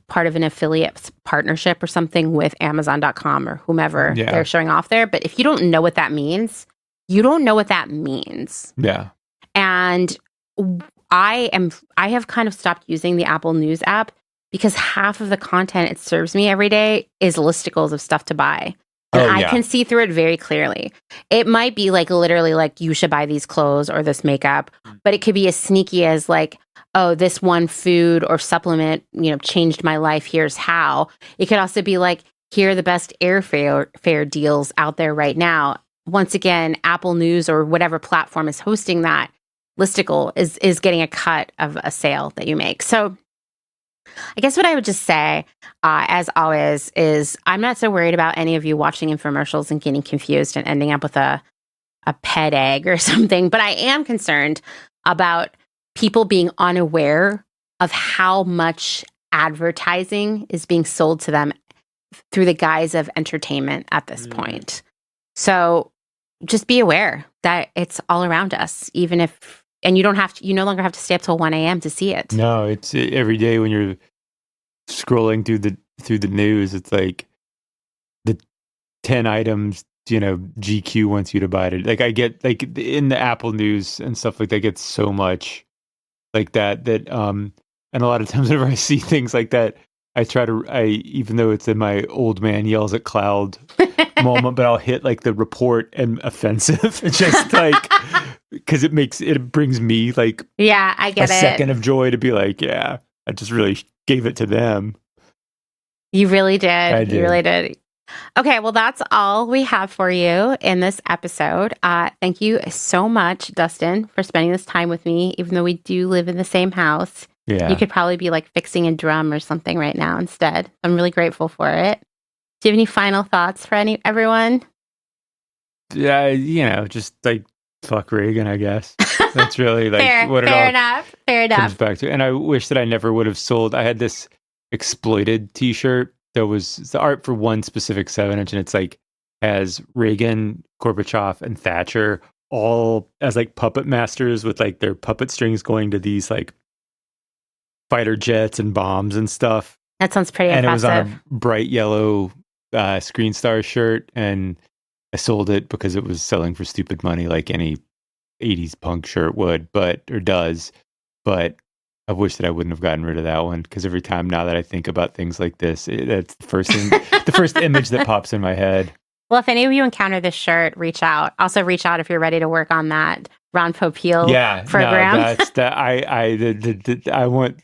part of an affiliate partnership or something with Amazon.com or whomever they're showing off there. But if you don't know what that means, you don't know what that means. Yeah. And I have kind of stopped using the Apple News app because half of the content it serves me every day is listicles of stuff to buy. And I can see through it very clearly. It might be like literally like you should buy these clothes or this makeup, but it could be as sneaky as like, oh, this one food or supplement, changed my life. Here's how. It could also be like, here are the best airfare deals out there right now. Once again, Apple News or whatever platform is hosting that listicle is getting a cut of a sale that you make. So I guess what I would just say, as always, is I'm not so worried about any of you watching infomercials and getting confused and ending up with a a pet egg or something. But I am concerned about people being unaware of how much advertising is being sold to them through the guise of entertainment at this point. So just be aware that it's all around us, even if, and you no longer have to stay up till 1 a.m. to see it. No, it's every day when you're scrolling through the news, it's like the 10 items, GQ wants you to buy it. Like I get like in the Apple news and stuff like that, gets so much like that, and a lot of times whenever I see things like that, even though it's in my old man yells at cloud moment, but I'll hit like the report and offensive. It's just like, because it brings me like, yeah, I get a second of joy to be like, yeah, I just really gave it to them. You really did. I did. You really did. Okay, well, that's all we have for you in this episode. Thank you so much, Dustin, for spending this time with me, even though we do live in the same house. Yeah. You could probably be like fixing a drum or something right now instead. I'm really grateful for it. Do you have any final thoughts for everyone? Yeah, just like fuck Reagan, I guess. That's really like what it all fair enough. comes back to. And I wish that I never would have sold. I had this exploited t-shirt that was the art for one specific 7-inch, and it's like has Reagan, Gorbachev, and Thatcher all as like puppet masters with like their puppet strings going to these like fighter jets and bombs and stuff. That sounds pretty and impressive. And it was on a bright yellow Screen Star shirt, and I sold it because it was selling for stupid money like any 80s punk shirt would, or does. But I wish that I wouldn't have gotten rid of that one, because every time now that I think about things like this, that's the first thing, the first image that pops in my head. Well, if any of you encounter this shirt, reach out. Also, reach out if you're ready to work on that Ron Popiel program. No, that's that. I want.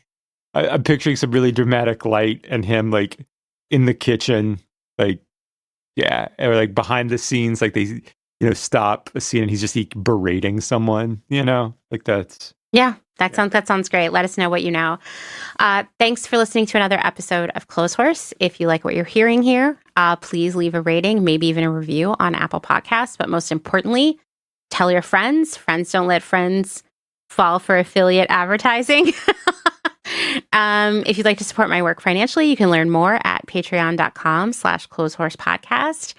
I'm picturing some really dramatic light and him like in the kitchen, like or like behind the scenes, like they stop a scene and he's just berating someone, like that's. Yeah, that sounds great. Let us know what you know. Thanks for listening to another episode of Clotheshorse. If you like what you're hearing here, please leave a rating, maybe even a review on Apple Podcasts. But most importantly, tell your friends. Friends don't let friends fall for affiliate advertising. If you'd like to support my work financially, you can learn more at patreon.com/clotheshorsepodcast.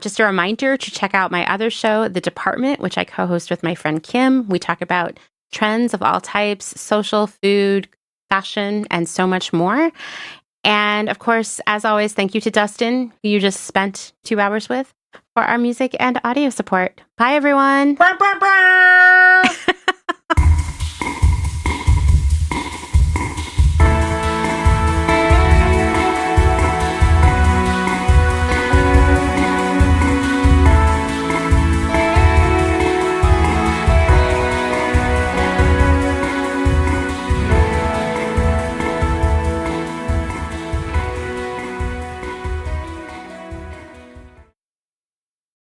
Just a reminder to check out my other show, The Department, which I co-host with my friend Kim. We talk about trends of all types, social, food, fashion, and so much more. And of course, as always, thank you to Dustin, who you just spent 2 hours with, for our music and audio support. Bye, everyone.